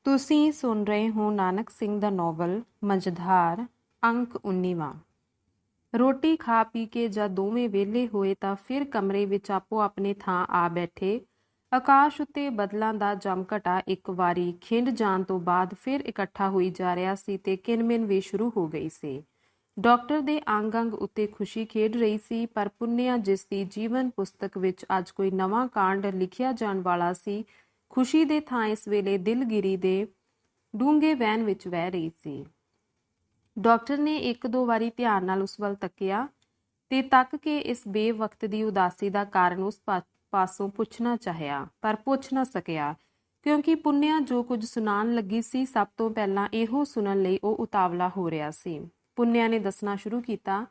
ਤੁਸੀਂ ਸੁਣ ਰਹੇ ਹੋ ਨਾਨਕ ਸਿੰਘ ਦਾ ਨੋਵਲ ਮਝਧਾਰ ਅੰਕ 19ਵਾਂ। ਰੋਟੀ ਖਾ ਪੀ ਕੇ ਜਦ ਦੋਵੇਂ ਵਿਹਲੇ ਹੋਏ ਤਾਂ ਫਿਰ ਕਮਰੇ ਵਿੱਚ ਆਪੋ ਆਪਣੇ ਥਾਂ ਆ ਬੈਠੇ। ਆਕਾਸ਼ ਉੱਤੇ ਬੱਦਲਾਂ ਦਾ ਜਮਘਟਾ ਇੱਕ ਵਾਰੀ ਖਿੰਡ ਜਾਣ ਤੋਂ ਬਾਅਦ ਫਿਰ ਇਕੱਠਾ ਹੋਈ ਜਾ ਰਿਹਾ ਸੀ ਤੇ ਕਿਨਮਿਨ ਵੀ ਸ਼ੁਰੂ ਹੋ ਗਈ ਸੀ। ਡਾਕਟਰ ਦੇ ਅੰਗ-ਅੰਗ ਉੱਤੇ ਖੁਸ਼ੀ ਖੇਡ ਰਹੀ ਸੀ, ਪਰ ਪੁੰਨਿਆ, ਜਿਸ ਦੀ ਜੀਵਨ ਪੁਸਤਕ ਵਿੱਚ ਅੱਜ ਕੋਈ ਨਵਾਂ ਕਾਂਡ ਲਿਖਿਆ ਜਾਣ ਵਾਲਾ ਸੀ, ਖੁਸ਼ੀ ਦੇ ਥਾਂ ਇਸ ਵੇਲੇ ਦਿਲਗਿਰੀ ਦੇ ਡੂੰਘੇ ਵਹਿਣ ਵਿੱਚ ਵਹਿ ਰਹੀ ਸੀ। ਡਾਕਟਰ ਨੇ ਇੱਕ ਦੋ ਵਾਰੀ ਧਿਆਨ ਨਾਲ ਉਸ ਵੱਲ ਤੱਕਿਆ ਤੇ ਤੱਕ ਕੇ ਇਸ ਬੇਵਕਤ ਦੀ ਉਦਾਸੀ ਦਾ ਕਾਰਨ ਉਸ ਪਾਸੋਂ ਪੁੱਛਣਾ ਚਾਹਿਆ, ਪਰ ਪੁੱਛ ਨਾ ਸਕਿਆ, ਕਿਉਂਕਿ ਪੁੰਨਿਆ ਜੋ ਕੁਝ ਸੁਣਾਉਣ ਲੱਗੀ ਸੀ ਸਭ ਤੋਂ ਪਹਿਲਾਂ ਇਹੋ ਸੁਣਨ ਲਈ ਉਹ ਉਤਾਵਲਾ ਹੋ ਰਿਹਾ ਸੀ। ਪੁੰਨਿਆ ਨੇ ਦੱਸਣਾ ਸ਼ੁਰੂ ਕੀਤਾ,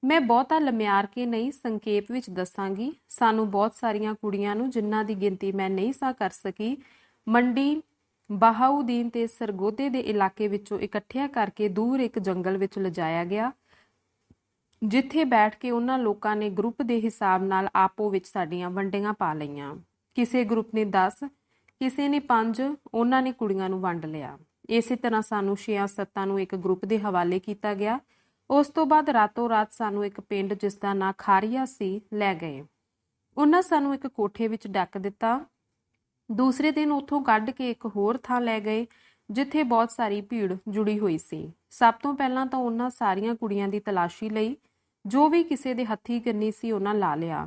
ਮੈਂ ਬਹੁਤਾ ਲਮਿਆਰ ਕੇ ਨਹੀਂ, ਸੰਖੇਪ ਵਿੱਚ ਦੱਸਾਂਗੀ। ਸਾਨੂੰ ਬਹੁਤ ਸਾਰੀਆਂ ਕੁੜੀਆਂ ਨੂੰ, ਜਿਨ੍ਹਾਂ ਦੀ ਗਿਣਤੀ ਮੈਂ ਨਹੀਂ ਸਾਂ ਕਰ ਸਕੀ, ਮੰਡੀ ਬਹਾਉਦੀਨ ਤੇ ਸਰਗੋਦੇ ਦੇ ਇਲਾਕੇ ਵਿੱਚੋਂ ਇਕੱਠਿਆਂ ਕਰਕੇ ਦੂਰ ਇੱਕ ਜੰਗਲ ਵਿੱਚ ਲਿਜਾਇਆ ਗਿਆ, ਜਿੱਥੇ ਬੈਠ ਕੇ ਉਹਨਾਂ ਲੋਕਾਂ ਨੇ ਗਰੁੱਪ ਦੇ ਹਿਸਾਬ ਨਾਲ ਆਪੋ ਵਿੱਚ ਸਾਡੀਆਂ ਵੰਡੀਆਂ ਪਾ ਲਈਆਂ। ਕਿਸੇ ਗਰੁੱਪ ਨੇ 10, ਕਿਸੇ ਨੇ 5, ਉਹਨਾਂ ਨੇ ਕੁੜੀਆਂ ਨੂੰ ਵੰਡ ਲਿਆ। ਇਸੇ ਤਰ੍ਹਾਂ ਸਾਨੂੰ 6-7 ਨੂੰ ਇੱਕ ਗਰੁੱਪ ਦੇ ਹਵਾਲੇ ਕੀਤਾ ਗਿਆ। ਉਸ ਤੋਂ ਬਾਅਦ ਰਾਤੋਂ ਰਾਤ ਸਾਨੂੰ ਇੱਕ ਪਿੰਡ, ਜਿਸ ਦਾ ਨਾਂ ਖਾਰੀਆ ਸੀ, ਲੈ ਗਏ। ਉਹਨਾਂ ਸਾਨੂੰ ਇੱਕ ਕੋਠੇ ਵਿੱਚ ਡੱਕ ਦਿੱਤਾ। ਦੂਸਰੇ ਦਿਨ ਉੱਥੋਂ ਕੱਢ ਕੇ ਇੱਕ ਹੋਰ ਥਾਂ ਲੈ ਗਏ, ਜਿੱਥੇ ਬਹੁਤ ਸਾਰੀ ਭੀੜ ਜੁੜੀ ਹੋਈ ਸੀ। ਸਭ ਤੋਂ ਪਹਿਲਾਂ ਤਾਂ ਉਹਨਾਂ ਸਾਰੀਆਂ ਕੁੜੀਆਂ ਦੀ ਤਲਾਸ਼ੀ ਲਈ। ਜੋ ਵੀ ਕਿਸੇ ਦੇ ਹੱਥੀਂ ਗੰਨੀ ਸੀ ਉਹਨਾਂ ਲਾ ਲਿਆ।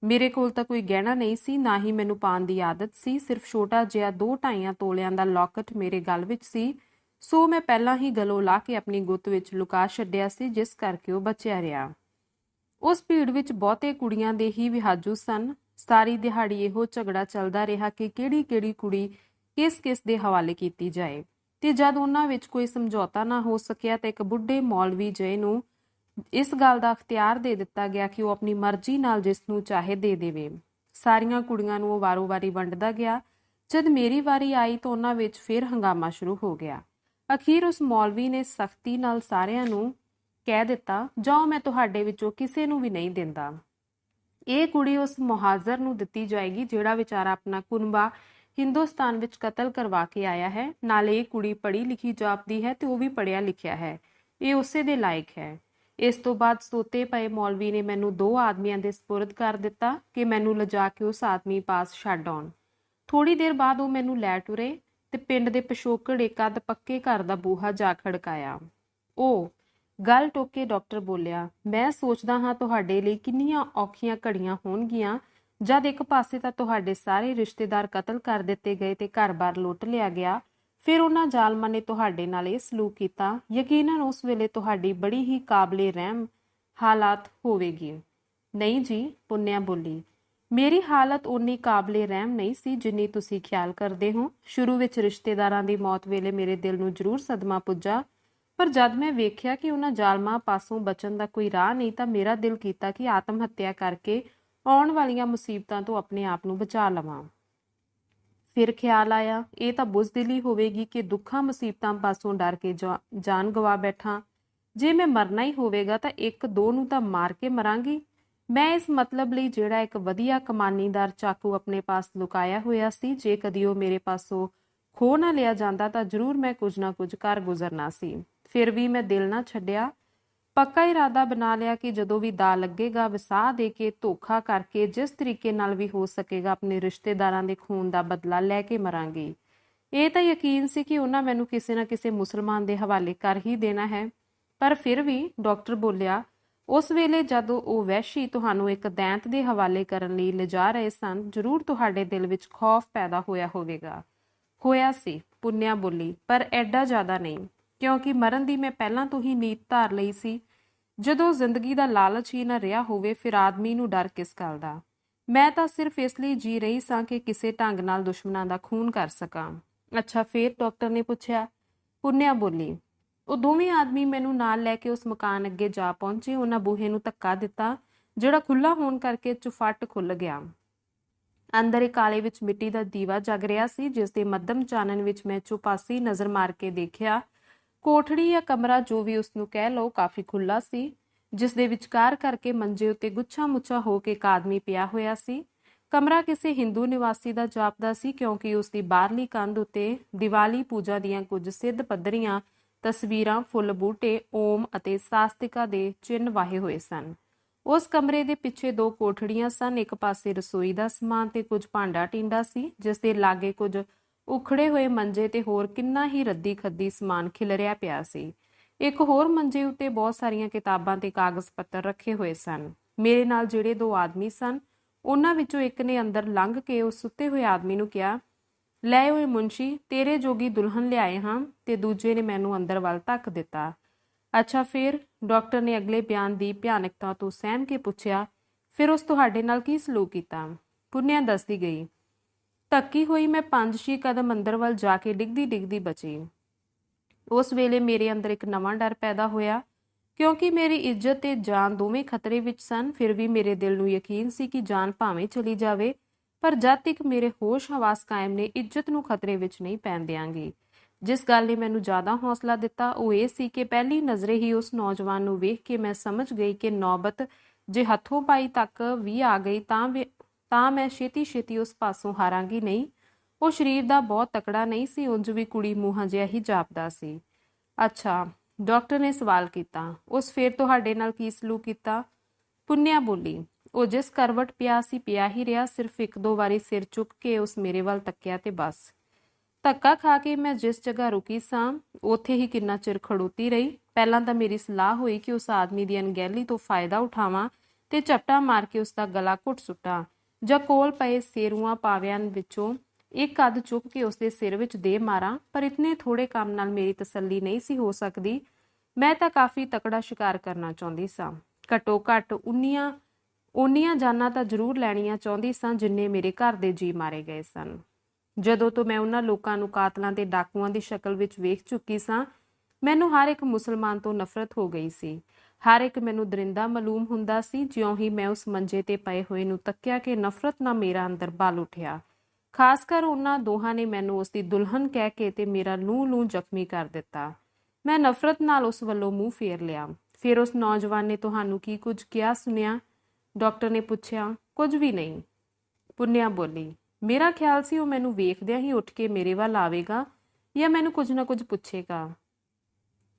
ਮੇਰੇ ਕੋਲ ਤਾਂ ਕੋਈ ਗਹਿਣਾ ਨਹੀਂ ਸੀ, ਨਾ ਹੀ ਮੈਨੂੰ ਪਾਉਣ ਦੀ ਆਦਤ ਸੀ। ਸਿਰਫ ਛੋਟਾ ਜਿਹਾ 2-2.5 ਤੋਲਿਆਂ ਦਾ ਲੌਕਟ ਮੇਰੇ ਗਲ ਵਿੱਚ ਸੀ, ਸੋ ਮੈਂ ਪਹਿਲਾਂ ਹੀ ਗਲੋਂ ਲਾ ਕੇ ਆਪਣੀ ਗੁੱਤ ਵਿੱਚ ਲੁਕਾ ਛੱਡਿਆ ਸੀ, ਜਿਸ ਕਰਕੇ ਉਹ ਬਚਿਆ ਰਿਹਾ। ਉਸ ਭੀੜ ਵਿੱਚ ਬਹੁਤੇ ਕੁੜੀਆਂ ਦੇ ਹੀ ਵਿਹਾਜੂ ਸਨ। ਸਾਰੀ ਦਿਹਾੜੀ ਇਹੋ ਝਗੜਾ ਚੱਲਦਾ ਰਿਹਾ ਕਿ ਕਿਹੜੀ ਕੁੜੀ ਕਿਸ ਦੇ ਹਵਾਲੇ ਕੀਤੀ ਜਾਏ, ਤੇ ਜਦ ਉਹਨਾਂ ਵਿੱਚ ਕੋਈ ਸਮਝੌਤਾ ਨਾ ਹੋ ਸਕਿਆ ਤਾਂ ਇੱਕ ਬੁੱਢੇ ਮੌਲਵੀ ਜਿਹੇ ਨੂੰ ਇਸ ਗੱਲ ਦਾ ਅਖਤਿਆਰ ਦੇ ਦਿੱਤਾ ਗਿਆ ਕਿ ਉਹ ਆਪਣੀ ਮਰਜ਼ੀ ਨਾਲ ਜਿਸ ਨੂੰ ਚਾਹੇ ਦੇ ਦੇਵੇ। ਸਾਰੀਆਂ ਕੁੜੀਆਂ ਨੂੰ ਉਹ ਵਾਰੋ-ਵਾਰੀ ਵੰਡਦਾ ਗਿਆ। ਜਦ ਮੇਰੀ ਵਾਰੀ ਆਈ ਤਾਂ ਉਹਨਾਂ ਵਿੱਚ ਫਿਰ ਹੰਗਾਮਾ ਸ਼ੁਰੂ ਹੋ ਗਿਆ। ਅਖੀਰ ਉਸ ਮੌਲਵੀ ਨੇ ਸਖਤੀ ਨਾਲ ਸਾਰਿਆਂ ਨੂੰ ਕਹਿ ਦਿੱਤਾ, ਜਾਓ, ਮੈਂ ਤੁਹਾਡੇ ਵਿੱਚੋਂ ਕਿਸੇ ਨੂੰ ਵੀ ਨਹੀਂ ਦਿੰਦਾ। ਇਹ ਕੁੜੀ ਉਸ ਮੁਹਾਜ਼ਰ ਨੂੰ ਦਿੱਤੀ ਜਾਏਗੀ ਜਿਹੜਾ ਵਿਚਾਰਾ ਆਪਣਾ ਕੁਨਬਾ ਹਿੰਦੁਸਤਾਨ ਵਿੱਚ ਕਤਲ ਕਰਵਾ ਕੇ ਆਇਆ ਹੈ। ਨਾਲੇ ਇਹ ਕੁੜੀ ਪੜ੍ਹੀ ਲਿਖੀ ਜਾਪਦੀ ਹੈ ਤੇ ਉਹ ਵੀ ਪੜ੍ਹਿਆ ਲਿਖਿਆ ਹੈ। ਇਹ ਉਸੇ ਦੇ ਲਾਇਕ ਹੈ। ਇਸ ਤੋਂ ਬਾਅਦ ਸੋਤੇ ਪਏ ਮੌਲਵੀ ਨੇ ਮੈਨੂੰ 2 ਆਦਮੀਆਂ ਦੇ ਸਪੁਰਦ ਕਰ ਦਿੱਤਾ ਕਿ ਮੈਨੂੰ ਲਿਜਾ ਕੇ ਉਸ ਆਦਮੀ ਪਾਸ ਛੱਡ ਆਉਣ। ਥੋੜੀ ਦੇਰ ਬਾਅਦ ਉਹ ਮੈਨੂੰ ਲੈ ਟੁਰੇ ਤੇ ਪਿੰਡ ਦੇ ਪਿਛੋਕੜ ਇੱਕ ਅੱਧ ਪੱਕੇ ਘਰ ਦਾ ਬੂਹਾ ਜਾ ਖੜਕਾਇਆ। ਉਹ ਗੱਲ ਟੋਕ ਕੇ ਡਾਕਟਰ ਬੋਲਿਆ, ਮੈਂ ਸੋਚਦਾ ਹਾਂ ਤੁਹਾਡੇ ਲਈ ਕਿੰਨੀਆਂ ਔਖੀਆਂ ਘੜੀਆਂ ਹੋਣਗੀਆਂ ਜਦ ਇੱਕ ਪਾਸੇ ਤਾਂ ਤੁਹਾਡੇ ਸਾਰੇ ਰਿਸ਼ਤੇਦਾਰ ਕਤਲ ਕਰ ਦਿੱਤੇ ਗਏ ਤੇ ਘਰ-ਬਾਰ ਲੁੱਟ ਲਿਆ ਗਿਆ, ਫਿਰ ਉਹਨਾਂ ਜ਼ਾਲਮਾਂ ਨੇ ਤੁਹਾਡੇ ਨਾਲ ਇਹ ਸਲੂਕ ਕੀਤਾ। ਯਕੀਨਨ ਉਸ ਵੇਲੇ ਤੁਹਾਡੀ ਬੜੀ ਹੀ ਕਾਬਲੇ ਰਹਿਮ ਹਾਲਾਤ ਹੋਵੇਗੀ। ਨਹੀਂ ਜੀ, ਪੁੰਨਿਆ ਬੋਲੀ, ਮੇਰੀ ਹਾਲਤ ਓਨੀ ਕਾਬਲੇ ਰਹਿਮ ਨਹੀਂ ਸੀ ਜਿੰਨੀ ਤੁਸੀਂ ਖਿਆਲ ਕਰਦੇ ਹੋ। ਸ਼ੁਰੂ ਵਿੱਚ ਰਿਸ਼ਤੇਦਾਰਾਂ ਦੀ ਮੌਤ ਵੇਲੇ ਮੇਰੇ ਦਿਲ ਨੂੰ ਜ਼ਰੂਰ ਸਦਮਾ ਪੁੱਜਾ, ਪਰ ਜਦ ਮੈਂ ਵੇਖਿਆ ਕਿ ਉਹਨਾਂ ਜ਼ਾਲਮਾਂ ਪਾਸੋਂ ਬਚਣ ਦਾ ਕੋਈ ਰਾਹ ਨਹੀਂ ਤਾਂ ਮੇਰਾ ਦਿਲ ਕੀਤਾ ਕਿ ਆਤਮ ਹੱਤਿਆ ਕਰਕੇ ਆਉਣ ਵਾਲੀਆਂ ਮੁਸੀਬਤਾਂ ਤੋਂ ਆਪਣੇ ਆਪ ਨੂੰ ਬਚਾ ਲਵਾਂ। ਫਿਰ ਖਿਆਲ ਆਇਆ, ਇਹ ਤਾਂ ਬੁਜ਼ਦਿਲੀ ਹੋਵੇਗੀ ਕਿ ਦੁੱਖਾਂ ਮੁਸੀਬਤਾਂ ਪਾਸੋਂ ਡਰ ਕੇ ਜਾਨ ਗਵਾ ਬੈਠਾਂ। ਜੇ ਮੈਂ ਮਰਨਾ ਹੀ ਹੋਵੇਗਾ ਤਾਂ 1-2 ਨੂੰ ਤਾਂ ਮਾਰ ਕੇ ਮਰਾਂਗੀ। ਮੈਂ ਇਸ ਮਤਲਬ ਲਈ ਜਿਹੜਾ ਇੱਕ ਵਧੀਆ ਕਮਾਨੀਦਾਰ ਚਾਕੂ ਆਪਣੇ ਪਾਸ ਲੁਕਾਇਆ ਹੋਇਆ ਸੀ, ਜੇ ਕਦੀ ਉਹ ਮੇਰੇ ਪਾਸੋਂ ਖੋਹ ਨਾ ਲਿਆ ਜਾਂਦਾ ਤਾਂ ਜ਼ਰੂਰ ਮੈਂ ਕੁਝ ਨਾ ਕੁਝ ਕਰ ਗੁਜ਼ਰਨਾ ਸੀ। ਫਿਰ ਵੀ ਮੈਂ ਦਿਲ ਨਾ ਛੱਡਿਆ। ਪੱਕਾ ਇਰਾਦਾ ਬਣਾ ਲਿਆ ਕਿ ਜਦੋਂ ਵੀ ਦਾ ਲੱਗੇਗਾ, ਵਸਾ ਦੇ ਕੇ, ਧੋਖਾ ਕਰਕੇ, ਜਿਸ ਤਰੀਕੇ ਨਾਲ ਵੀ ਹੋ ਸਕੇਗਾ, ਆਪਣੇ ਰਿਸ਼ਤੇਦਾਰਾਂ ਦੇ ਖੂਨ ਦਾ ਬਦਲਾ ਲੈ ਕੇ ਮਰਾਂਗੀ। ਇਹ ਤਾਂ ਯਕੀਨ ਸੀ ਕਿ ਉਹਨਾਂ ਮੈਨੂੰ ਕਿਸੇ ਨਾ ਕਿਸੇ ਮੁਸਲਮਾਨ ਦੇ ਹਵਾਲੇ ਕਰ ਹੀ ਦੇਣਾ ਹੈ। ਪਰ ਫਿਰ ਵੀ, ਡਾਕਟਰ ਬੋਲਿਆ, ਉਸ ਵੇਲੇ ਜਦੋਂ ਉਹ ਵਹਿਸ਼ੀ ਤੁਹਾਨੂੰ ਇੱਕ ਦੈਂਤ ਦੇ ਹਵਾਲੇ ਕਰਨ ਲਈ ਲਿਜਾ ਰਹੇ ਸਨ, ਜ਼ਰੂਰ ਤੁਹਾਡੇ ਦਿਲ ਵਿੱਚ ਖੌਫ ਪੈਦਾ ਹੋਇਆ ਹੋਵੇਗਾ। ਹੋਇਆ ਸੀ, ਪੁੰਨਿਆ ਬੋਲੀ, ਪਰ ਐਡਾ ਜ਼ਿਆਦਾ ਨਹੀਂ, ਕਿਉਂਕਿ ਮਰਨ ਦੀ ਮੈਂ ਪਹਿਲਾਂ ਤੋਂ ਹੀ ਨੀਤ ਧਾਰ ਲਈ ਸੀ। ਜਦੋਂ ਜ਼ਿੰਦਗੀ ਦਾ ਲਾਲਚ ਹੀ ਨਾ ਰਿਹਾ ਹੋਵੇ, ਫਿਰ ਆਦਮੀ ਨੂੰ ਡਰ ਕਿਸ ਗੱਲ ਦਾ। ਮੈਂ ਤਾਂ ਸਿਰਫ ਇਸ ਲਈ ਜੀ ਰਹੀ ਸਾਂ ਕਿ ਕਿਸੇ ਢੰਗ ਨਾਲ ਦੁਸ਼ਮਣਾਂ ਦਾ ਖੂਨ ਕਰ ਸਕਾਂ। ਅੱਛਾ, ਫਿਰ? ਡਾਕਟਰ ਨੇ ਪੁੱਛਿਆ। ਪੁੰਨਿਆ ਬੋਲੀ, ਉਹ ਦੋਵੇਂ ਆਦਮੀ ਮੈਨੂੰ ਨਾਲ ਲੈ ਕੇ ਉਸ ਮਕਾਨ ਅੱਗੇ ਜਾ ਪਹੁੰਚੇ। ਉਹਨਾਂ ਬੂਹੇ ਨੂੰ ਧੱਕਾ ਦਿੱਤਾ, ਜਿਹੜਾ ਖੁੱਲ੍ਹਾ ਹੋਣ ਕਰਕੇ ਚੁਫੱਟ ਖੁੱਲ੍ਹ ਗਿਆ। ਅੰਦਰ ਇੱਕ ਕਾਲੇ ਵਿੱਚ ਮਿੱਟੀ ਦਾ ਦੀਵਾ ਜਗ ਰਿਹਾ ਸੀ, ਜਿਸ ਦੇ ਮੱਧਮ ਚਾਨਣ ਵਿੱਚ ਮੈਂ ਚੁਪਾਸੀ ਨਜ਼ਰ ਮਾਰ ਕੇ ਦੇਖਿਆ। ਕੋਠੜੀ ਜਾਂ ਕਮਰਾ, ਜੋ ਵੀ ਉਸਨੂੰ ਕਹਿ ਲਓ, ਕਾਫੀ ਖੁੱਲ੍ਹਾ ਸੀ, ਜਿਸ ਦੇ ਵਿਚਕਾਰ ਕਰਕੇ ਮੰਜੇ ਉੱਤੇ ਗੁੱਛਾ ਮੁੱਛਾ ਹੋ ਕੇ ਇੱਕ ਆਦਮੀ ਪਿਆ ਹੋਇਆ ਸੀ। ਕਮਰਾ ਕਿਸੇ ਹਿੰਦੂ ਨਿਵਾਸੀ ਦਾ ਜਾਪਦਾ ਸੀ, ਕਿਉਂਕਿ ਉਸ ਦੀ ਬਾਹਰਲੀ ਕੰਧ ਉੱਤੇ ਦੀਵਾਲੀ ਪੂਜਾ ਦੀਆਂ ਕੁਝ ਸਿੱਧ ਪੱਧਰੀਆਂ ਤਸਵੀਰਾਂ, ਫੁੱਲ ਬੂਟੇ, ਓਮ ਅਤੇ ਸਾਸਤਿਕਾ ਦੇ ਚਿੰਨ੍ਹ ਵਾਹੇ ਹੋਏ ਸਨ। ਉਸ ਕਮਰੇ ਦੇ ਪਿੱਛੇ 2 ਕੋਠੜੀਆਂ ਸਨ। ਇੱਕ ਪਾਸੇ ਰਸੋਈ ਦਾ ਸਮਾਨ ਤੇ ਕੁਝ ਭਾਂਡਾ ਟਿੰਡਾ ਸੀ, ਜਿਸ ਦੇ ਲਾਗੇ ਕੁਝ ਉਖੜੇ ਹੋਏ ਮੰਜੇ ਤੇ ਹੋਰ ਕਿੰਨਾ ਹੀ ਰੱਦੀ ਖੱਦੀ ਸਮਾਨ ਖਿਲਰਿਆ ਪਿਆ ਸੀ। ਇੱਕ ਹੋਰ ਮੰਜੇ ਉੱਤੇ ਬਹੁਤ ਸਾਰੀਆਂ ਕਿਤਾਬਾਂ ਤੇ ਕਾਗਜ਼ ਪੱਤਰ ਰੱਖੇ ਹੋਏ ਸਨ। ਮੇਰੇ ਨਾਲ ਜਿਹੜੇ 2 ਆਦਮੀ ਸਨ, ਉਹਨਾਂ ਵਿੱਚੋਂ ਇੱਕ ਨੇ ਅੰਦਰ ਲੰਘ ਕੇ ਉਸ ਸੁੱਤੇ ਹੋਏ ਆਦਮੀ ਨੂੰ ਕਿਹਾ, ਲੈ ਓਏ ਮੁੰਸ਼ੀ, ਤੇਰੇ ਜੋਗੀ ਦੁਲਹਨ ਲਿਆਏ ਹਾਂ। ਤੇ ਦੂਜੇ ਨੇ ਮੈਨੂੰ ਅੰਦਰ ਵੱਲ ਧੱਕ ਦਿੱਤਾ। ਅੱਛਾ ਫਿਰ? ਡਾਕਟਰ ਨੇ ਅਗਲੇ ਬਿਆਨ ਦੀ ਭਿਆਨਕਤਾ ਤੋਂ ਸਹਿਮ ਕੇ ਪੁੱਛਿਆ। ਫਿਰ ਉਸ ਤੁਹਾਡੇ ਨਾਲ ਕੀ ਸਲੂਕ ਕੀਤਾ? ਪੁੰਨਿਆ ਦੱਸਦੀ ਗਈ। ਧੱਕੀ ਹੋਈ ਮੈਂ 5-6 ਕਦਮ ਅੰਦਰ ਵੱਲ ਜਾ ਕੇ ਡਿੱਗਦੀ ਬਚੀ। ਉਸ ਵੇਲੇ ਮੇਰੇ ਅੰਦਰ ਇੱਕ ਨਵਾਂ ਡਰ ਪੈਦਾ ਹੋਇਆ, ਕਿਉਂਕਿ ਮੇਰੀ ਇੱਜ਼ਤ ਤੇ ਜਾਨ ਦੋਵੇਂ ਖਤਰੇ ਵਿੱਚ ਸਨ। ਫਿਰ ਵੀ ਮੇਰੇ ਦਿਲ ਨੂੰ ਯਕੀਨ ਸੀ ਕਿ ਜਾਨ ਭਾਵੇਂ ਚਲੀ ਜਾਵੇ, ਪਰ ਜਦ ਤੱਕ ਮੇਰੇ ਹੋਸ਼ ਹਵਾਸ ਕਾਇਮ ਨੇ, ਇੱਜ਼ਤ ਨੂੰ ਖਤਰੇ ਵਿੱਚ ਨਹੀਂ ਪੈਣ ਦਿਆਂਗੀ। ਜਿਸ ਗੱਲ ਨੇ ਮੈਨੂੰ ਜ਼ਿਆਦਾ ਹੌਸਲਾ ਦਿੱਤਾ ਉਹ ਇਹ ਸੀ ਕਿ ਪਹਿਲੀ ਨਜ਼ਰੇ ਹੀ ਉਸ ਨੌਜਵਾਨ ਨੂੰ ਵੇਖ ਕੇ ਮੈਂ ਸਮਝ ਗਈ ਕਿ ਨੌਬਤ ਜੇ ਹੱਥੋਂ ਪਾਈ ਤੱਕ ਵੀ ਆ ਗਈ ਤਾਂ ਮੈਂ ਛੇਤੀ ਉਸ ਪਾਸੋਂ ਹਾਰਾਂਗੀ ਨਹੀਂ। ਉਹ ਸਰੀਰ ਦਾ ਬਹੁਤ ਤਕੜਾ ਨਹੀਂ ਸੀ, ਉਂਝ ਵੀ ਕੁੜੀ ਮੂੰਹਾਂ ਜਿਹਾ ਹੀ ਜਾਪਦਾ ਸੀ। ਅੱਛਾ, ਡਾਕਟਰ ਨੇ ਸਵਾਲ ਕੀਤਾ। ਉਸ ਫੇਰ ਤੁਹਾਡੇ ਨਾਲ ਕੀ ਸਲੂਕ ਕੀਤਾ? ਪੁੰਨਿਆ ਬੋਲੀ। ਉਹ ਜਿਸ ਕਰਵਟ ਪਿਆ ਸੀ ਪਿਆ ਹੀ ਰਿਹਾ, ਸਿਰਫ 1-2 ਵਾਰੀ ਸਿਰ ਚੁੱਕ ਕੇ ਉਸ ਮੇਰੇ ਵੱਲ ਤੱਕਿਆ ਤੇ ਬਸ। ਧੱਕਾ ਖਾ ਕੇ ਮੈਂ ਜਿਸ ਜਗ੍ਹਾ ਰੁਕੀ ਸਾਂ ਉੱਥੇ ਹੀ ਕਿੰਨਾ ਚਿਰ ਖੜੋਤੀ ਰਹੀ। ਪਹਿਲਾਂ ਤਾਂ ਮੇਰੀ ਸਲਾਹ ਹੋਈ ਕਿ ਉਸ ਆਦਮੀ ਦੀ ਅਣਗਹਿਲੀ ਤੋਂ ਫਾਇਦਾ ਉਠਾਵਾਂ ਤੇ ਝਪਟਾ ਮਾਰ ਕੇ ਉਸ ਦਾ ਗਲਾ ਘੁੱਟ ਸੁੱਟਾਂ, ਜਾਂ ਕੋਲ ਪਏ ਸੇਰੂਆਂ ਪਾਵਿਆਂ ਵਿੱਚੋਂ ਇੱਕ ਅੱਧ ਚੁੱਕ ਕੇ ਉਸ ਦੇ ਸਿਰ ਵਿੱਚ ਦੇ ਮਾਰਾਂ। ਪਰ ਇਤਨੇ ਥੋੜੇ ਕੰਮ ਨਾਲ ਮੇਰੀ ਤਸੱਲੀ ਨਹੀਂ ਸੀ ਹੋ ਸਕਦੀ। ਮੈਂ ਤਾਂ ਕਾਫੀ ਤਕੜਾ ਸ਼ਿਕਾਰ ਕਰਨਾ ਚਾਹੁੰਦੀ ਸਾਂ। ਘੱਟੋ ਘੱਟ ਉਨੀਆਂ ਜਾਨਾਂ ਤਾਂ ਜ਼ਰੂਰ ਲੈਣੀਆਂ ਚਾਹੁੰਦੀ ਸਾਂ ਜਿੰਨੇ ਮੇਰੇ ਘਰ ਦੇ ਜੀ ਮਾਰੇ ਗਏ ਸਨ। ਜਦੋਂ ਤੋਂ ਮੈਂ ਉਹਨਾਂ ਲੋਕਾਂ ਨੂੰ ਕਾਤਲਾਂ ਤੇ ਡਾਕੂਆਂ ਦੀ ਸ਼ਕਲ ਵਿੱਚ ਵੇਖ ਚੁੱਕੀ ਸਾਂ, ਮੈਨੂੰ ਹਰ ਇੱਕ ਮੁਸਲਮਾਨ ਤੋਂ ਨਫ਼ਰਤ ਹੋ ਗਈ ਸੀ। ਹਰ ਇੱਕ ਮੈਨੂੰ ਦਰਿੰਦਾ ਮਾਲੂਮ ਹੁੰਦਾ ਸੀ। ਜਿਉਂ ਹੀ ਮੈਂ ਉਸ ਮੰਜੇ ਤੇ ਪਏ ਹੋਏ ਨੂੰ ਤੱਕਿਆ ਕਿ ਨਫ਼ਰਤ ਨਾਲ ਮੇਰਾ ਅੰਦਰ ਬਲ ਉੱਠਿਆ। ਖਾਸ ਕਰ ਉਹਨਾਂ ਦੋਹਾਂ ਨੇ ਮੈਨੂੰ ਉਸ ਦੀ ਦੁਲਹਨ ਕਹਿ ਕੇ ਤੇ ਮੇਰਾ ਲੂੰ ਜ਼ਖਮੀ ਕਰ ਦਿੱਤਾ। ਮੈਂ ਨਫ਼ਰਤ ਨਾਲ ਉਸ ਵੱਲੋਂ ਮੂੰਹ ਫੇਰ ਲਿਆ। ਫਿਰ ਉਸ ਨੌਜਵਾਨ ਨੇ ਤੁਹਾਨੂੰ ਕੀ ਕੁਝ ਕਿਹਾ ਸੁਣਿਆ? ਡਾਕਟਰ ਨੇ ਪੁੱਛਿਆ। ਕੁਝ ਵੀ ਨਹੀਂ, ਪੁੰਨਿਆ ਬੋਲੀ। ਮੇਰਾ ਖਿਆਲ ਸੀ ਉਹ ਮੈਨੂੰ ਵੇਖਦਿਆਂ ਹੀ ਉੱਠ ਕੇ ਮੇਰੇ ਵੱਲ ਆਵੇਗਾ ਜਾਂ ਮੈਨੂੰ ਕੁਝ ਨਾ ਕੁਝ ਪੁੱਛੇਗਾ,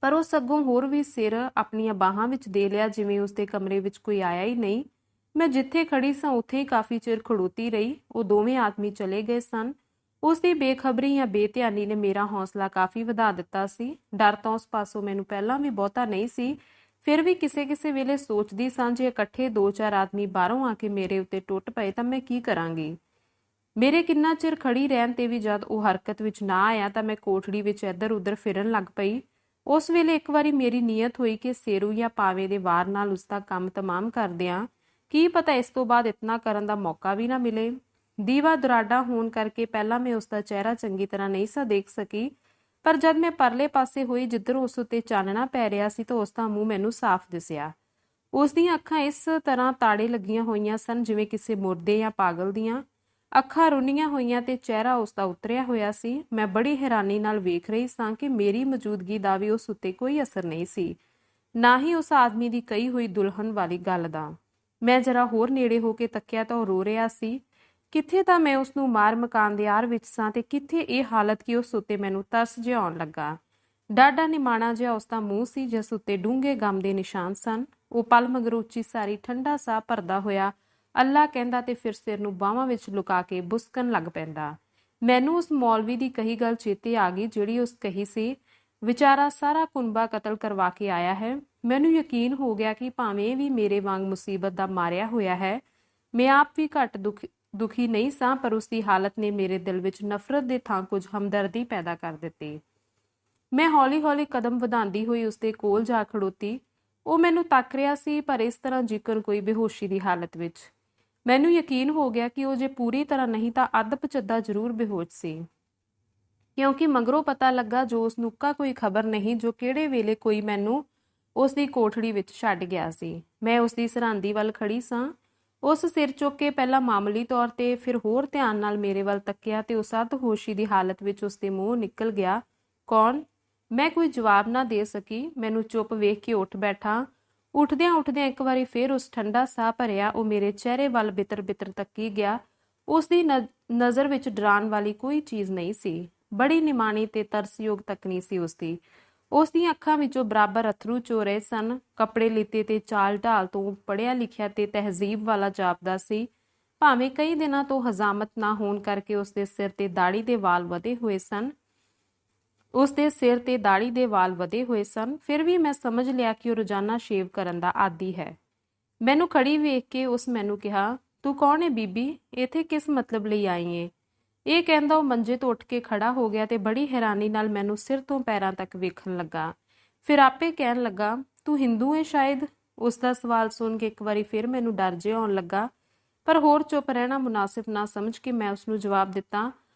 ਪਰ ਉਹ ਸਗੋਂ ਹੋਰ ਵੀ ਸਿਰ ਆਪਣੀਆਂ ਬਾਹਾਂ ਵਿੱਚ ਦੇ ਲਿਆ, ਜਿਵੇਂ ਉਸਦੇ ਕਮਰੇ ਵਿੱਚ ਕੋਈ ਆਇਆ ਹੀ ਨਹੀਂ। ਮੈਂ ਜਿੱਥੇ ਖੜੀ ਸਾਂ ਉੱਥੇ ਹੀ ਕਾਫੀ ਚਿਰ ਖੜੋਤੀ ਰਹੀ। ਉਹ ਦੋਵੇਂ ਆਦਮੀ ਚਲੇ ਗਏ ਸਨ। ਉਸ ਦੀ ਬੇਖਬਰੀ ਜਾਂ ਬੇਧਿਆਨੀ ਨੇ ਮੇਰਾ ਹੌਸਲਾ ਕਾਫੀ ਵਧਾ ਦਿੱਤਾ ਸੀ। ਡਰ ਤਾਂ ਉਸ ਪਾਸੋਂ ਮੈਨੂੰ ਪਹਿਲਾਂ ਵੀ ਬਹੁਤਾ ਨਹੀਂ ਸੀ, ਫਿਰ ਵੀ ਕਿਸੇ ਵੇਲੇ ਸੋਚਦੀ ਸਾਂ ਜੇ ਇਕੱਠੇ 2-4 ਆਦਮੀ ਬਾਹਰੋਂ ਆ ਕੇ ਮੇਰੇ ਉੱਤੇ ਟੁੱਟ ਪਏ ਤਾਂ ਮੈਂ ਕੀ ਕਰਾਂਗੀ। ਮੇਰੇ ਕਿੰਨਾ ਚਿਰ ਖੜੀ ਰਹਿਣ ਤੇ ਵੀ ਜਦ ਉਹ ਹਰਕਤ ਵਿੱਚ ਨਾ ਆਇਆ ਤਾਂ ਮੈਂ ਕੋਠੜੀ ਵਿੱਚ ਇੱਧਰ ਉੱਧਰ ਫਿਰਨ ਲੱਗ ਪਈ। ਉਸ ਵੇਲੇ ਇੱਕ ਵਾਰੀ ਮੇਰੀ ਨੀਅਤ ਹੋਈ ਕਿ ਸੇਰੂ ਜਾਂ ਪਾਵੇ ਦੇ ਵਾਰ ਨਾਲ ਉਸਦਾ ਕੰਮ ਤਮਾਮ ਕਰ ਦਿਆਂ। ਕੀ ਪਤਾ ਇਸ ਤੋਂ ਬਾਅਦ ਇਤਨਾ ਕਰਨ ਦਾ ਮੌਕਾ ਵੀ ਨਾ ਮਿਲੇ। ਦੀਵਾ ਦੁਰਾਡਾ ਹੋਣ ਕਰਕੇ ਪਹਿਲਾਂ ਮੈਂ ਉਸਦਾ ਚਿਹਰਾ ਚੰਗੀ ਤਰ੍ਹਾਂ ਨਹੀਂ ਸਾ ਦੇਖ ਸਕੀ, ਪਰ ਜਦ ਮੈਂ ਪਰਲੇ ਪਾਸੇ ਹੋਈ ਜਿੱਧਰ ਉਸ ਉੱਤੇ ਚਾਨਣਾ ਪੈ ਰਿਹਾ ਸੀ ਤਾਂ ਉਸਦਾ ਮੂੰਹ ਮੈਨੂੰ ਸਾਫ਼ ਦਿਸਿਆ। ਉਸ ਦੀਆਂ ਅੱਖਾਂ ਇਸ ਤਰ੍ਹਾਂ ਤਾੜੇ ਲੱਗੀਆਂ ਹੋਈਆਂ ਸਨ ਜਿਵੇਂ ਕਿਸੇ ਮੁਰਦੇ ਜਾਂ ਪਾਗਲ ਦੀਆਂ। ਅੱਖਾਂ ਰੁੰਨੀਆਂ ਹੋਈਆਂ ਤੇ ਚਿਹਰਾ ਉਸਦਾ ਉਤਰਿਆ ਹੋਇਆ ਸੀ। ਮੈਂ ਬੜੀ ਹੈਰਾਨੀ ਨਾਲ ਵੇਖ ਰਹੀ ਸਾਂ ਕਿ ਮੇਰੀ ਮੌਜੂਦਗੀ ਦਾ ਵੀ ਉਸ ਉੱਤੇ ਕੋਈ ਅਸਰ ਨਹੀਂ ਸੀ, ਨਾ ਹੀ ਉਸ ਆਦਮੀ ਦੀ ਕਹੀ ਹੋਈ ਦੁਲਹਨ ਵਾਲੀ ਗੱਲ ਦਾ। ਮੈਂ ਜਰਾ ਹੋਰ ਨੇੜੇ ਹੋ ਕੇ ਤੱਕਿਆ ਤਾਂ ਉਹ ਰੋ ਰਿਹਾ ਸੀ। ਕਿੱਥੇ ਤਾਂ ਮੈਂ ਉਸ ਨੂੰ ਮਾਰ ਮਕਾਨ ਦੇ ਆਰ ਵਿੱਚ ਸਾਂ ਤੇ ਕਿੱਥੇ ਇਹ ਹਾਲਤ ਕਿ ਉਸ ਉੱਤੇ ਮੈਨੂੰ ਤਰਸ ਜਿਹਾ ਆਉਣ ਲੱਗਾ। ਡਾਢਾ ਨਿਮਾਣਾ ਜਿਹਾ ਉਸਦਾ ਮੂੰਹ ਸੀ ਜਿਸ ਉੱਤੇ ਡੂੰਘੇ ਗਮ ਦੇ ਨਿਸ਼ਾਨ ਸਨ। ਉਹ ਪਲ ਮਗਰੋਂ ਉੱਚੀ ਸਾਰੀ ਠੰਡਾ ਸਾਹ ਭਰਦਾ ਹੋਇਆ ਅੱਲਾ ਕਹਿੰਦਾ ਤੇ ਫਿਰ ਸਿਰ ਨੂੰ ਬਾਹਾਂ ਵਿੱਚ ਲੁਕਾ ਕੇ ਬੁਸਕਣ ਲੱਗ ਪੈਂਦਾ। ਮੈਨੂੰ ਉਸ ਮੌਲਵੀ ਦੀ ਕਹੀ ਗੱਲ ਚੇਤੇ ਆ ਗਈ ਜਿਹੜੀ ਉਸ ਕਹੀ ਸੀ, ਵਿਚਾਰਾ ਸਾਰਾ ਕੁਨਬਾ ਕਤਲ ਕਰਵਾ ਕੇ ਆਇਆ ਹੈ। ਮੈਨੂੰ ਯਕੀਨ ਹੋ ਗਿਆ ਕਿ ਭਾਵੇਂ ਵੀ ਮੇਰੇ ਵਾਂਗ ਮੁਸੀਬਤ ਦਾ ਮਾਰਿਆ ਹੋਇਆ ਹੈ, ਮੈਂ ਆਪ ਵੀ ਘੱਟ ਦੁਖੀ ਨਹੀਂ ਸਾਂ, ਪਰ ਉਸ ਦੀ ਹਾਲਤ ਨੇ ਮੇਰੇ ਦਿਲ ਵਿੱਚ ਨਫ਼ਰਤ ਦੇ ਥਾਂ ਕੁਝ ਹਮਦਰਦੀ ਪੈਦਾ ਕਰ ਦਿੱਤੀ। ਮੈਂ ਹੌਲੀ ਕਦਮ ਵਧਾਉਂਦੀ ਹੋਈ ਉਸਦੇ ਕੋਲ ਜਾ ਖੜੋਤੀ। ਉਹ ਮੈਨੂੰ ਤੱਕ ਰਿਹਾ ਸੀ, ਪਰ ਇਸ ਤਰ੍ਹਾਂ ਜਿਕਰ ਕੋਈ ਬੇਹੋਸ਼ੀ ਦੀ ਹਾਲਤ ਵਿੱਚ। ਮੈਨੂੰ ਯਕੀਨ ਹੋ ਗਿਆ ਕਿ ਉਹ ਜੇ ਪੂਰੀ ਤਰ੍ਹਾਂ ਨਹੀਂ ਤਾਂ ਅੱਧ-ਪਚੱਧਾ ਜ਼ਰੂਰ ਬੇਹੋਸ਼ ਸੀ, ਕਿਉਂਕਿ ਮਗਰੋਂ ਪਤਾ ਲੱਗਾ ਜੋ ਉਸ ਨੂੰ ਕੋਈ ਖਬਰ ਨਹੀਂ ਜੋ ਕਿਹੜੇ ਵੇਲੇ ਕੋਈ ਮੈਨੂੰ ਉਸ ਦੀ ਕੋਠੜੀ ਵਿੱਚ ਛੱਡ ਗਿਆ ਸੀ। ਮੈਂ ਉਸ ਦੀ ਸਰਹੰਦੀ ਵੱਲ ਖੜੀ ਸਾਂ। ਉਸ ਸਿਰ ਚੁੱਕ ਕੇ ਪਹਿਲਾਂ ਮਾਮੂਲੀ ਤੌਰ ਤੇ ਫਿਰ ਹੋਰ ਧਿਆਨ ਨਾਲ ਮੇਰੇ ਵੱਲ ਤੱਕਿਆ ਤੇ ਉਸ ਅੱਧ-ਹੋਸ਼ੀ ਦੀ ਹਾਲਤ ਵਿੱਚ ਉਸ ਦੇ ਮੂੰਹੋਂ ਨਿਕਲ ਗਿਆ, ਕੌਣ? ਮੈਂ ਕੋਈ ਜਵਾਬ ਨਾ ਦੇ ਸਕੀ। ਮੈਨੂੰ ਚੁੱਪ ਵੇਖ ਕੇ ਉੱਠ ਬੈਠਾ। ਉੱਠਦਿਆਂ ਇੱਕ ਵਾਰੀ ਫਿਰ ਉਸ ਠੰਡਾ ਸਾਹ ਭਰਿਆ। ਉਹ ਮੇਰੇ ਚਿਹਰੇ ਵੱਲ ਬਿਤਰ ਤੱਕੀ ਗਿਆ। ਉਸ ਦੀ ਨਜ਼ਰ ਵਿੱਚ ਡਰਾਉਣ ਵਾਲੀ ਕੋਈ ਚੀਜ਼ ਨਹੀਂ ਸੀ। ਬੜੀ ਨਿਮਾਣੀ ਤੇ ਤਰਸਯੋਗ ਤੱਕਣੀ ਸੀ ਉਸਦੀ। ਉਸ ਦੀਆਂ ਅੱਖਾਂ ਵਿੱਚੋਂ ਬਰਾਬਰ ਅਥਰੂ ਚੋ ਰਹੇ ਸਨ। ਕੱਪੜੇ ਲਿੱਤੇ ਤੇ ਚਾਲ ਢਾਲ ਤੋਂ ਪੜ੍ਹਿਆ ਲਿਖਿਆ ਤੇ ਤਹਿਜ਼ੀਬ ਵਾਲਾ ਜਾਪਦਾ ਸੀ। ਭਾਵੇਂ ਕਈ ਦਿਨਾਂ ਤੋਂ ਹਜ਼ਾਮਤ ਨਾ ਹੋਣ ਕਰਕੇ ਉਸਦੇ ਸਿਰ ਤੇ ਦਾੜੀ ਦੇ ਵਾਲ ਵਧੇ ਹੋਏ ਸਨ, ਫਿਰ ਵੀ ਮੈਂ ਸਮਝ ਲਿਆ ਕਿ ਉਹ ਰੋਜ਼ਾਨਾ ਸ਼ੇਵ ਕਰਨ ਦਾ ਆਦੀ ਹੈ। ਮੈਨੂੰ ਖੜੀ ਵੇਖ ਕੇ ਉਸ ਮੈਨੂੰ ਕਿਹਾ, ਤੂੰ ਕੌਣ ਹੈ ਬੀਬੀ? ਇੱਥੇ ਕਿਸ ਮਤਲਬ ਲਈ ਆਈ ਏ? ਇਹ ਕਹਿੰਦਾ ਉਹ ਮੰਜੇ ਤੋਂ ਉੱਠ ਕੇ ਖੜਾ ਹੋ ਗਿਆ ਤੇ ਬੜੀ ਹੈਰਾਨੀ ਨਾਲ ਮੈਨੂੰ ਸਿਰ ਤੋਂ ਪੈਰਾਂ ਤੱਕ ਵੇਖਣ ਲੱਗਾ। ਫਿਰ ਆਪੇ ਕਹਿਣ ਲੱਗਾ, ਤੂੰ ਹਿੰਦੂ ਏ ਸ਼ਾਇਦ? ਉਸ ਦਾ ਸਵਾਲ ਸੁਣ ਕੇ ਇੱਕ ਵਾਰੀ ਫਿਰ ਮੈਨੂੰ ਡਰ ਜਿਹਾ ਆਉਣ ਲੱਗਾ, ਪਰ ਹੋਰ ਚੁੱਪ ਰਹਿਣਾ ਮੁਨਾਸਿਬ ਨਾ ਸਮਝ ਕੇ ਮੈਂ ਉਸਨੂੰ ਜਵਾਬ ਦਿੱਤਾ,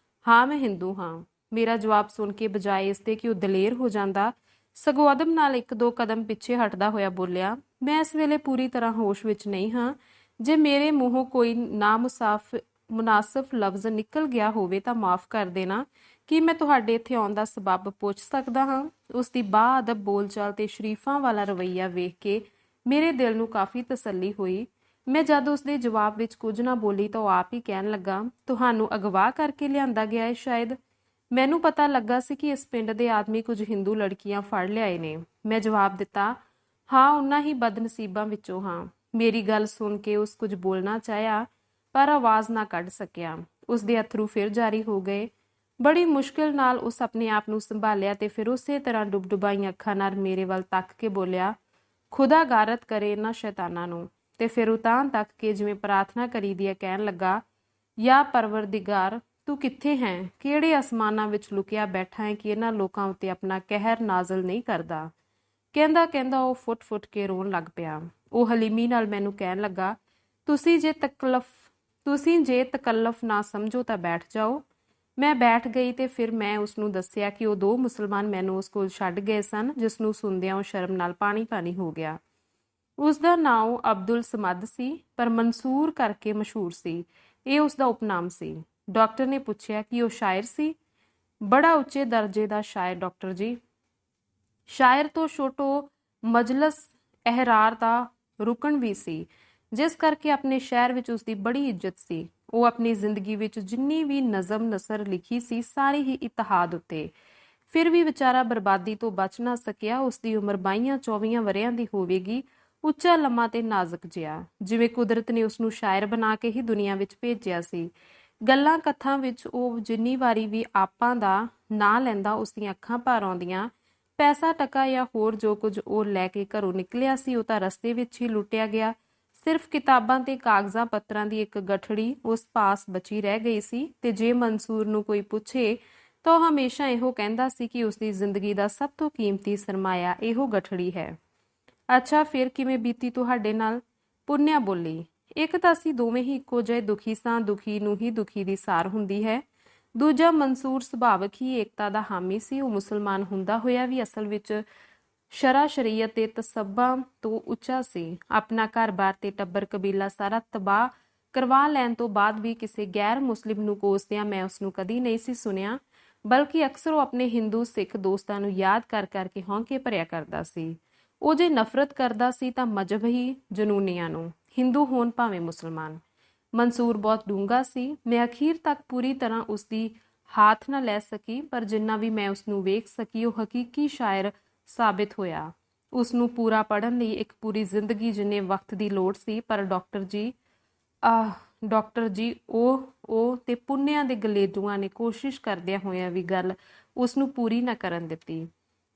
ਹਾਂ ਮੈਂ ਹਿੰਦੂ ਹਾਂ। ਮੇਰਾ ਜਵਾਬ ਸੁਣ ਕੇ ਬਜਾਏ ਇਸ ਦੇ ਕਿ ਉਹ ਦਲੇਰ ਹੋ ਜਾਂਦਾ, ਸਗੋਂ ਅਦਬ ਨਾਲ ਇੱਕ ਦੋ ਕਦਮ ਪਿੱਛੇ ਹਟਦਾ ਹੋਇਆ ਬੋਲਿਆ, ਮੈਂ ਇਸ ਵੇਲੇ ਪੂਰੀ ਤਰ੍ਹਾਂ ਹੋਸ਼ ਵਿੱਚ ਨਹੀਂ ਹਾਂ। ਜੇ ਮੇਰੇ ਮੂੰਹੋਂ ਕੋਈ ਮੁਨਾਸਬ ਲਫ਼ਜ਼ ਨਿਕਲ ਗਿਆ ਹੋਵੇ ਤਾਂ ਮਾਫ ਕਰ ਦੇਣਾ। ਕੀ ਮੈਂ ਤੁਹਾਡੇ ਇੱਥੇ ਆਉਣ ਦਾ ਸਬੱਬ ਪੁੱਛ ਸਕਦਾ ਹਾਂ? ਉਸ ਦੀ ਬਾਅਦਬ ਬੋਲਚਾਲ ਤੇ ਸ਼ਰੀਫਾਂ ਵਾਲਾ ਰਵੱਈਆ ਵੇਖ ਕੇ ਮੇਰੇ ਦਿਲ ਨੂੰ ਕਾਫੀ ਤਸੱਲੀ ਹੋਈ। ਮੈਂ ਜਦ ਉਸਦੇ ਜਵਾਬ ਵਿੱਚ ਕੁਝ ਨਾ ਬੋਲੀ ਤਾਂ ਉਹ ਆਪ ਹੀ ਕਹਿਣ ਲੱਗਾ, ਤੁਹਾਨੂੰ ਅਗਵਾ ਕਰਕੇ ਲਿਆਂਦਾ ਗਿਆ ਹੈ ਸ਼ਾਇਦ? ਮੈਨੂੰ ਪਤਾ ਲੱਗਾ ਸੀ ਕਿ ਇਸ ਪਿੰਡ ਦੇ ਆਦਮੀ ਕੁਝ ਹਿੰਦੂ ਲੜਕੀਆਂ ਫੜ ਲਿਆਏ ਨੇ। ਮੈਂ ਜਵਾਬ ਦਿੱਤਾ, ਹਾਂ ਉਹਨਾਂ ਹੀ ਬਦਨਸੀਬਾਂ ਵਿੱਚੋਂ ਹਾਂ। ਮੇਰੀ ਗੱਲ ਸੁਣ ਕੇ ਉਸ ਕੁਝ ਬੋਲਣਾ ਚਾਹਿਆ ਪਰ ਆਵਾਜ਼ ਨਾ ਕੱਢ ਸਕਿਆ। ਉਸ ਦੇ ਅਥਰੂ ਫਿਰ ਜਾਰੀ ਹੋ ਗਏ। ਬੜੀ ਮੁਸ਼ਕਿਲ ਨਾਲ ਉਸ ਆਪਣੇ ਆਪ ਨੂੰ ਸੰਭਾਲਿਆ ਤੇ ਫਿਰ ਉਸੇ ਤਰ੍ਹਾਂ ਡੁਬਡੁਬਾਈਆਂ ਅੱਖਾਂ ਨਾਲ ਮੇਰੇ ਵੱਲ ਤੱਕ ਕੇ ਬੋਲਿਆ, ਖੁਦਾ ਗਾਰਤ ਕਰੇ ਇਹਨਾਂ ਸ਼ੈਤਾਨਾਂ ਨੂੰ। ਤੇ ਫਿਰ ਉਤਾਂਹ ਤੱਕ ਕੇ ਜਿਵੇਂ ਪ੍ਰਾਰਥਨਾ ਕਰੀਦੀ ਹੈ ਕਹਿਣ ਲੱਗਾ, ਯਾ ਪਰਵਰਦਿਗਾਰ, ਤੂੰ ਕਿੱਥੇ ਹੈ? ਕਿਹੜੇ ਅਸਮਾਨਾਂ ਵਿੱਚ ਲੁਕਿਆ ਬੈਠਾ ਹੈ ਕਿ ਇਹਨਾਂ ਲੋਕਾਂ ਉੱਤੇ ਆਪਣਾ ਕਹਿਰ ਨਾਜ਼ਲ ਨਹੀਂ ਕਰਦਾ? ਕਹਿੰਦਾ ਕਹਿੰਦਾ ਉਹ ਫੁੱਟ ਫੁੱਟ ਕੇ ਰੋਣ ਲੱਗ ਪਿਆ। ਉਹ ਹਲੀਮੀ ਨਾਲ ਮੈਨੂੰ ਕਹਿਣ ਲੱਗਾ, ਤੁਸੀਂ ਜੇ ਤਕੱਲਫ ਨਾ ਸਮਝੋ ਤਾਂ ਬੈਠ ਜਾਓ। ਮੈਂ ਬੈਠ ਗਈ ਤੇ ਫਿਰ ਮੈਂ ਉਸਨੂੰ ਦੱਸਿਆ ਕਿ ਉਹ ਦੋ ਮੁਸਲਮਾਨ ਮੈਨੂੰ ਉਸ ਕੋਲ ਛੱਡ ਗਏ ਸਨ, ਜਿਸ ਨੂੰ ਸੁਣਦਿਆਂ ਉਹ ਸ਼ਰਮ ਨਾਲ ਪਾਣੀ ਪਾਣੀ ਹੋ ਗਿਆ। ਉਸਦਾ ਨਾਮ ਅਬਦੁਲ ਸਮਦ ਸੀ, ਪਰ ਮਨਸੂਰ ਕਰਕੇ ਮਸ਼ਹੂਰ ਸੀ। ਇਹ ਉਸਦਾ ਉਪਨਾਮ ਸੀ। ਡਾਕਟਰ ਨੇ ਪੁੱਛਿਆ ਕਿ ਉਹ ਸ਼ਾਇਰ ਸੀ? ਬੜਾ ਉੱਚੇ ਦਰਜੇ ਦਾ ਸ਼ਾਇਰ ਡਾਕਟਰ ਜੀ। ਸ਼ਾਇਰ ਤੋਂ ਛੋਟੋ ਮਜਲਸ ਅਹਿਰਾਰ ਦਾ ਰੁਕਨ ਵੀ ਸੀ, ਜਿਸ ਕਰਕੇ ਆਪਣੇ ਸ਼ਹਿਰ ਵਿੱਚ ਉਸਦੀ ਬੜੀ ਇੱਜ਼ਤ ਸੀ। ਉਹ ਆਪਣੀ ਜ਼ਿੰਦਗੀ ਵਿੱਚ ਜਿੰਨੀ ਵੀ ਨਜ਼ਮ ਨਸਰ ਲਿਖੀ ਸੀ ਸਾਰੀ ਹੀ ਇਤਿਹਾਦ ਉੱਤੇ। ਫਿਰ ਵੀ ਵਿਚਾਰਾ ਬਰਬਾਦੀ ਤੋਂ ਬਚ ਨਾ ਸਕਿਆ। ਉਸਦੀ ਉਮਰ 22-24 ਵਰ੍ਹਿਆਂ ਦੀ ਹੋਵੇਗੀ। ਉੱਚਾ ਲੰਮਾ ਤੇ ਨਾਜ਼ੁਕ ਜਿਹਾ, ਜਿਵੇਂ ਕੁਦਰਤ ਨੇ ਉਸਨੂੰ ਸ਼ਾਇਰ ਬਣਾ ਕੇ ਹੀ ਦੁਨੀਆ ਵਿੱਚ ਭੇਜਿਆ ਸੀ। ਗੱਲਾਂ ਕਥਾਂ ਵਿੱਚ ਉਹ ਜਿੰਨੀ ਵਾਰੀ ਵੀ ਆਪਾਂ ਦਾ ਨਾਂ ਲੈਂਦਾ ਉਸਦੀਆਂ ਅੱਖਾਂ ਭਰ ਆਉਂਦੀਆਂ। ਪੈਸਾ ਟਕਾ ਜਾਂ ਹੋਰ ਜੋ ਕੁਝ ਉਹ ਲੈ ਕੇ ਘਰੋਂ ਨਿਕਲਿਆ ਸੀ ਉਹ ਤਾਂ ਰਸਤੇ ਵਿੱਚ ਹੀ ਲੁੱਟਿਆ ਗਿਆ। ਸਿਰਫ ਕਿਤਾਬਾਂ ਤੇ ਕਾਗਜ਼ਾਂ ਪੱਤਰਾਂ ਦੀ ਇੱਕ ਗਠੜੀ ਉਸ ਪਾਸ ਬਚੀ ਰਹਿ ਗਈ ਸੀ ਤੇ ਜੇ ਮਨਸੂਰ ਨੂੰ ਕੋਈ ਪੁੱਛੇ ਤਾਂ ਉਹ ਹਮੇਸ਼ਾ ਇਹੋ ਕਹਿੰਦਾ ਸੀ ਕਿ ਉਸਦੀ ਜ਼ਿੰਦਗੀ ਦਾ ਸਭ ਤੋਂ ਕੀਮਤੀ ਸਰਮਾਇਆ ਇਹੋ ਗਠੜੀ ਹੈ। ਅੱਛਾ, ਫਿਰ ਕਿਵੇਂ ਬੀਤੀ ਤੁਹਾਡੇ ਨਾਲ? ਪੁੰਨਿਆ ਬੋਲੀ, ਇੱਕ ਤਾਂ ਅਸੀਂ ਦੋਵੇਂ ਹੀ ਇੱਕੋ ਜਿਹੇ ਦੁਖੀ ਸਾਂ। ਦੁਖੀ ਨੂੰ ਹੀ ਦੁਖੀ ਦੀ ਸਾਰ ਹੁੰਦੀ ਹੈ। ਦੂਜਾ, ਮਨਸੂਰ ਸੁਭਾਵਕ ਹੀ ਏਕਤਾ ਦਾ ਹਾਮੀ ਸੀ। ਉਹ ਮੁਸਲਮਾਨ ਹੁੰਦਾ ਹੋਇਆ ਵੀ ਅਸਲ ਵਿੱਚ ਸ਼ਰਾ ਸ਼ਰੀਅਤ ਤੇ ਤਸੱਬਾਂ ਤੋਂ ਉੱਚਾ ਸੀ। ਆਪਣਾ ਘਰ-ਬਾਰ ਤੇ ਟੱਬਰ ਕਬੀਲਾ ਸਾਰਾ ਤਬਾਹ ਕਰਵਾ ਲੈਣ ਤੋਂ ਬਾਅਦ ਵੀ ਕਿਸੇ ਗੈਰ ਮੁਸਲਿਮ ਨੂੰ ਕੋਸਦਿਆਂ ਮੈਂ ਉਸਨੂੰ ਕਦੀ ਨਹੀਂ ਸੀ ਸੁਣਿਆ, ਬਲਕਿ ਅਕਸਰ ਉਹ ਆਪਣੇ ਹਿੰਦੂ ਸਿੱਖ ਦੋਸਤਾਂ ਨੂੰ ਯਾਦ ਕਰ ਕਰਕੇ ਹੌਂਕੇ ਭਰਿਆ ਕਰਦਾ ਸੀ। ਉਹ ਜੇ ਨਫ਼ਰਤ ਕਰਦਾ ਸੀ ਤਾਂ ਮਜ਼ਹਬੀ ਜਨੂਨੀਆਂ ਨੂੰ, ਹਿੰਦੂ ਹੋਣ ਭਾਵੇਂ ਮੁਸਲਮਾਨ। ਮਨਸੂਰ ਬਹੁਤ ਡੂੰਘਾ ਸੀ। ਮੈਂ ਅਖੀਰ ਤੱਕ ਪੂਰੀ ਤਰ੍ਹਾਂ ਉਸਦੀ ਹਾਥ ਨਾ ਲੈ ਸਕੀ, ਪਰ ਜਿੰਨਾ ਵੀ ਮੈਂ ਉਸਨੂੰ ਵੇਖ ਸਕੀ ਉਹ ਹਕੀਕੀ ਸ਼ਾਇਰ ਸਾਬਿਤ ਹੋਇਆ। ਉਸਨੂੰ ਪੂਰਾ ਪੜ੍ਹਨ ਲਈ ਇੱਕ ਪੂਰੀ ਜ਼ਿੰਦਗੀ ਜਿੰਨੇ ਵਕਤ ਦੀ ਲੋੜ ਸੀ, ਪਰ ਡਾਕਟਰ ਜੀ ਉਹ ਤੇ ਪੁੰਨਿਆਂ ਦੇ ਗਲੇਡੂਆਂ ਨੇ ਕੋਸ਼ਿਸ਼ ਕਰਦਿਆਂ ਹੋਇਆਂ ਵੀ ਗੱਲ ਉਸਨੂੰ ਪੂਰੀ ਨਾ ਕਰਨ ਦਿੱਤੀ।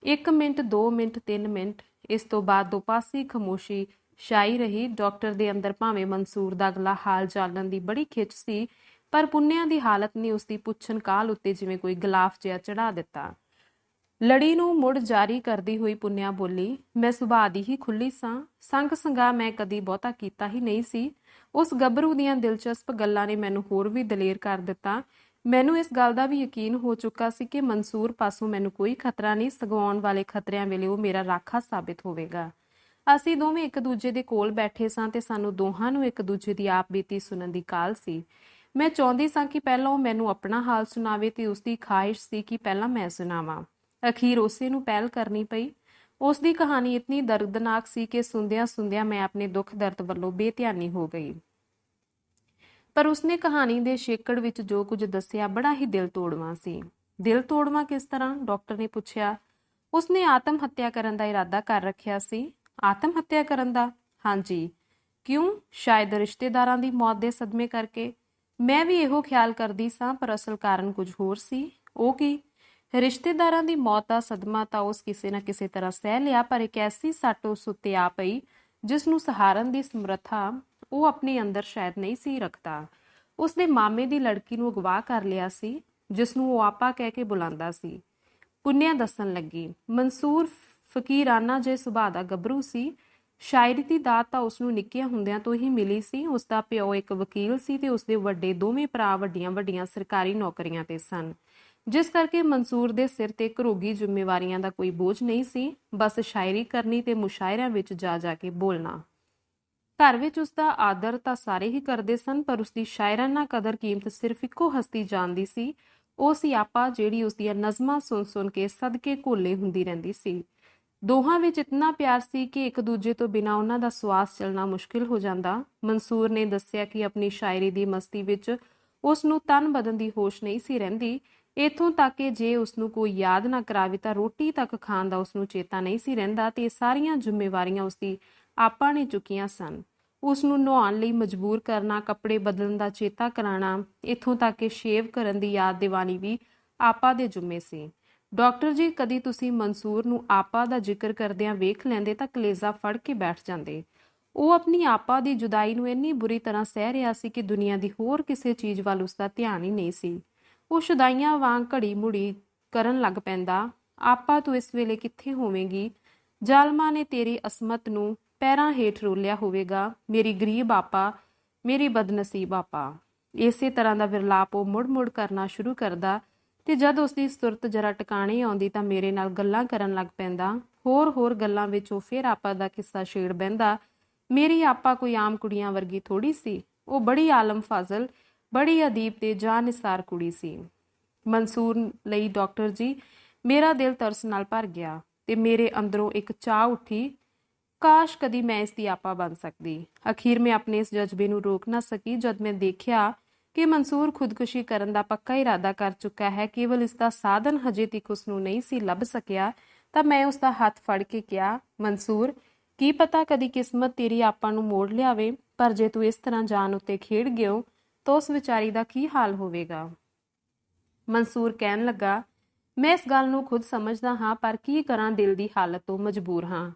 1 ਮਿੰਟ, 2 ਮਿੰਟ, 3 ਮਿੰਟ, ਇਸ ਤੋਂ ਬਾਅਦ ਦੋ ਪਾਸੀ ਖਾਮੋਸ਼ੀ ਛਾਈ ਰਹੀ। ਡਾਕਟਰ ਦੇ ਅੰਦਰ ਭਾਵੇਂ ਮਨਸੂਰ ਦਾ ਅਗਲਾ ਹਾਲ ਜਾਣਨ ਦੀ ਬੜੀ ਖਿੱਚ ਸੀ, ਪਰ ਪੁੰਨਿਆਂ ਦੀ ਹਾਲਤ ਨੇ ਉਸਦੀ ਪੁੱਛਣ ਕਾਲ ਉੱਤੇ ਜਿਵੇਂ ਕੋਈ ਗਲਾਫ ਜਿਹਾ ਚੜਾ ਦਿੱਤਾ। ਲੜੀ ਨੂੰ ਮੁੜ ਜਾਰੀ ਕਰਦੀ ਹੋਈ ਪੁੰਨਿਆ ਬੋਲੀ, ਮੈਂ ਸੁਭਾਅ ਦੀ ਹੀ ਖੁੱਲੀ ਸਾਂ। ਸੰਗ ਸੰਗਾ ਮੈਂ ਕਦੀ ਬਹੁਤਾ ਕੀਤਾ ਹੀ ਨਹੀਂ ਸੀ। ਉਸ ਗੱਭਰੂ ਦੀਆਂ ਦਿਲਚਸਪ ਗੱਲਾਂ ਨੇ ਮੈਨੂੰ ਹੋਰ ਵੀ ਦਲੇਰ ਕਰ ਦਿੱਤਾ। ਮੈਨੂੰ ਇਸ ਗੱਲ ਦਾ ਵੀ ਯਕੀਨ ਹੋ ਚੁੱਕਾ ਸੀ ਕਿ ਮਨਸੂਰ ਪਾਸੋਂ ਮੈਨੂੰ ਕੋਈ ਖਤਰਾ ਨਹੀਂ, ਸਗੋਂ ਆਉਣ ਵਾਲੇ ਖਤਰਿਆਂ ਵੇਲੇ ਉਹ ਮੇਰਾ ਰਾਖਾ ਸਾਬਿਤ ਹੋਵੇਗਾ। ਅਸੀਂ ਦੋਵੇਂ ਇੱਕ ਦੂਜੇ ਦੇ ਕੋਲ ਬੈਠੇ ਸਾਂ ਤੇ ਸਾਨੂੰ ਦੋਹਾਂ ਨੂੰ ਇੱਕ ਦੂਜੇ ਦੀ ਆਪ ਬੀਤੀ ਸੁਣਨ ਦੀ ਕਾਹਲ ਸੀ। ਮੈਂ ਚਾਹੁੰਦੀ ਸਾਂ ਕਿ ਪਹਿਲਾਂ ਉਹ ਮੈਨੂੰ ਆਪਣਾ ਹਾਲ ਸੁਣਾਵੇ ਤੇ ਉਸਦੀ ਖਾਹਿਸ਼ ਸੀ ਕਿ ਪਹਿਲਾਂ ਮੈਂ ਸੁਣਾਵਾਂ। ਅਖੀਰ ਉਸੇ ਨੂੰ ਪਹਿਲ ਕਰਨੀ ਪਈ। ਉਸ ਦੀ ਕਹਾਣੀ ਇਤਨੀ ਦਰਦਨਾਕ ਸੀ ਕਿ ਸੁਣਦਿਆਂ ਸੁਣਦਿਆਂ ਮੈਂ ਆਪਣੇ ਦੁੱਖ ਦਰਦ ਵੱਲੋਂ ਬੇਧਿਆਨੀ ਹੋ ਗਈ। ਪਰ ਉਸਨੇ ਕਹਾਣੀ ਦੇ ਛੇਕੜ ਵਿੱਚ ਜੋ ਕੁਝ ਦੱਸਿਆ ਬੜਾ ਹੀ ਦਿਲ ਤੋੜਵਾਂ ਸੀ। ਦਿਲ ਤੋੜਵਾਂ ਕਿਸ ਤਰ੍ਹਾਂ? ਡਾਕਟਰ ਨੇ ਪੁੱਛਿਆ। ਉਸਨੇ ਆਤਮ ਹੱਤਿਆ ਕਰਨ ਦਾ ਇਰਾਦਾ ਕਰ ਰੱਖਿਆ ਸੀ। ਆਤਮ ਹੱਤਿਆ ਕਰਨ ਦਾ? ਹਾਂਜੀ। ਕਿਉਂ? ਸ਼ਾਇਦ ਰਿਸ਼ਤੇਦਾਰਾਂ ਦੀ ਮੌਤ ਦੇ ਸਦਮੇ ਕਰਕੇ। ਮੈਂ ਵੀ ਇਹੋ ਖਿਆਲ ਕਰਦੀ ਸਾਂ, ਪਰ ਅਸਲ ਕਾਰਨ ਕੁਝ ਹੋਰ ਸੀ। ਉਹ ਕੀ? ਰਿਸ਼ਤੇਦਾਰਾਂ ਦੀ ਮੌਤ ਦਾ ਸਦਮਾ ਤਾਂ ਉਸ ਕਿਸੇ ਨਾ ਕਿਸੇ ਤਰ੍ਹਾਂ ਸਹਿ ਲਿਆ, ਪਰ ਇੱਕ ਐਸੀ ਸੱਟ ਉਸ ਉੱਤੇ ਆ ਪਈ ਜਿਸ ਨੂੰ ਸਹਾਰਨ ਦੀ ਸਮਰੱਥਾ ਉਹ ਆਪਣੇ ਅੰਦਰ ਸ਼ਾਇਦ ਨਹੀਂ ਸੀ ਰੱਖਦਾ। ਉਸਦੇ ਮਾਮੇ ਦੀ ਲੜਕੀ ਨੂੰ ਅਗਵਾ ਕਰ ਲਿਆ ਸੀ, ਜਿਸ ਨੂੰ ਉਹ ਆਪਾ ਕਹਿ ਕੇ ਬੁਲਾਉਂਦਾ ਸੀ। ਪੁੰਨਿਆ ਦੱਸਣ ਲੱਗੀ। ਮਨਸੂਰ ਫਕੀਰਾਨਾ ਜੇ ਸੁਭਾਅ ਦਾ ਗੱਭਰੂ ਸੀ। ਸ਼ਾਇਰੀ ਦੀ ਦਾਤ ਤਾਂ ਉਸਨੂੰ ਨਿੱਕਿਆਂ ਹੁੰਦਿਆਂ ਤੋਂ ਹੀ ਮਿਲੀ ਸੀ। ਉਸਦਾ ਪਿਓ ਇੱਕ ਵਕੀਲ ਸੀ ਤੇ ਉਸਦੇ ਵੱਡੇ ਦੋਵੇਂ ਭਰਾ ਵੱਡੀਆਂ ਵੱਡੀਆਂ ਸਰਕਾਰੀ ਨੌਕਰੀਆਂ ਤੇ ਸਨ, ਜਿਸ ਕਰਕੇ ਮਨਸੂਰ ਦੇ ਸਿਰ ਤੇ ਘਰੋਗੀ ਜ਼ਿੰਮੇਵਾਰੀਆਂ ਦਾ ਕੋਈ ਬੋਝ ਨਹੀਂ ਸੀ, ਬਸ ਸ਼ਾਇਰੀ ਕਰਨੀ ਤੇ ਮੁਸ਼ਾਇਰਿਆਂ ਵਿੱਚ ਜਾ ਜਾ ਕੇ ਬੋਲਣਾ। ਘਰ ਵਿੱਚ ਉਸਦਾ ਆਦਰ ਤਾਂ ਸਾਰੇ ਹੀ ਕਰਦੇ ਸਨ, ਪਰ ਉਸਦੀ ਸ਼ਾਇਰਾਨਾ ਕਦਰ ਕੀਮਤ ਸਿਰਫ ਇੱਕੋ ਹਸਤੀ ਜਾਣਦੀ ਸੀ। ਉਹ ਸੀ ਆਪਾ, ਜਿਹੜੀ ਉਸਦੀਆਂ ਨਜ਼ਮਾਂ ਸੁਣ ਸੁਣ ਕੇ ਸਦਕੇ ਘੋਲੇ ਹੁੰਦੀ ਰਹਿੰਦੀ ਸੀ। ਦੋਹਾਂ ਵਿੱਚ ਇਤਨਾ ਪਿਆਰ ਸੀ ਕਿ ਇੱਕ ਦੂਜੇ ਤੋਂ ਬਿਨਾਂ ਉਹਨਾਂ ਦਾ ਸਵਾਸ ਚੱਲਣਾ ਮੁਸ਼ਕਿਲ ਹੋ ਜਾਂਦਾ। ਮਨਸੂਰ ਨੇ ਦੱਸਿਆ ਕਿ ਆਪਣੀ ਸ਼ਾਇਰੀ ਦੀ ਮਸਤੀ ਵਿੱਚ ਉਸ ਨੂੰ ਤਨ ਬਦਨ ਦੀ ਹੋਸ਼ ਨਹੀਂ ਸੀ ਰਹਿੰਦੀ, ਇੱਥੋਂ ਤੱਕ ਕਿ ਜੇ ਉਸਨੂੰ ਕੋਈ ਯਾਦ ਨਾ ਕਰਾਵੇ ਤਾਂ ਰੋਟੀ ਤੱਕ ਖਾਣ ਦਾ ਉਸਨੂੰ ਚੇਤਾ ਨਹੀਂ ਸੀ ਰਹਿੰਦਾ, ਤੇ ਸਾਰੀਆਂ ਜ਼ਿੰਮੇਵਾਰੀਆਂ ਉਸਦੀ ਆਪਾ ਨੇ ਚੁੱਕੀਆਂ ਸਨ। ਉਸਨੂੰ ਨਹਾਉਣ ਲਈ ਮਜਬੂਰ ਕਰਨਾ, ਕੱਪੜੇ ਬਦਲਣ ਦਾ ਚੇਤਾ ਕਰਾਉਣਾ, ਇੱਥੋਂ ਤੱਕ ਕਿ ਸ਼ੇਵ ਕਰਨ ਦੀ ਯਾਦ ਦਿਵਾਣੀ ਵੀ ਆਪਾ ਦੇ ਜੁੰਮੇ ਸੀ। ਡਾਕਟਰ ਜੀ, ਕਦੀ ਤੁਸੀਂ ਮਨਸੂਰ ਨੂੰ ਆਪਾ ਦਾ ਜ਼ਿਕਰ ਕਰਦਿਆਂ ਵੇਖ ਲੈਂਦੇ ਤਾਂ ਕਲੇਜ਼ਾ ਫੜ ਕੇ ਬੈਠ ਜਾਂਦੇ। ਉਹ ਆਪਣੀ ਆਪਾ ਦੀ ਜੁਦਾਈ ਨੂੰ ਇੰਨੀ ਬੁਰੀ ਤਰ੍ਹਾਂ ਸਹਿ ਰਿਹਾ ਸੀ ਕਿ ਦੁਨੀਆ ਦੀ ਹੋਰ ਕਿਸੇ ਚੀਜ਼ ਵੱਲ ਉਸਦਾ ਧਿਆਨ ਹੀ ਨਹੀਂ ਸੀ। ਉਹ ਸ਼ੁਦਾਈਆਂ ਵਾਂਗ ਘੜੀ ਮੁੜੀ ਕਰਨ ਲੱਗ ਪੈਂਦਾ। ਆਪਾ ਤੂੰ ਇਸ ਵੇਲੇ ਕਿੱਥੇ ਹੋਵੇਂਗੀ? ਜ਼ਾਲਮਾਂ ਨੇ ਤੇਰੀ ਅਸਮਤ ਨੂੰ ਪੈਰਾਂ ਹੇਠ ਰੋਲਿਆ ਹੋਵੇਗਾ। ਮੇਰੀ ਗਰੀਬ ਆਪਾ, ਮੇਰੀ ਬਦਨਸੀਬ ਆਪਾ। ਇਸੇ ਤਰ੍ਹਾਂ ਦਾ ਵਿਰਲਾਪ ਉਹ ਮੁੜ ਮੁੜ ਕਰਨਾ ਸ਼ੁਰੂ ਕਰਦਾ, ਤੇ ਜਦ ਉਸਦੀ ਸੁਰਤ ਜਰਾ ਟਿਕਾਣੇ ਆਉਂਦੀ ਤਾਂ ਮੇਰੇ ਨਾਲ ਗੱਲਾਂ ਕਰਨ ਲੱਗ ਪੈਂਦਾ। ਹੋਰ ਗੱਲਾਂ ਵਿੱਚ ਉਹ ਫਿਰ ਆਪਾ ਦਾ ਕਿੱਸਾ ਛੇੜ ਬਹਿੰਦਾ। ਮੇਰੀ ਆਪਾ ਕੋਈ ਆਮ ਕੁੜੀਆਂ ਵਰਗੀ ਥੋੜੀ ਸੀ। ਉਹ ਬੜੀ ਆਲਮ ਫਾਜ਼ਲ, ਬੜੀ ਅਦੀਬ ਤੇ ਜਾਨਿਸਾਰ ਕੁੜੀ ਸੀ। ਮਨਸੂਰ ਲਈ ਡਾਕਟਰ ਜੀ, ਮੇਰਾ ਦਿਲ ਤਰਸ ਨਾਲ ਭਰ ਗਿਆ ਤੇ ਮੇਰੇ ਅੰਦਰੋਂ ਇੱਕ ਚਾਹ ਉੱਠੀ, ਕਾਸ਼ ਕਦੀ ਮੈਂ ਇਸ ਦੀ ਆਪਾ ਬਣ ਸਕਦੀ। ਅਖੀਰ ਮੈਂ ਆਪਣੇ ਇਸ ਜਜ਼ਬੇ ਨੂੰ ਰੋਕ ਨਾ ਸਕੀ। ਜਦ ਮੈਂ ਦੇਖਿਆ ਕਿ ਮਨਸੂਰ ਖੁਦਕੁਸ਼ੀ ਕਰਨ ਦਾ ਪੱਕਾ ਇਰਾਦਾ ਕਰ ਚੁੱਕਾ ਹੈ, ਕੇਵਲ ਇਸ ਦਾ ਸਾਧਨ ਹਜੇ ਤੱਕ ਉਸ ਨੂੰ ਨਹੀਂ ਸੀ ਲੱਭ ਸਕਿਆ, ਤਾਂ ਮੈਂ ਉਸ ਦਾ ਹੱਥ ਫੜ ਕੇ ਕਿਹਾ, ਮਨਸੂਰ, ਕੀ ਪਤਾ ਕਦੀ ਕਿਸਮਤ ਤੇਰੀ ਆਪਾ ਨੂੰ ਮੋੜ ਲਿਆਵੇ, ਪਰ ਜੇ ਤੂੰ ਇਸ ਤਰ੍ਹਾਂ ਜਾਨ ਉੱਤੇ ਖੇਡ ਗਿਓ ਤਾਂ ਉਸ ਵਿਚਾਰੀ ਦਾ ਕੀ ਹਾਲ ਹੋਵੇਗਾ? ਮਨਸੂਰ ਕਹਿਣ ਲੱਗਾ, ਮੈਂ ਇਸ ਗੱਲ ਨੂੰ ਖੁਦ ਸਮਝਦਾ ਹਾਂ, ਪਰ ਕੀ ਕਰਾਂ, ਦਿਲ ਦੀ ਹਾਲਤ ਤੋਂ ਮਜਬੂਰ ਹਾਂ।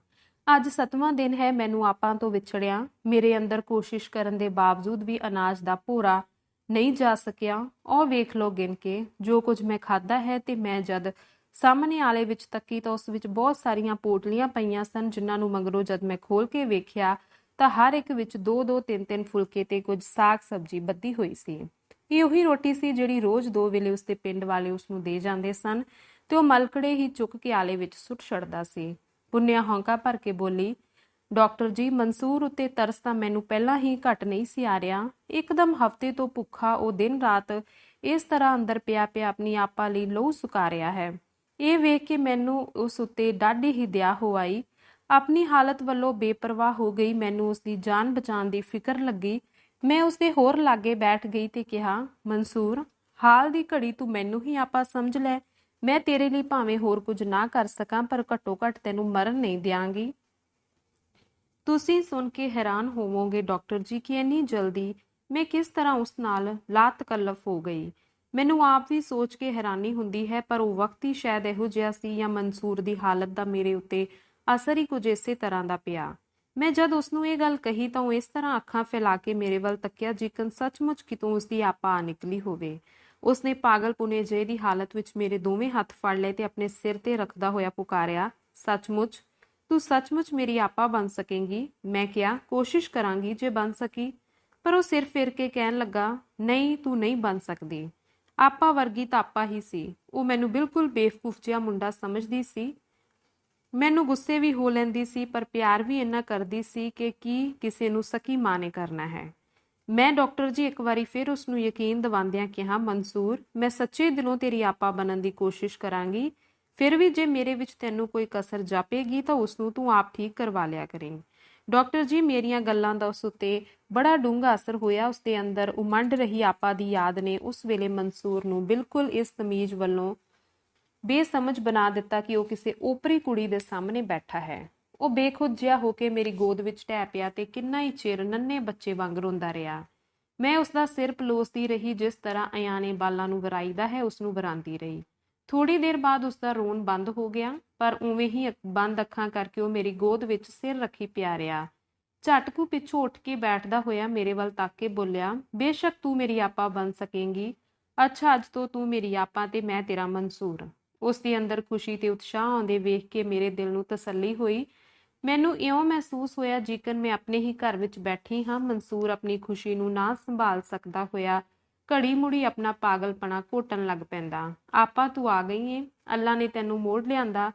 ਅੱਜ 7ਵਾਂ ਦਿਨ ਹੈ ਮੈਨੂੰ ਆਪਾ ਤੋਂ ਵਿਛੜਿਆ। ਮੇਰੇ ਅੰਦਰ ਕੋਸ਼ਿਸ਼ ਕਰਨ ਦੇ ਬਾਵਜੂਦ ਵੀ ਅਨਾਜ ਦਾ ਭੋਰਾ ਨਹੀਂ ਜਾ ਸਕਿਆ। ਉਹ ਵੇਖ ਲੋ ਗਿਣ ਕੇ ਜੋ ਕੁਝ ਮੈਂ ਖਾਧਾ ਹੈ। ਤੇ ਮੈਂ ਜਦ ਸਾਹਮਣੇ ਆਲੇ ਵਿੱਚ ਤੱਕੀ ਤਾਂ ਉਸ ਵਿੱਚ ਬਹੁਤ ਸਾਰੀਆਂ ਪੋਟਲੀਆਂ ਪਈਆਂ ਸਨ, ਜਿਨ੍ਹਾਂ ਨੂੰ ਮਗਰੋਂ ਜਦ ਮੈਂ ਖੋਲ ਕੇ ਵੇਖਿਆ ਤਾਂ ਹਰ ਇੱਕ ਵਿੱਚ 2-2 3-3 ਫੁਲਕੇ ਤੇ ਕੁਝ ਸਾਗ ਸਬਜ਼ੀ ਬੱਧੀ ਹੋਈ ਸੀ। ਇਹ ਉਹੀ ਰੋਟੀ ਸੀ ਜਿਹੜੀ ਰੋਜ਼ 2 ਵੇਲੇ ਉਸਦੇ ਪਿੰਡ ਵਾਲੇ ਉਸਨੂੰ ਦੇ ਜਾਂਦੇ ਸਨ, ਤੇ ਉਹ ਮਲਕੜੇ ਹੀ ਚੁੱਕ ਕੇ ਆਲੇ ਵਿੱਚ ਸੁੱਟ ਛੱਡਦਾ ਸੀ। ਪੁੰਨਿਆ ਹੌਂਕਾ ਭਰ ਕੇ ਬੋਲੀ, ਡਾਕਟਰ ਜੀ, ਮਨਸੂਰ ਉੱਤੇ ਤਰਸ ਤਾਂ ਮੈਨੂੰ ਪਹਿਲਾਂ ਹੀ ਘਟ ਨਹੀਂ ਸੀ ਆ ਰਿਹਾ। ਇੱਕਦਮ ਹਫ਼ਤੇ ਤੋਂ ਭੁੱਖਾ ਉਹ ਦਿਨ ਰਾਤ ਇਸ ਤਰ੍ਹਾਂ ਅੰਦਰ ਪਿਆ ਪਿਆ ਆਪਣੀ ਆਪਾ ਲਈ ਲਹੂ ਸੁਕਾ ਰਿਹਾ ਹੈ। ਇਹ ਵੇਖ ਕੇ ਮੈਨੂੰ ਉਸ ਉੱਤੇ ਡਾਢੀ ਹੀ ਦਇਆ ਹੋ ਆਈ। ਆਪਣੀ ਹਾਲਤ ਵੱਲੋਂ ਬੇਪਰਵਾਹ ਹੋ ਗਈ। ਮੈਨੂੰ ਉਸਦੀ ਜਾਨ ਬਚਾਉਣ ਦੀ ਫਿਕਰ ਲੱਗੀ। ਮੈਂ ਉਸਦੇ ਹੋਰ ਲਾਗੇ ਬੈਠ ਗਈ ਤੇ ਕਿਹਾ, ਮਨਸੂਰ, ਹਾਲ ਦੀ ਘੜੀ ਤੂੰ ਮੈਨੂੰ ਹੀ ਆਪਾ ਸਮਝ ਲੈ। ਮੈਂ ਤੇਰੇ ਲਈ ਭਾਵੇਂ ਹੋਰ ਕੁਝ ਨਾ ਕਰ ਸਕਾਂ, ਪਰ ਘੱਟੋ ਘੱਟ ਤੈਨੂੰ ਮਰਨ ਨਹੀਂ ਦਿਆਂਗੀ। ਤੁਸੀਂ ਸੁਣ ਕੇ ਹੈਰਾਨ ਹੋਵੋਗੇ ਡਾਕਟਰ ਜੀ ਕਿ ਇੰਨੀ ਜਲਦੀ ਮੈਂ ਕਿਸ ਤਰ੍ਹਾਂ ਉਸ ਨਾਲ ਲਾਤਕੱਲਫ ਹੋ ਗਈ। ਮੈਨੂੰ ਆਪ ਵੀ ਸੋਚ ਕੇ ਹੈਰਾਨੀ ਹੁੰਦੀ ਹੈ, ਪਰ ਉਹ ਵਕਤ ਹੀ ਸ਼ਾਇਦ ਇਹੋ ਜਿਹਾ ਸੀ, ਜਾਂ ਮਨਸੂਰ ਦੀ ਹਾਲਤ ਦਾ ਮੇਰੇ ਉੱਤੇ ਅਸਰ ਹੀ ਕੁਝ ਇਸੇ ਤਰ੍ਹਾਂ ਦਾ ਪਿਆ। ਮੈਂ ਜਦ ਉਸਨੂੰ ਇਹ ਗੱਲ ਕਹੀ ਤਾਂ ਉਹ ਇਸ ਤਰ੍ਹਾਂ ਅੱਖਾਂ ਫੈਲਾ ਕੇ ਮੇਰੇ ਵੱਲ ਤੱਕਿਆ ਜਿਕਨ ਸੱਚਮੁੱਚ ਕਿਤੋਂ ਉਸਦੀ ਆਪਾ ਆ ਨਿਕਲੀ ਹੋਵੇ। ਉਸਨੇ ਪਾਗਲਪੁਣੇ ਜਿਹੇ ਦੀ ਹਾਲਤ ਵਿੱਚ ਮੇਰੇ ਦੋਵੇਂ ਹੱਥ ਫੜ ਲਏ ਤੇ ਆਪਣੇ ਸਿਰ ਤੇ ਰੱਖਦਾ ਹੋਇਆ ਪੁਕਾਰਿਆ, ਸੱਚਮੁੱਚ? ਤੂੰ ਸੱਚਮੁੱਚ ਮੇਰੀ ਆਪਾ ਬਣ ਸਕੇਂਗੀ? ਮੈਂ ਕਿਹਾ, ਕੋਸ਼ਿਸ਼ ਕਰਾਂਗੀ ਜੇ ਬਣ ਸਕੀ। ਪਰ ਉਹ ਸਿਰ ਫਿਰ ਕੇ ਕਹਿਣ ਲੱਗਾ, ਨਹੀਂ, ਤੂੰ ਨਹੀਂ ਬਣ ਸਕਦੀ। ਆਪਾ ਵਰਗੀ ਤਾਂ ਆਪਾ ਹੀ ਸੀ। ਉਹ ਮੈਨੂੰ ਬਿਲਕੁਲ ਬੇਵਕੂਫ ਜਿਹਾ ਮੁੰਡਾ ਸਮਝਦੀ ਸੀ। ਮੈਨੂੰ ਗੁੱਸੇ ਵੀ ਹੋ ਲੈਂਦੀ ਸੀ, ਪਰ ਪਿਆਰ ਵੀ ਇੰਨਾ ਕਰਦੀ ਸੀ ਕਿ ਕੀ ਕਿਸੇ ਨੂੰ ਸਕੀ ਮਾਂ ਨੇ ਕਰਨਾ ਹੈ। ਮੈਂ ਡਾਕਟਰ ਜੀ ਇੱਕ ਵਾਰੀ ਫਿਰ ਉਸਨੂੰ ਯਕੀਨ ਦਿਵਾਉਂਦਿਆਂ ਕਿਹਾ, ਮਨਸੂਰ, ਮੈਂ ਸੱਚੇ ਦਿਲੋਂ ਤੇਰੀ ਆਪਾ ਬਣਨ ਦੀ ਕੋਸ਼ਿਸ਼ ਕਰਾਂਗੀ। ਫਿਰ ਵੀ ਜੇ ਮੇਰੇ ਵਿੱਚ ਤੈਨੂੰ ਕੋਈ ਕਸਰ ਜਾਪੇਗੀ ਤਾਂ ਉਸਨੂੰ ਤੂੰ ਆਪ ਠੀਕ ਕਰਵਾ ਲਿਆ ਕਰੀਂ। ਡਾਕਟਰ ਜੀ ਮੇਰੀਆਂ ਗੱਲਾਂ ਦਾ ਉਸ ਉੱਤੇ ਬੜਾ ਡੂੰਘਾ ਅਸਰ ਹੋਇਆ। ਉਸਦੇ ਅੰਦਰ ਉਮੰਡ ਰਹੀ ਆਪਾ ਦੀ ਯਾਦ ਨੇ ਉਸ ਵੇਲੇ ਮਨਸੂਰ ਨੂੰ ਬਿਲਕੁਲ ਇਸ ਤਮੀਜ਼ ਵੱਲੋਂ ਬੇਸਮਝ ਬਣਾ ਦਿੱਤਾ ਕਿ ਉਹ ਕਿਸੇ ਓਪਰੀ ਕੁੜੀ ਦੇ ਸਾਹਮਣੇ ਬੈਠਾ ਹੈ। ਉਹ ਬੇਖੁਦ ਜਿਹਾ ਹੋ ਕੇ ਮੇਰੀ ਗੋਦ ਵਿੱਚ ਢਹਿ ਪਿਆ ਤੇ ਕਿੰਨਾ ਹੀ ਚਿਰ ਨੰਨੇ ਬੱਚੇ ਵਾਂਗ ਰੋਂਦਾ ਰਿਹਾ। ਮੈਂ ਉਸਦਾ ਸਿਰ ਪਲੋਸਦੀ ਰਹੀ, ਜਿਸ ਤਰ੍ਹਾਂ ਅਯਾਨੇ ਬਾਲਾਂ ਨੂੰ ਵਰਾਈਦਾ ਹੈ ਉਸਨੂੰ ਵਰਾਂਦੀ ਰਹੀ। ਥੋੜੀ ਦੇਰ ਬਾਅਦ ਉਸਦਾ ਰੋਣ ਬੰਦ ਹੋ ਗਿਆ, ਪਰ ਉਵੇਂ ਹੀ ਬੰਦ ਅੱਖਾਂ ਕਰਕੇ ਉਹ ਮੇਰੀ ਗੋਦ ਵਿੱਚ ਸਿਰ ਰੱਖੀ ਪਿਆ ਰਿਹਾ। ਝਟਕੂ ਪਿੱਛੋਂ ਉੱਠ ਕੇ ਬੈਠਦਾ ਹੋਇਆ ਮੇਰੇ ਵੱਲ ਤੱਕ ਕੇ ਬੋਲਿਆ, ਬੇਸ਼ੱਕ ਤੂੰ ਮੇਰੀ ਆਪਾ ਬਣ ਸਕੇਂਗੀ। ਅੱਛਾ, ਅੱਜ ਤੋਂ ਤੂੰ ਮੇਰੀ ਆਪਾ ਤੇ ਮੈਂ ਤੇਰਾ ਮਨਸੂਰ। ਉਸ ਦੇ ਅੰਦਰ ਖੁਸ਼ੀ ਤੇ ਉਤਸ਼ਾਹ ਆਉਂਦੇ ਵੇਖ ਕੇ ਮੇਰੇ ਦਿਲ ਨੂੰ ਤਸੱਲੀ ਹੋਈ। ਮੈਨੂੰ ਇਉਂ ਮਹਿਸੂਸ ਹੋਇਆ ਜਿਕਨ ਮੈਂ ਆਪਣੇ ਹੀ ਘਰ ਵਿੱਚ ਬੈਠੀ ਹਾਂ। ਮਨਸੂਰ ਆਪਣੀ ਖੁਸ਼ੀ ਨੂੰ ਨਾ ਸੰਭਾਲ ਸਕਦਾ ਹੋਇਆ ਘੜੀ ਮੁੜੀ ਆਪਣਾ ਪਾਗਲਪਣਾ ਘੋਟਣ ਲੱਗ ਪੈਂਦਾ। ਆਪਾ ਤੂੰ ਆ ਗਈ ਏ, ਅੱਲਾ ਨੇ ਤੈਨੂੰ ਮੋੜ ਲਿਆਂਦਾ।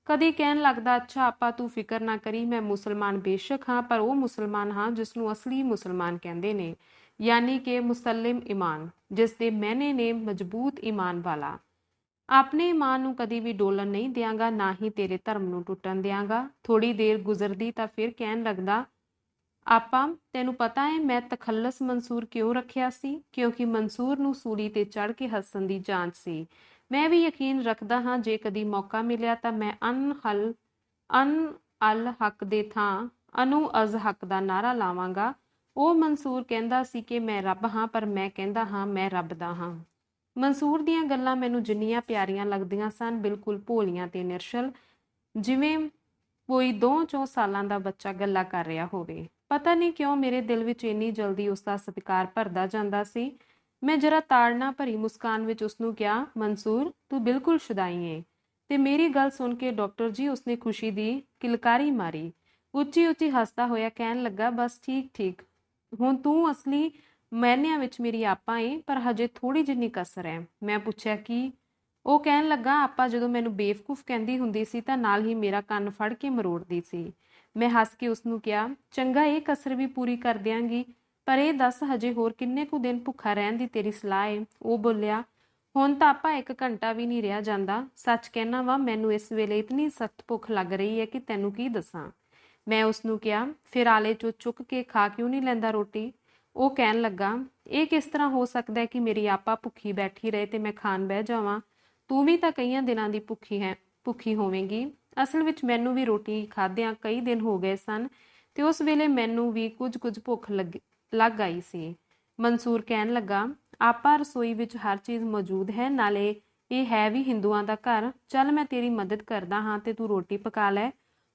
ਕਦੀ ਕਹਿਣ ਲੱਗਦਾ, ਅੱਛਾ ਆਪਾ ਤੂੰ ਫਿਕਰ ਨਾ ਕਰੀ, ਮੈਂ ਮੁਸਲਮਾਨ ਬੇਸ਼ੱਕ ਹਾਂ, ਪਰ ਉਹ ਮੁਸਲਮਾਨ ਹਾਂ ਜਿਸ ਨੂੰ ਅਸਲੀ ਮੁਸਲਮਾਨ ਕਹਿੰਦੇ ਨੇ, ਯਾਨੀ ਕਿ ਮੁਸਲਿਮ ਈਮਾਨ, ਜਿਸ ਦੇ ਮੈਨੇ ਨੇ ਮਜ਼ਬੂਤ ਈਮਾਨ ਵਾਲਾ। ਆਪਣੇ ਇਮਾਨ ਨੂੰ ਕਦੀ ਵੀ ਡੋਲਣ ਨਹੀਂ ਦਿਆਂਗਾ, ਨਾ ਹੀ ਤੇਰੇ ਧਰਮ ਨੂੰ ਟੁੱਟਣ ਦਿਆਂਗਾ। ਥੋੜੀ ਦੇਰ ਗੁਜ਼ਰਦੀ ਤਾਂ ਫਿਰ ਕਹਿਣ ਲੱਗਦਾ, ਆਪਾ ਤੈਨੂੰ ਪਤਾ ਹੈ ਮੈਂ ਤਖੱਲਸ ਮਨਸੂਰ ਕਿਉਂ ਰੱਖਿਆ ਸੀ? ਕਿਉਂਕਿ ਮਨਸੂਰ ਨੂੰ ਸੂਲੀ ਤੇ ਚੜ੍ਹ ਕੇ ਹੱਸਣ ਦੀ ਜਾਂਚ ਸੀ। ਮੈਂ ਵੀ ਯਕੀਨ ਰੱਖਦਾ ਹਾਂ ਜੇ ਕਦੀ ਮੌਕਾ ਮਿਲਿਆ ਤਾਂ ਮੈਂ ਅਨ ਅਲ ਹੱਕ ਦੇ ਥਾਂ ਅਨੂ ਅਜ਼ ਹੱਕ ਦਾ ਨਾਰਾ ਲਾਵਾਂਗਾ। ਉਹ ਮਨਸੂਰ ਕਹਿੰਦਾ ਸੀ ਕਿ ਮੈਂ ਰੱਬ ਹਾਂ, ਪਰ ਮੈਂ ਕਹਿੰਦਾ ਹਾਂ ਮੈਂ ਰੱਬ ਦਾ ਹਾਂ। ਮਨਸੂਰ ਦੀਆਂ ਗੱਲਾਂ ਮੈਨੂੰ ਜਿੰਨੀਆਂ ਪਿਆਰੀਆਂ ਲੱਗਦੀਆਂ ਸਨ, ਬਿਲਕੁਲ ਭੋਲੀਆਂ ਤੇ ਨਿਰਸ਼ਲ, ਜਿਵੇਂ ਕੋਈ 2-4 ਸਾਲਾਂ ਦਾ ਬੱਚਾ ਗੱਲਾਂ ਕਰ ਰਿਹਾ ਹੋਵੇ। ਪਤਾ ਨਹੀਂ ਕਿਉਂ ਮੇਰੇ ਦਿਲ ਵਿੱਚ ਇੰਨੀ ਜਲਦੀ ਉਸਦਾ ਸਤਿਕਾਰ ਭਰਦਾ ਜਾਂਦਾ ਸੀ। ਮੈਂ ਜਰਾ ਤਾੜਨਾ ਭਰੀ ਮੁਸਕਾਨ ਵਿੱਚ ਉਸਨੂੰ ਕਿਹਾ, ਮਨਸੂਰ ਤੂੰ ਬਿਲਕੁਲ ਸ਼ੁਦਾਈ ਏ। ਤੇ ਮੇਰੀ ਗੱਲ ਸੁਣ ਕੇ ਡਾਕਟਰ ਜੀ ਉਸਨੇ ਖੁਸ਼ੀ ਦੀ ਕਿਲਕਾਰੀ ਮਾਰੀ। ਉੱਚੀ ਉੱਚੀ ਹੱਸਦਾ ਹੋਇਆ ਕਹਿਣ ਲੱਗਾ, ਬਸ ਠੀਕ ਠੀਕ, ਹੁਣ ਤੂੰ ਅਸਲੀ ਮਾਇਨਿਆਂ ਵਿੱਚ ਮੇਰੀ ਆਪਾ ਏ, ਪਰ ਹਜੇ ਥੋੜੀ ਜਿੰਨੀ ਕਸਰ ਹੈ। ਮੈਂ ਪੁੱਛਿਆ ਕੀ? ਉਹ ਕਹਿਣ ਲੱਗਾ, ਆਪਾ ਜਦੋਂ ਮੈਨੂੰ ਬੇਵਕੂਫ ਕਹਿੰਦੀ ਹੁੰਦੀ ਸੀ ਤਾਂ ਨਾਲ ਹੀ ਮੇਰਾ ਕੰਨ ਫੜ ਕੇ ਮਰੋੜਦੀ ਸੀ। ਮੈਂ ਹੱਸ ਕੇ ਉਸਨੂੰ ਕਿਹਾ, ਚੰਗਾ ਇਹ ਕਸਰ ਵੀ ਪੂਰੀ ਕਰ ਦਿਆਂਗੀ, ਪਰ ਇਹ ਦੱਸ ਹਜੇ ਹੋਰ ਕਿੰਨੇ ਕੁ ਦਿਨ ਭੁੱਖਾ ਰਹਿਣ ਦੀ ਤੇਰੀ ਸਲਾਹ ਏ? ਉਹ ਬੋਲਿਆ, ਹੁਣ ਤਾਂ ਆਪਾ 1 ਘੰਟਾ ਵੀ ਨਹੀਂ ਰਿਹਾ ਜਾਂਦਾ। ਸੱਚ ਕਹਿਣਾ ਵਾ, ਮੈਨੂੰ ਇਸ ਵੇਲੇ ਇਤਨੀ ਸਖਤ ਭੁੱਖ ਲੱਗ ਰਹੀ ਹੈ ਕਿ ਤੈਨੂੰ ਕੀ ਦੱਸਾਂ। ਮੈਂ ਉਸਨੂੰ ਕਿਹਾ, ਫਿਰ ਆਲੇ ਚੋਂ ਚੁੱਕ ਕੇ ਖਾ ਕਿਉਂ ਨਹੀਂ ਲੈਂਦਾ ਰੋਟੀ? ਉਹ ਕਹਿਣ ਲੱਗਾ, ਇਹ ਕਿਸ ਤਰ੍ਹਾਂ ਹੋ ਸਕਦਾ ਹੈ ਕਿ ਮੇਰੀ ਆਪਾ ਭੁੱਖੀ ਬੈਠੀ ਰਹੇ ਤੇ ਮੈਂ ਖਾਣ ਬਹਿ ਜਾਵਾਂ? ਤੂੰ ਵੀ ਤਾਂ ਕਈਆਂ ਦਿਨਾਂ ਦੀ ਭੁੱਖੀ ਹੋਵੇਂਗੀ। ਅਸਲ ਵਿੱਚ ਮੈਨੂੰ ਵੀ ਰੋਟੀ ਖਾਦਿਆਂ ਕਈ ਦਿਨ ਹੋ ਗਏ ਸਨ ਤੇ ਉਸ ਵੇਲੇ ਮੈਨੂੰ ਵੀ ਕੁਝ ਭੁੱਖ ਲੱਗ ਆਈ ਸੀ। ਮਨਸੂਰ ਕਹਿਣ ਲੱਗਾ, ਆਪਾ ਰਸੋਈ ਵਿੱਚ ਹਰ ਚੀਜ਼ ਮੌਜੂਦ ਹੈ, ਨਾਲੇ ਇਹ ਹੈ ਵੀ ਹਿੰਦੂਆਂ ਦਾ ਘਰ। ਚੱਲ ਮੈਂ ਤੇਰੀ ਮਦਦ ਕਰਦਾ ਹਾਂ ਤੇ ਤੂੰ ਰੋਟੀ ਪਕਾ ਲੈ।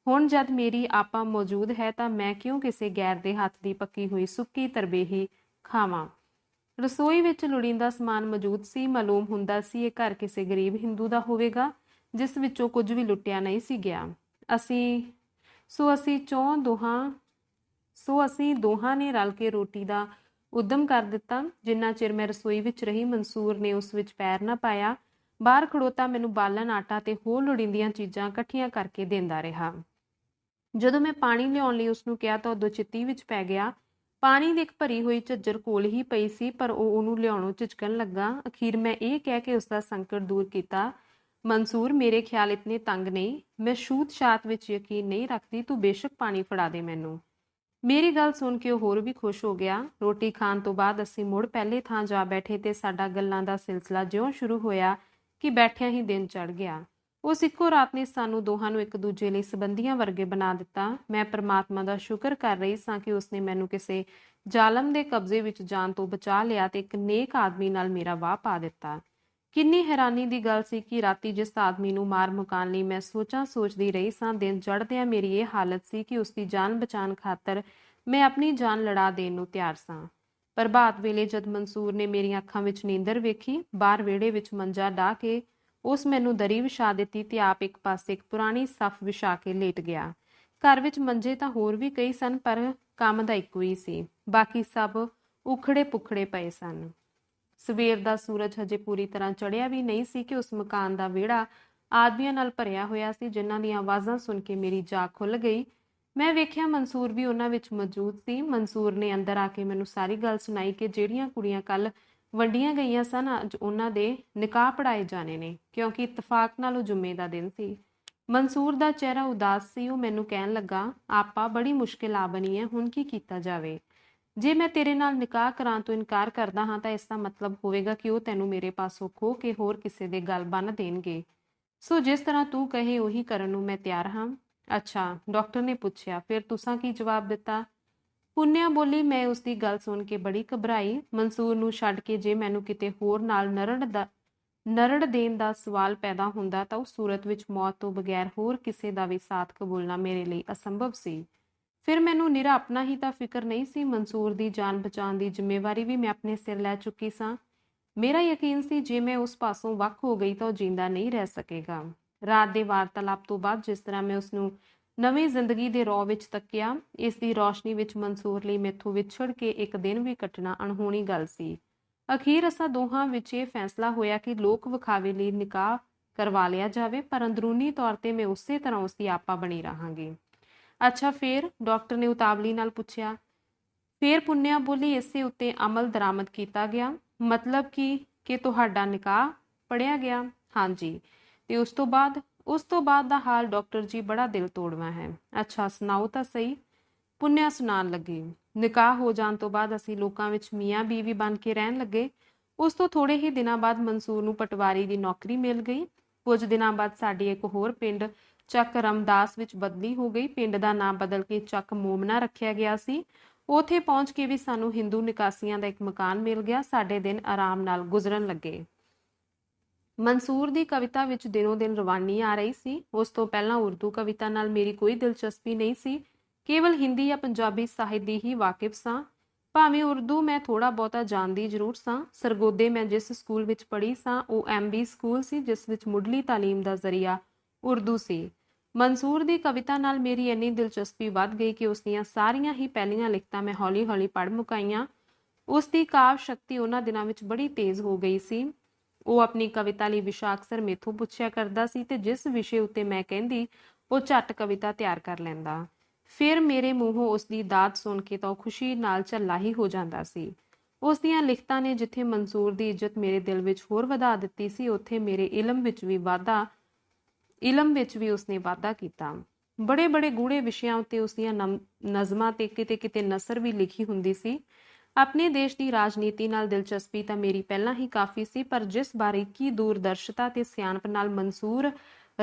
ਹੁਣ ਜਦ ਮੇਰੀ ਆਪਾ ਮੌਜੂਦ ਹੈ ਤਾਂ ਮੈਂ ਕਿਉਂ ਕਿਸੇ ਗੈਰ ਦੇ ਹੱਥ ਦੀ ਪੱਕੀ ਹੋਈ ਸੁੱਕੀ ਤਰਬੇਹੀ ਖਾਵਾਂ। ਰਸੋਈ ਵਿੱਚ ਲੋੜੀਂਦਾ ਸਮਾਨ ਮੌਜੂਦ ਸੀ। ਮਾਲੂਮ ਹੁੰਦਾ ਸੀ ਇਹ ਘਰ ਕਿਸੇ ਗਰੀਬ ਹਿੰਦੂ ਦਾ ਹੋਵੇਗਾ ਜਿਸ ਵਿੱਚੋਂ ਕੁਝ ਵੀ ਲੁੱਟਿਆ ਨਹੀਂ ਸੀ ਗਿਆ। ਅਸੀਂ ਦੋਹਾਂ ਨੇ ਰਲ ਕੇ ਰੋਟੀ ਦਾ ਉਦਮ ਕਰ ਦਿੱਤਾ। ਜਿੰਨਾ ਚਿਰ ਮੈਂ ਰਸੋਈ ਵਿੱਚ ਰਹੀ, ਮਨਸੂਰ ਨੇ ਉਸ ਵਿੱਚ ਪੈਰ ਨਾ ਪਾਇਆ। ਬਾਹਰ ਖੜੋਤਾ ਮੈਨੂੰ ਬਾਲਣ, ਆਟਾ ਤੇ ਹੋਰ ਲੋੜੀਂਦੀਆਂ ਚੀਜ਼ਾਂ ਇਕੱਠੀਆਂ ਕਰਕੇ ਦਿੰਦਾ ਰਿਹਾ। ਜਦੋਂ ਮੈਂ ਪਾਣੀ ਲਿਆਉਣ ਲਈ ਉਸਨੂੰ ਕਿਹਾ ਤਾਂ ਉਦੋਂ ਚਿੱਤੀ ਵਿੱਚ ਪੈ ਗਿਆ। ਪਾਣੀ ਦੀ ਇੱਕ ਭਰੀ ਹੋਈ ਝੱਜਰ ਕੋਲ ਹੀ ਪਈ ਸੀ, ਪਰ ਉਹ ਉਹਨੂੰ ਲਿਆਉਣੋਂ ਝਿਜਕਣ ਲੱਗਾ। ਅਖੀਰ ਮੈਂ ਇਹ ਕਹਿ ਕੇ ਉਸਦਾ ਸੰਕਟ ਦੂਰ ਕੀਤਾ, ਮਨਸੂਰ ਮੇਰੇ ਖਿਆਲ ਇਤਨੇ ਤੰਗ ਨਹੀਂ, ਮੈਂ ਛੂਤ ਛਾਤ ਵਿੱਚ ਯਕੀਨ ਨਹੀਂ ਰੱਖਦੀ, ਤੂੰ ਬੇਸ਼ੱਕ ਪਾਣੀ ਫੜਾ ਦੇ ਮੈਨੂੰ। ਮੇਰੀ ਗੱਲ ਸੁਣ ਕੇ ਉਹ ਹੋਰ ਵੀ ਖੁਸ਼ ਹੋ ਗਿਆ। ਰੋਟੀ ਖਾਣ ਤੋਂ ਬਾਅਦ ਅਸੀਂ ਮੁੜ ਪਹਿਲੇ ਥਾਂ ਜਾ ਬੈਠੇ ਤੇ ਸਾਡਾ ਗੱਲਾਂ ਦਾ ਸਿਲਸਿਲਾ ਜਿਉਂ ਸ਼ੁਰੂ ਹੋਇਆ ਕਿ ਬੈਠਿਆਂ ਹੀ ਦਿਨ ਚੜ੍ਹ ਗਿਆ। ਉਸ ਇੱਕੋ ਰਾਤ ਨੇ ਸਾਨੂੰ ਦੋਹਾਂ ਨੂੰ ਇੱਕ ਦੂਜੇ ਲਈ ਸੰਬੰਧੀਆਂ ਵਰਗੇ ਬਣਾ ਦਿੱਤਾ। ਮੈਂ ਪ੍ਰਮਾਤਮਾ ਦਾ ਸ਼ੁਕਰ ਕਰ ਰਹੀ ਸਾਂ ਕਿ ਉਸਨੇ ਮੈਨੂੰ ਕਿਸੇ ਜ਼ਾਲਮ ਦੇ ਕਬਜ਼ੇ ਵਿੱਚ ਜਾਣ ਤੋਂ ਬਚਾ ਲਿਆ ਤੇ ਇੱਕ ਨੇਕ ਆਦਮੀ ਨਾਲ ਮੇਰਾ ਵਾਹ ਪਾ ਦਿੱਤਾ। ਕਿੰਨੀ ਹੈਰਾਨੀ ਦੀ ਗੱਲ ਸੀ ਕਿ ਰਾਤੀ ਜਿਸ ਆਦਮੀ ਨੂੰ ਮਾਰ ਮੁਕਾਉਣ ਲਈ ਮੈਂ ਸੋਚਦੀ ਰਹੀ ਸਾਂ, ਦਿਨ ਚੜ੍ਹਦਿਆਂ ਮੇਰੀ ਇਹ ਹਾਲਤ ਸੀ ਕਿ ਉਸਦੀ ਜਾਨ ਬਚਾਉਣ ਖਾਤਰ ਮੈਂ ਆਪਣੀ ਜਾਨ ਲੜਾ ਦੇਣ ਨੂੰ ਤਿਆਰ ਸਾਂ। ਪ੍ਰਭਾਤ ਵੇਲੇ ਜਦ ਮਨਸੂਰ ਨੇ ਮੇਰੀਆਂ ਅੱਖਾਂ ਵਿੱਚ ਨੀਂਦਰ ਵੇਖੀ, ਬਾਹਰ ਵਿਹੜੇ ਵਿੱਚ ਮੰਜਾ ਢਾਹ ਕੇ ਉਸ ਮੈਨੂੰ ਦਰੀ ਵਿਛਾ ਦਿੱਤੀ ਤੇ ਆਪ ਇੱਕ ਪਾਸੇ ਇੱਕ ਪੁਰਾਣੀ ਸੱਫ ਵਿਛਾ ਕੇ ਲੇਟ ਗਿਆ। ਘਰ ਵਿੱਚ ਮੰਜੇ ਤਾਂ ਹੋਰ ਵੀ ਕਈ ਸਨ, ਪਰ ਕੰਮ ਦਾ ਇੱਕੋ ਹੀ ਸੀ। ਬਾਕੀ ਸਭ ਉਖੜੇ ਪੁਖੜੇ ਪਏ ਸਨ। ਸਵੇਰ ਦਾ ਸੂਰਜ ਹਜੇ ਪੂਰੀ ਤਰ੍ਹਾਂ ਚੜ੍ਹਿਆ ਵੀ ਨਹੀਂ ਸੀ ਕਿ ਉਸ ਮਕਾਨ ਦਾ ਵਿਹੜਾ ਆਦਮੀਆਂ ਨਾਲ ਭਰਿਆ ਹੋਇਆ ਸੀ, ਜਿਨ੍ਹਾਂ ਦੀਆਂ ਆਵਾਜ਼ਾਂ ਸੁਣ ਕੇ ਮੇਰੀ ਜਾਗ ਖੁੱਲ੍ਹ ਗਈ। ਮੈਂ ਵੇਖਿਆ ਮਨਸੂਰ ਵੀ ਉਹਨਾਂ ਵਿੱਚ ਮੌਜੂਦ ਸੀ। ਮਨਸੂਰ ਨੇ ਅੰਦਰ ਆ ਕੇ ਮੈਨੂੰ ਸਾਰੀ ਗੱਲ ਸੁਣਾਈ ਕਿ ਜਿਹੜੀਆਂ ਕੁੜੀਆਂ ਕੱਲ ਵੰਡੀਆਂ ਗਈਆਂ ਸਨ, ਅੱਜ ਉਹਨਾਂ ਦੇ ਨਿਕਾਹ ਪੜ੍ਹਾਏ ਜਾਣੇ ਨੇ, ਕਿਉਂਕਿ ਇਤਫਾਕ ਨਾਲ ਉਹ ਜੁਮੇ ਦਾ ਦਿਨ ਸੀ। ਮਨਸੂਰ ਦਾ ਚਿਹਰਾ ਉਦਾਸ ਸੀ। ਉਹ ਮੈਨੂੰ ਕਹਿਣ ਲੱਗਾ, ਆਪਾ ਬੜੀ ਮੁਸ਼ਕਿਲ ਆ ਬਣੀ ਹੈ, ਹੁਣ ਕੀ ਕੀਤਾ ਜਾਵੇ? ਜੇ ਮੈਂ ਤੇਰੇ ਨਾਲ ਨਿਕਾਹ ਕਰਾਂ ਤੋਂ ਇਨਕਾਰ ਕਰਦਾ ਹਾਂ ਤਾਂ ਇਸ ਦਾ ਮਤਲਬ ਹੋਵੇਗਾ ਕਿ ਉਹ ਤੈਨੂੰ ਮੇਰੇ ਪਾਸੋਂ ਖੋਹ ਕੇ ਹੋਰ ਕਿਸੇ ਦੇ ਗਲ ਬੰਨ੍ਹ ਦੇਣਗੇ। ਸੋ ਜਿਸ ਤਰ੍ਹਾਂ ਤੂੰ ਕਹੇ ਉਹੀ ਕਰਨ ਨੂੰ ਮੈਂ ਤਿਆਰ ਹਾਂ। ਅੱਛਾ, ਡਾਕਟਰ ਨੇ ਪੁੱਛਿਆ, ਫਿਰ ਤੁਸਾਂ ਕੀ ਜਵਾਬ ਦਿੱਤਾ? ਪੁੰਨਿਆ ਬੋਲੀ, ਮੈਂ ਉਸਦੀ ਗੱਲ ਸੁਣ ਕੇ ਬੜੀ ਘਬਰਾਈ। ਮਨਸੂਰ ਨੂੰ ਛੱਡ ਕੇ ਜੇ ਮੈਨੂੰ ਕਿਤੇ ਹੋਰ ਨਾਲ ਨਰੜ ਦੇਣ ਦਾ ਸਵਾਲ ਪੈਦਾ ਹੁੰਦਾ ਤਾਂ ਉਸ ਸੂਰਤ ਵਿੱਚ ਮੌਤ ਤੋਂ ਬਗੈਰ ਹੋਰ ਕਿਸੇ ਦਾ ਵੀ ਸਾਥ ਕਬੂਲਣਾ ਮੇਰੇ ਲਈ ਅਸੰਭਵ ਸੀ। ਫਿਰ ਮੈਨੂੰ ਨਿਰਾ ਆਪਣਾ ਹੀ ਤਾਂ ਫਿਕਰ ਨਹੀਂ ਸੀ, ਮਨਸੂਰ ਦੀ ਜਾਨ ਬਚਾਉਣ ਦੀ ਜ਼ਿੰਮੇਵਾਰੀ ਵੀ ਮੈਂ ਆਪਣੇ ਸਿਰ ਲੈ ਚੁੱਕੀ ਸਾਂ। ਮੇਰਾ ਯਕੀਨ ਸੀ ਜੇ ਮੈਂ ਉਸ ਪਾਸੋਂ ਵੱਖ ਹੋ ਗਈ ਤਾਂ ਉਹ ਜਿੰਦਾ ਨਹੀਂ ਰਹਿ ਸਕੇਗਾ। ਰਾਤ ਦੇ ਵਾਰਤਾਲਾਪ ਤੋਂ ਬਾਅਦ ਜਿਸ ਤਰ੍ਹਾਂ ਮੈਂ ਉਸਨੂੰ ਨਵੀਂ ਜ਼ਿੰਦਗੀ ਦੇ ਰੌ ਵਿੱਚ ਤੱਕਿਆ, ਇਸ ਦੀ ਰੌਸ਼ਨੀ ਵਿੱਚ ਮਨਸੂਰ ਲਈ ਮੈਥੋਂ ਵਿਛੜ ਕੇ ਇੱਕ ਦਿਨ ਵੀ ਕੱਟਣਾ ਅਣਹੋਣੀ ਗੱਲ ਸੀ। ਅਖੀਰ ਅਸਾਂ ਦੋਹਾਂ ਵਿੱਚ ਇਹ ਫੈਸਲਾ ਹੋਇਆ ਕਿ ਲੋਕ ਵਿਖਾਵੇ ਲਈ ਨਿਕਾਹ ਕਰਵਾ ਲਿਆ ਜਾਵੇ, ਪਰ ਅੰਦਰੂਨੀ ਤੌਰ ਤੇ ਮੈਂ ਉਸੇ ਤਰ੍ਹਾਂ ਉਸਦੀ ਆਪਾ ਬਣੀ ਰਹਾਂਗੀ। ਅੱਛਾ ਫਿਰ? ਡਾਕਟਰ ਨੇ ਉਤਾਵਲੀ ਨਾਲ ਪੁੱਛਿਆ। ਫਿਰ ਪੁੰਨਿਆ ਬੋਲੀ, ਇਸੇ ਉੱਤੇ ਅਮਲ ਦਰਾਮਦ ਕੀਤਾ ਗਿਆ। ਮਤਲਬ ਕਿ ਤੁਹਾਡਾ ਨਿਕਾਹ ਪੜਿਆ ਗਿਆ? ਹਾਂਜੀ। ਤੇ ਉਸ ਤੋਂ ਬਾਅਦ ਦਾ ਹਾਲ ਡਾਕਟਰ ਜੀ ਬੜਾ ਦਿਲ ਤੋੜਵਾ ਹੈ। ਅੱਛਾ, ਸੁਣਾਓ ਤਾਂ ਸਹੀ। ਪੁੰਨਿਆ ਸੁਣਾਉਣ ਲੱਗੀ। ਨਿਕਾਹ ਹੋ ਜਾਣ ਤੋਂ ਬਾਅਦ ਅਸੀਂ ਲੋਕਾਂ ਵਿੱਚ ਮੀਆਂ ਬੀਵੀ ਬਣ ਕੇ ਰਹਿਣ ਲੱਗੇ। ਉਸ ਤੋਂ ਥੋੜੇ ਹੀ ਦਿਨਾਂ ਬਾਅਦ ਮਨਸੂਰ ਨੂੰ ਪਟਵਾਰੀ ਦੀ ਨੌਕਰੀ ਮਿਲ ਗਈ। ਕੁਝ ਦਿਨਾਂ ਬਾਅਦ ਸਾਡੀ ਇੱਕ ਹੋਰ ਪਿੰਡ ਚੱਕ ਰਮਦਾਸ ਵਿੱਚ ਬਦਲੀ ਹੋ ਗਈ। ਪਿੰਡ ਦਾ ਨਾਮ ਬਦਲ ਕੇ ਚੱਕ ਮੋਮਨਾ ਰੱਖਿਆ ਗਿਆ ਸੀ। ਉੱਥੇ ਪਹੁੰਚ ਕੇ ਵੀ ਸਾਨੂੰ ਹਿੰਦੂ ਨਿਕਾਸੀਆਂ ਦਾ ਇੱਕ ਮਕਾਨ ਮਿਲ ਗਿਆ। ਸਾਡੇ ਦਿਨ ਆਰਾਮ ਨਾਲ ਗੁਜ਼ਰਨ ਲੱਗੇ। ਮਨਸੂਰ ਦੀ ਕਵਿਤਾ ਵਿੱਚ ਦਿਨੋਂ ਦਿਨ ਰਵਾਨੀ ਆ ਰਹੀ ਸੀ। ਉਸ ਤੋਂ ਪਹਿਲਾਂ ਉਰਦੂ ਕਵਿਤਾ ਨਾਲ ਮੇਰੀ ਕੋਈ ਦਿਲਚਸਪੀ ਨਹੀਂ ਸੀ। ਕੇਵਲ ਹਿੰਦੀ ਜਾਂ ਪੰਜਾਬੀ ਸਾਹਿਤ ਦੀ ਹੀ ਵਾਕਿਫ ਸਾਂ। ਭਾਵੇਂ ਉਰਦੂ ਮੈਂ ਥੋੜਾ ਬਹੁਤਾ ਜਾਣਦੀ ਜ਼ਰੂਰ ਸਾਂ। ਸਰਗੋਦੇ ਮੈਂ ਜਿਸ ਸਕੂਲ ਵਿੱਚ ਪੜ੍ਹੀ ਸਾਂ ਉਹ MB ਸਕੂਲ ਸੀ, ਜਿਸ ਵਿੱਚ ਮੁੱਢਲੀ ਤਾਲੀਮ ਦਾ ਜ਼ਰੀਆ ਉਰਦੂ ਸੀ। ਮਨਸੂਰ ਦੀ ਕਵਿਤਾ ਨਾਲ ਮੇਰੀ ਇੰਨੀ ਦਿਲਚਸਪੀ ਵੱਧ ਗਈ ਕਿ ਉਸ ਦੀਆਂ ਸਾਰੀਆਂ ਹੀ ਪਹਿਲੀਆਂ ਲਿਖਤਾਂ ਮੈਂ ਹੌਲੀ-ਹੌਲੀ ਪੜ੍ਹ ਮੁਕਾਈਆਂ। ਉਸ ਦੀ ਕਾਵ ਸ਼ਕਤੀ ਉਹਨਾਂ ਦਿਨਾਂ ਵਿੱਚ ਬੜੀ ਤੇਜ਼ ਹੋ ਗਈ ਸੀ। ਉਹ ਆਪਣੀ ਕਵਿਤਾ ਲਈ ਵਿਸ਼ਾ ਅਕਸਰ ਮੇਥੋਂ ਪੁੱਛਿਆ ਕਰਦਾ ਸੀ ਤੇ ਜਿਸ ਵਿਸ਼ੇ ਉੱਤੇ ਮੈਂ ਕਹਿੰਦੀ ਉਹ ਝੱਟ ਕਵਿਤਾ ਤਿਆਰ ਕਰ ਲੈਂਦਾ। ਫਿਰ ਮੇਰੇ ਮੂੰਹੋਂ ਉਸ ਦੀ ਦਾਦ ਸੁਣ ਕੇ ਤਾਂ ਉਹ ਖੁਸ਼ੀ ਨਾਲ ਝੱਲਾ ਹੀ ਹੋ ਜਾਂਦਾ ਸੀ। ਉਸ ਦੀਆਂ ਲਿਖਤਾਂ ਨੇ ਜਿੱਥੇ ਮਨਸੂਰ ਦੀ ਇੱਜ਼ਤ ਮੇਰੇ ਦਿਲ ਵਿੱਚ ਹੋਰ ਵਧਾ ਦਿੱਤੀ ਸੀ, ਉੱਥੇ ਮੇਰੇ ਇਲਮ ਵਿੱਚ ਵੀ ਉਸਨੇ ਵਾਧਾ ਕੀਤਾ। ਬੜੇ ਬੜੇ ਗੂੜੇ ਵਿਸ਼ਿਆਂ ਉੱਤੇ ਉਸਦੀਆਂ ਨਜ਼ਮਾਂ ਤੇ ਕਿਤੇ ਕਿਤੇ ਨਸਰ ਵੀ ਲਿਖੀ ਹੁੰਦੀ ਸੀ। ਆਪਣੇ ਦੇਸ਼ ਦੀ ਰਾਜਨੀਤੀ ਨਾਲ ਦਿਲਚਸਪੀ ਤਾਂ ਮੇਰੀ ਪਹਿਲਾਂ ਹੀ ਕਾਫੀ ਸੀ, ਪਰ ਜਿਸ ਬਾਰੀਕੀ, ਦੂਰਦਰਸ਼ਤਾ ਤੇ ਸਿਆਣਪ ਨਾਲ ਮਨਸੂਰ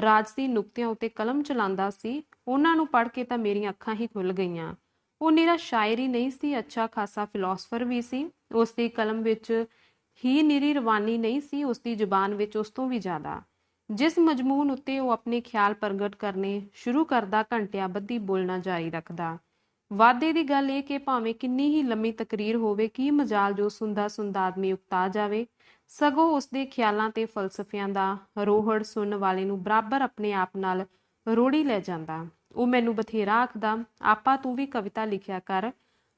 ਰਾਜਸੀ ਨੁਕਤਿਆਂ ਉੱਤੇ ਕਲਮ ਚਲਾਉਂਦਾ ਸੀ, ਉਹਨਾਂ ਨੂੰ ਪੜ੍ਹ ਕੇ ਤਾਂ ਮੇਰੀਆਂ ਅੱਖਾਂ ਹੀ ਖੁੱਲ ਗਈਆਂ। ਉਹ ਨਿਰਾ ਸ਼ਾਇਰ ਹੀ ਨਹੀਂ ਸੀ, ਅੱਛਾ ਖਾਸਾ ਫਿਲਾਸਫਰ ਵੀ ਸੀ। ਉਸ ਦੀ ਕਲਮ ਵਿੱਚ ਹੀ ਨਿਰੀ ਰਵਾਨੀ ਨਹੀਂ ਸੀ, ਉਸ ਦੀ ਜ਼ੁਬਾਨ ਵਿੱਚ ਉਸ ਤੋਂ ਵੀ ਜ਼ਿਆਦਾ। ਜਿਸ ਮਜ਼ਮੂਨ ਉੱਤੇ ਉਹ ਆਪਣੇ ਖਿਆਲ ਪ੍ਰਗਟ ਕਰਨੇ ਸ਼ੁਰੂ ਕਰਦਾ, ਘੰਟਿਆਂ ਬੱਧੀ ਬੋਲਣਾ ਜਾਰੀ ਰੱਖਦਾ। ਵਾਧੇ ਦੀ ਗੱਲ ਇਹ ਕਿ ਭਾਵੇਂ ਕਿੰਨੀ ਹੀ ਲੰਮੀ ਤਕਰੀਰ ਹੋਵੇ, ਕੀ ਮਜਾਲ ਜੋ ਸੁਣਦਾ ਸੁਣਦਾ ਆਦਮੀ ਉਕਤਾ ਜਾਵੇ। ਸਗੋਂ ਉਸਦੇ ਖਿਆਲਾਂ ਤੇ ਫਲਸਫਿਆਂ ਦਾ ਰੋਹੜ ਸੁਣਨ ਵਾਲੇ ਨੂੰ ਬਰਾਬਰ ਆਪਣੇ ਆਪ ਨਾਲ ਰੋੜੀ ਲੈ ਜਾਂਦਾ। ਉਹ ਮੈਨੂੰ ਬਥੇਰਾ ਆਖਦਾ, ਆਪਾ ਤੂੰ ਵੀ ਕਵਿਤਾ ਲਿਖਿਆ ਕਰ।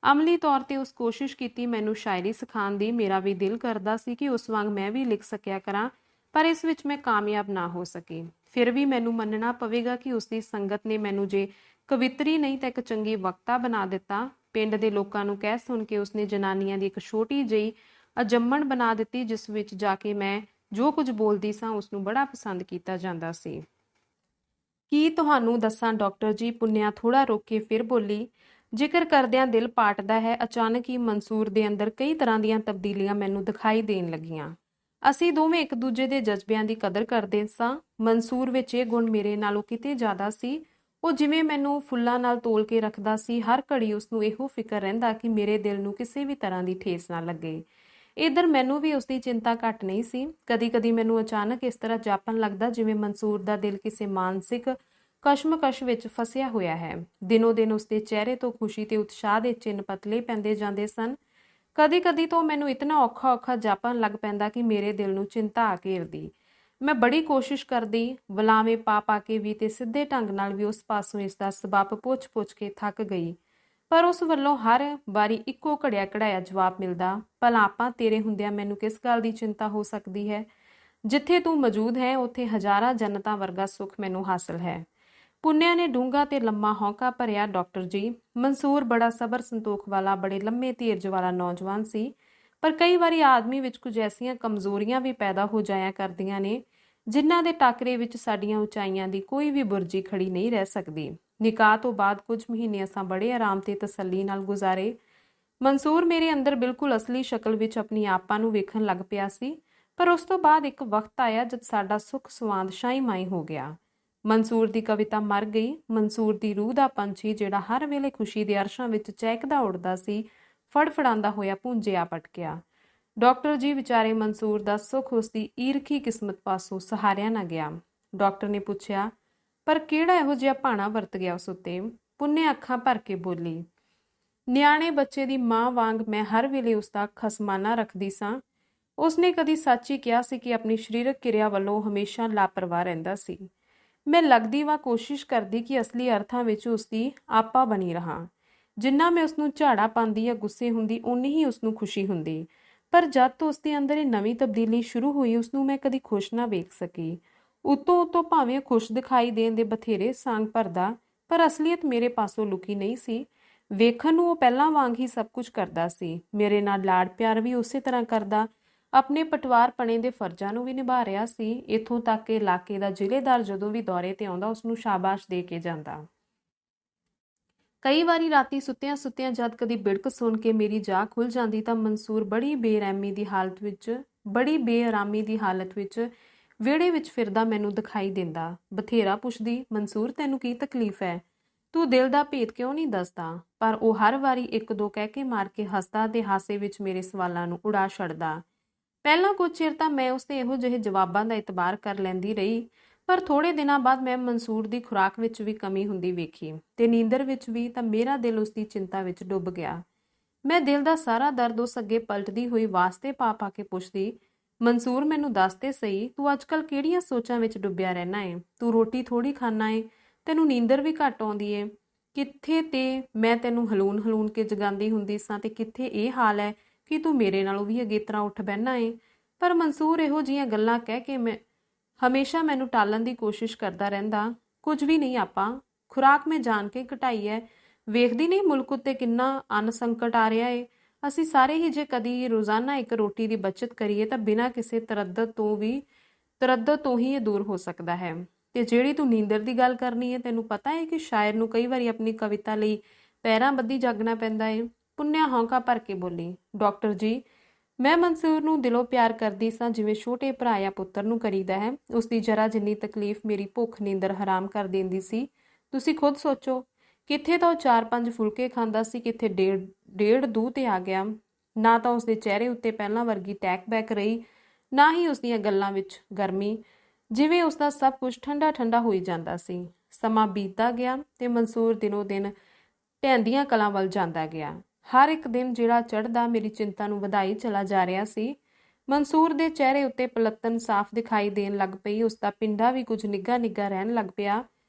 ਅਮਲੀ ਤੌਰ ਤੇ ਉਸ ਕੋਸ਼ਿਸ਼ ਕੀਤੀ ਮੈਨੂੰ ਸ਼ਾਇਰੀ ਸਿਖਾਉਣ ਦੀ। ਮੇਰਾ ਵੀ ਦਿਲ ਕਰਦਾ ਸੀ ਕਿ ਉਸ ਵਾਂਗ ਮੈਂ ਵੀ ਲਿਖ ਸਕਿਆ ਕਰਾਂ, ਪਰ ਇਸ ਵਿੱਚ ਮੈਂ ਕਾਮਯਾਬ ਨਾ ਹੋ ਸਕੀ। ਫਿਰ ਵੀ ਮੈਨੂੰ ਮੰਨਣਾ ਪਵੇਗਾ ਕਿ ਉਸਦੀ ਸੰਗਤ ਨੇ ਮੈਨੂੰ ਜੇ ਕਵਿਤਰੀ ਨਹੀਂ ਤਾਂ ਇੱਕ ਚੰਗੀ ਵਕਤਾ ਬਣਾ ਦਿੱਤਾ। ਪਿੰਡ ਦੇ ਲੋਕਾਂ ਨੂੰ ਕਹਿ ਸੁਣ ਕੇ ਉਸਨੇ ਜਨਾਨੀਆਂ ਦੀ ਇੱਕ ਛੋਟੀ ਜਿਹੀ ਅਜੰਮਣ ਬਣਾ ਦਿੱਤੀ, ਜਿਸ ਵਿੱਚ ਜਾ ਕੇ ਮੈਂ ਜੋ ਕੁਝ ਬੋਲਦੀ ਸਾਂ ਉਸਨੂੰ ਬੜਾ ਪਸੰਦ ਕੀਤਾ ਜਾਂਦਾ ਸੀ। ਕੀ ਤੁਹਾਨੂੰ ਦੱਸਾਂ ਡਾਕਟਰ ਜੀ, ਪੁੰਨਿਆ ਥੋੜਾ ਰੁਕ ਕੇ ਫਿਰ ਬੋਲੀ। ਜ਼ਿਕਰ ਕਰਦਿਆਂ ਦਿਲ ਪਾਟਦਾ ਹੈ। ਅਚਾਨਕ ਹੀ ਮਨਸੂਰ ਦੇ ਅੰਦਰ ਕਈ ਤਰ੍ਹਾਂ ਦੀਆਂ ਤਬਦੀਲੀਆਂ ਮੈਨੂੰ ਦਿਖਾਈ ਦੇਣ ਲੱਗੀਆਂ। ਅਸੀਂ ਦੋਵੇਂ ਇੱਕ ਦੂਜੇ ਦੇ ਜਜ਼ਬਿਆਂ ਦੀ ਕਦਰ ਕਰਦੇ ਸਾਂ। ਮਨਸੂਰ ਵਿੱਚ ਇਹ ਗੁਣ ਮੇਰੇ ਨਾਲੋਂ ਕਿਤੇ ਜ਼ਿਆਦਾ ਸੀ। ਉਹ ਜਿਵੇਂ ਮੈਨੂੰ ਫੁੱਲਾਂ ਨਾਲ ਤੋਲ ਕੇ ਰੱਖਦਾ ਸੀ। ਹਰ ਘੜੀ ਉਸਨੂੰ ਇਹੋ ਫਿਕਰ ਰਹਿੰਦਾ ਕਿ ਮੇਰੇ ਦਿਲ ਨੂੰ ਕਿਸੇ ਵੀ ਤਰ੍ਹਾਂ ਦੀ ਠੇਸ ਨਾ ਲੱਗੇ। ਇੱਧਰ ਮੈਨੂੰ ਵੀ ਉਸਦੀ ਚਿੰਤਾ ਘੱਟ ਨਹੀਂ ਸੀ। ਕਦੀ-ਕਦੀ ਮੈਨੂੰ ਅਚਾਨਕ ਇਸ ਤਰ੍ਹਾਂ ਜਾਪਣ ਲੱਗਦਾ ਜਿਵੇਂ ਮਨਸੂਰ ਦਾ ਦਿਲ ਕਿਸੇ ਮਾਨਸਿਕ ਕਸ਼ਮਕਸ਼ ਵਿੱਚ ਫਸਿਆ ਹੋਇਆ ਹੈ। ਦਿਨੋਂ ਦਿਨ ਉਸਦੇ ਚਿਹਰੇ ਤੋਂ ਖੁਸ਼ੀ ਤੇ ਉਤਸ਼ਾਹ ਦੇ ਚਿੰਨ੍ਹ ਪਤਲੇ ਪੈਂਦੇ ਜਾਂਦੇ ਸਨ। ਕਦੀ-ਕਦੀ ਤੋਂ ਮੈਨੂੰ ਇਤਨਾ ਔਖਾ ਜਾਪਣ ਲੱਗ ਪੈਂਦਾ ਕਿ ਮੇਰੇ ਦਿਲ ਨੂੰ ਚਿੰਤਾ ਆ ਘੇਰਦੀ। ਮੈਂ ਬੜੀ ਕੋਸ਼ਿਸ਼ ਕਰਦੀ, ਵਲਾਵੇਂ ਪਾ ਕੇ ਵੀ ਤੇ ਸਿੱਧੇ ਢੰਗ ਨਾਲ ਵੀ ਉਸ ਪਾਸੋਂ ਇਸ ਦਾ ਸਬੱਬ ਪੁੱਛ ਕੇ ਥੱਕ ਗਈ, ਪਰ ਉਸ ਵੱਲੋਂ ਹਰ ਵਾਰੀ ਇੱਕੋ ਘੜਿਆ ਕਢਾਇਆ ਜਵਾਬ ਮਿਲਦਾ, ਭਲਾ ਆਪਾਂ ਤੇਰੇ ਹੁੰਦਿਆਂ ਮੈਨੂੰ ਕਿਸ ਗੱਲ ਦੀ ਚਿੰਤਾ ਹੋ ਸਕਦੀ ਹੈ? ਜਿੱਥੇ ਤੂੰ ਮੌਜੂਦ ਹੈ ਉੱਥੇ ਹਜ਼ਾਰਾਂ ਜੰਨਤਾਂ ਵਰਗਾ ਸੁੱਖ ਮੈਨੂੰ ਹਾਸਲ ਹੈ। ਪੁੰਨਿਆ ਨੇ ਡੂੰਘਾ ਤੇ ਲੰਮਾ ਹੌਂਕਾ ਭਰਿਆ। ਡਾਕਟਰ ਜੀ, ਮਨਸੂਰ ਬੜਾ ਸਬਰ ਸੰਤੋਖ ਵਾਲਾ, ਬੜੇ ਲੰਮੇ ਧੀਰਜ ਵਾਲਾ ਨੌਜਵਾਨ ਸੀ, ਪਰ ਕਈ ਵਾਰੀ ਆਦਮੀ ਵਿੱਚ ਕੁਝ ਐਸੀਆਂ ਕਮਜ਼ੋਰੀਆਂ ਵੀ ਪੈਦਾ ਹੋ ਜਾਇਆ ਕਰਦੀਆਂ ਨੇ ਜਿਨ੍ਹਾਂ ਦੇ ਟਾਕਰੇ ਵਿੱਚ ਸਾਡੀਆਂ ਉਚਾਈਆਂ ਦੀ ਕੋਈ ਵੀ ਬੁਰਜੀ ਖੜੀ ਨਹੀਂ ਰਹਿ ਸਕਦੀ। ਨਿਕਾਹ ਤੋਂ ਬਾਅਦ ਕੁਝ ਮਹੀਨੇ ਅਸਾਂ ਬੜੇ ਆਰਾਮ ਤੇ ਤਸੱਲੀ ਨਾਲ ਗੁਜ਼ਾਰੇ। ਮਨਸੂਰ ਮੇਰੇ ਅੰਦਰ ਬਿਲਕੁਲ ਅਸਲੀ ਸ਼ਕਲ ਵਿੱਚ ਆਪਣੀ ਆਪਾ ਨੂੰ ਵੇਖਣ ਲੱਗ ਪਿਆ ਸੀ। ਪਰ ਉਸ ਤੋਂ ਬਾਅਦ ਇੱਕ ਵਕਤ ਆਇਆ ਜਦ ਸਾਡਾ ਸੁੱਖ ਸਵਾਂਦ ਸ਼ਾਈਮਾਈ ਹੋ ਗਿਆ। ਮਨਸੂਰ ਦੀ ਕਵਿਤਾ ਮਰ ਗਈ। ਮਨਸੂਰ ਦੀ ਰੂਹ ਦਾ ਪੰਛੀ ਜਿਹੜਾ ਹਰ ਵੇਲੇ ਖੁਸ਼ੀ ਦੇ ਅਰਸ਼ਾਂ ਵਿੱਚ ਚਹਿਕਦਾ ਉੱਡਦਾ ਸੀ, ਫੜਫੜਾਉਂਦਾ ਹੋਇਆ ਭੁੰਜਿਆ ਪਟਕਿਆ। ਡਾਕਟਰ ਜੀ ਵਿਚਾਰੇ ਮਨਸੂਰ ਦਾ ਸੁੱਖ ਉਸਦੀ ਈਰਖੀ ਕਿਸਮਤ ਪਾਸੋਂ ਸਹਾਰਿਆ ਨਾ ਗਿਆ। ਡਾਕਟਰ ਨੇ ਪੁੱਛਿਆ, ਪਰ ਕਿਹੜਾ ਇਹੋ ਜਿਹਾ ਭਾਣਾ ਵਰਤ ਗਿਆ ਉਸ ਉੱਤੇ? ਪੁੰਨੇ ਅੱਖਾਂ ਭਰ ਕੇ ਬੋਲੀ, ਨਿਆਣੇ ਬੱਚੇ ਦੀ ਮਾਂ ਵਾਂਗ ਮੈਂ ਹਰ ਵੇਲੇ ਉਸਦਾ ਖਸਮਾਨਾ ਰੱਖਦੀ ਸਾਂ। ਉਸਨੇ ਕਦੀ ਸੱਚ ਹੀ ਕਿਹਾ ਸੀ ਕਿ ਆਪਣੀ ਸਰੀਰਕ ਕਿਰਿਆ ਵੱਲੋਂ ਹਮੇਸ਼ਾ ਲਾਪਰਵਾਹ ਰਹਿੰਦਾ ਸੀ। ਮੈਂ ਲੱਗਦੀ ਵਾ ਕੋਸ਼ਿਸ਼ ਕਰਦੀ ਕਿ ਅਸਲੀ ਅਰਥਾਂ ਵਿੱਚ ਉਸਦੀ ਆਪਾ ਬਣੀ ਰਹਾਂ। ਜਿੰਨਾ ਮੈਂ ਉਸਨੂੰ ਝਾੜਾ ਪਾਉਂਦੀ ਜਾਂ ਗੁੱਸੇ ਹੁੰਦੀ, ਓਨੀ ਹੀ ਉਸਨੂੰ ਖੁਸ਼ੀ ਹੁੰਦੀ। ਪਰ ਜਦ ਤੋਂ ਉਸਦੇ ਅੰਦਰ ਇਹ ਨਵੀਂ ਤਬਦੀਲੀ ਸ਼ੁਰੂ ਹੋਈ, ਉਸਨੂੰ ਮੈਂ ਕਦੀ ਖੁਸ਼ ਨਾ ਵੇਖ ਸਕੀ। ਉਤੋਂ ਭਾਵੇਂ ਖੁਸ਼ ਦਿਖਾਈ ਦੇਣ ਦੇ ਬਥੇਰੇ ਸਾਂਗ ਭਰਦਾ, ਪਰ ਅਸਲੀਅਤ ਮੇਰੇ ਪਾਸੋਂ ਲੁਕੀ ਨਹੀਂ ਸੀ। ਵੇਖਣ ਨੂੰ ਉਹ ਪਹਿਲਾਂ ਵਾਂਗ ਹੀ ਸਭ ਕੁਝ ਕਰਦਾ ਸੀ। ਮੇਰੇ ਨਾਲ ਲਾਡ ਪਿਆਰ ਵੀ ਉਸੇ ਤਰ੍ਹਾਂ ਕਰਦਾ, ਆਪਣੇ ਪਟਵਾਰਪਣੇ ਦੇ ਫਰਜ਼ਾਂ ਨੂੰ ਵੀ ਨਿਭਾ ਰਿਹਾ ਸੀ। ਇੱਥੋਂ ਤੱਕ ਕਿ ਇਲਾਕੇ ਦਾ ਜ਼ਿਲ੍ਹੇਦਾਰ ਜਦੋਂ ਵੀ ਦੌਰੇ ਤੇ ਆਉਂਦਾ, ਉਸਨੂੰ ਸ਼ਾਬਾਸ਼ ਦੇ ਕੇ ਜਾਂਦਾ। ਕਈ ਵਾਰੀ ਰਾਤੀ ਸੁੱਤਿਆਂ ਜਦ ਕਦੀ ਬਿੜਕ ਸੁਣ ਕੇ ਮੇਰੀ ਜਾਗ ਖੁੱਲ ਜਾਂਦੀ ਤਾਂ ਮਨਸੂਰ ਬੜੀ ਬੇਆਰਾਮੀ ਦੀ ਹਾਲਤ ਵਿੱਚ ਵਿਹੜੇ ਵਿੱਚ ਫਿਰਦਾ ਮੈਨੂੰ ਦਿਖਾਈ ਦਿੰਦਾ। ਬਥੇਰਾ ਪੁੱਛਦੀ, ਮਨਸੂਰ ਤੈਨੂੰ ਕੀ ਤਕਲੀਫ ਹੈ? ਤੂੰ ਦਿਲ ਦਾ ਭੇਤ ਕਿਉਂ ਨਹੀਂ ਦੱਸਦਾ? ਪਰ ਉਹ ਹਰ ਵਾਰੀ ਇੱਕ ਦੋ ਕਹਿ ਕੇ ਮਾਰ ਕੇ ਹੱਸਦਾ ਤੇ ਹਾਸੇ ਵਿੱਚ ਮੇਰੇ ਸਵਾਲਾਂ ਨੂੰ ਉਡਾ ਛੱਡਦਾ। ਪਹਿਲਾਂ ਕੁਝ ਚਿਰ ਤਾਂ ਮੈਂ ਉਸਦੇ ਇਹੋ ਜਿਹੇ ਜਵਾਬਾਂ ਦਾ ਇਤਬਾਰ ਕਰ ਲੈਂਦੀ ਰਹੀ, ਪਰ ਥੋੜੇ ਦਿਨਾਂ ਬਾਅਦ ਮੈਂ ਮਨਸੂਰ ਦੀ ਖੁਰਾਕ ਵਿੱਚ ਵੀ ਕਮੀ ਹੁੰਦੀ ਵੇਖੀ ਤੇ ਨੀਂਦਰ ਵਿੱਚ ਵੀ, ਤਾਂ ਮੇਰਾ ਦਿਲ ਉਸਦੀ ਚਿੰਤਾ ਵਿੱਚ ਡੁੱਬ ਗਿਆ। ਮੈਂ ਦਿਲ ਦਾ ਸਾਰਾ ਦਰਦ ਉਸ ਅੱਗੇ ਪਲਟਦੀ ਹੋਈ ਵਾਸਤੇ ਪਾ ਕੇ ਪੁੱਛਦੀ, ਮਨਸੂਰ ਮੈਨੂੰ ਦੱਸ ਤੇ ਸਹੀ, ਤੂੰ ਅੱਜ-ਕੱਲ ਕਿਹੜੀਆਂ ਸੋਚਾਂ ਵਿੱਚ ਡੁੱਬਿਆ ਰਹਿਣਾ ਏ? ਤੂੰ ਰੋਟੀ ਥੋੜੀ ਖਾਣਾ ਏ, ਤੈਨੂੰ ਨੀਂਦਰ ਵੀ ਘੱਟ ਆਉਂਦੀ ਏ। ਕਿੱਥੇ ਤੇ ਮੈਂ ਤੈਨੂੰ ਹਲੂਣ ਕੇ ਜਗਾਉਂਦੀ ਹੁੰਦੀ ਸਾਂ ਤੇ ਕਿੱਥੇ ਇਹ ਹਾਲ ਹੈ ਕਿ ਤੂੰ ਮੇਰੇ ਨਾਲੋਂ ਵੀ ਅਗੇਤਰਾ ਉੱਠ ਬਹਿਣਾ ਏ। ਪਰ ਮਨਸੂਰ ਇਹੋ ਜਿਹੀਆਂ ਗੱਲਾਂ ਕਹਿ ਕੇ ਹਮੇਸ਼ਾ ਮੈਨੂੰ ਟਾਲਣ ਦੀ ਕੋਸ਼ਿਸ਼ ਕਰਦਾ ਰਹਿੰਦਾ। ਕੁਝ ਵੀ ਨਹੀਂ ਆਪਾ, ਖੁਰਾਕ ਮੈਂ ਜਾਣ ਕੇ ਘਟਾਈ ਹੈ। ਵੇਖਦੀ ਨਹੀਂ ਮੁਲਕ ਉੱਤੇ ਕਿੰਨਾ ਅੰਨ ਸੰਕਟ ਆ ਰਿਹਾ ਏ। ਅਸੀਂ ਸਾਰੇ ਹੀ ਜੇ ਕਦੀ ਰੋਜ਼ਾਨਾ ਇੱਕ ਰੋਟੀ ਦੀ ਬਚਤ ਕਰੀਏ ਤਾਂ ਬਿਨਾਂ ਕਿਸੇ ਤਰੱਦਦ ਤੋਂ ਹੀ ਇਹ ਦੂਰ ਹੋ ਸਕਦਾ ਹੈ। ਤੇ ਜਿਹੜੀ ਤੂੰ ਨੀਂਦਰ ਦੀ ਗੱਲ ਕਰਨੀ ਹੈ, ਤੈਨੂੰ ਪਤਾ ਹੈ ਕਿ ਸ਼ਾਇਰ ਨੂੰ ਕਈ ਵਾਰੀ ਆਪਣੀ ਕਵਿਤਾ ਲਈ ਪੈਰਾਂ ਬੱਧੀ ਜਾਗਣਾ ਪੈਂਦਾ ਏ। ਪੁੰਨਿਆ ਹੌਂਕਾ ਭਰ ਕੇ ਬੋਲੀ, ਡਾਕਟਰ ਜੀ, ਮੈਂ ਮਨਸੂਰ ਨੂੰ ਦਿਲੋਂ ਪਿਆਰ ਕਰਦੀ ਸਾਂ, ਜਿਵੇਂ ਛੋਟੇ ਭਰਾ ਜਾਂ ਪੁੱਤਰ ਨੂੰ ਕਰੀਦਾ ਹੈ। ਉਸਦੀ ਜਰਾ ਜਿੰਨੀ ਤਕਲੀਫ ਮੇਰੀ ਭੁੱਖ ਨੀਂਦਰ ਹਰਾਮ ਕਰ ਦਿੰਦੀ ਸੀ। ਤੁਸੀਂ ਖੁਦ ਸੋਚੋ, ਕਿੱਥੇ ਤਾਂ ਉਹ 4-5 ਫੁਲਕੇ ਖਾਂਦਾ ਸੀ, ਕਿੱਥੇ ਡੇਢ ਦੂਹ ਤੇ ਆ ਗਿਆ। ਨਾ ਤਾਂ ਉਸਦੇ ਚਿਹਰੇ ਉੱਤੇ ਪਹਿਲਾਂ ਵਰਗੀ ਟੈਕ ਬੈਕ ਰਹੀ, ਨਾ ਹੀ ਉਸਦੀਆਂ ਗੱਲਾਂ ਵਿੱਚ ਗਰਮੀ, ਜਿਵੇਂ ਉਸਦਾ ਸਭ ਕੁਝ ਠੰਡਾ ਹੋਈ ਜਾਂਦਾ ਸੀ। ਸਮਾਂ ਬੀਤਦਾ ਗਿਆ ਤੇ ਮਨਸੂਰ ਦਿਨੋਂ ਦਿਨ ਢਹਿੰਦੀਆਂ ਕਲਾਂ ਵੱਲ ਜਾਂਦਾ ਗਿਆ। ਹਰ ਇੱਕ ਦਿਨ ਜਿਹੜਾ ਚੜ੍ਹਦਾ ਮੇਰੀ ਚਿੰਤਾ ਨੂੰ ਵਧਾਈ ਚਲਾ ਜਾ ਰਿਹਾ ਸੀ। ਮਨਸੂਰ ਦੇ ਚਿਹਰੇ ਉੱਤੇ ਪਲੱਤਨ ਸਾਫ਼ ਦਿਖਾਈ ਦੇਣ ਲੱਗ ਪਈ। ਉਸਦਾ ਪਿੰਡਾ ਵੀ ਕੁਝ ਨਿੱਘਾ ਰਹਿਣ ਲੱਗ ਪਿਆ।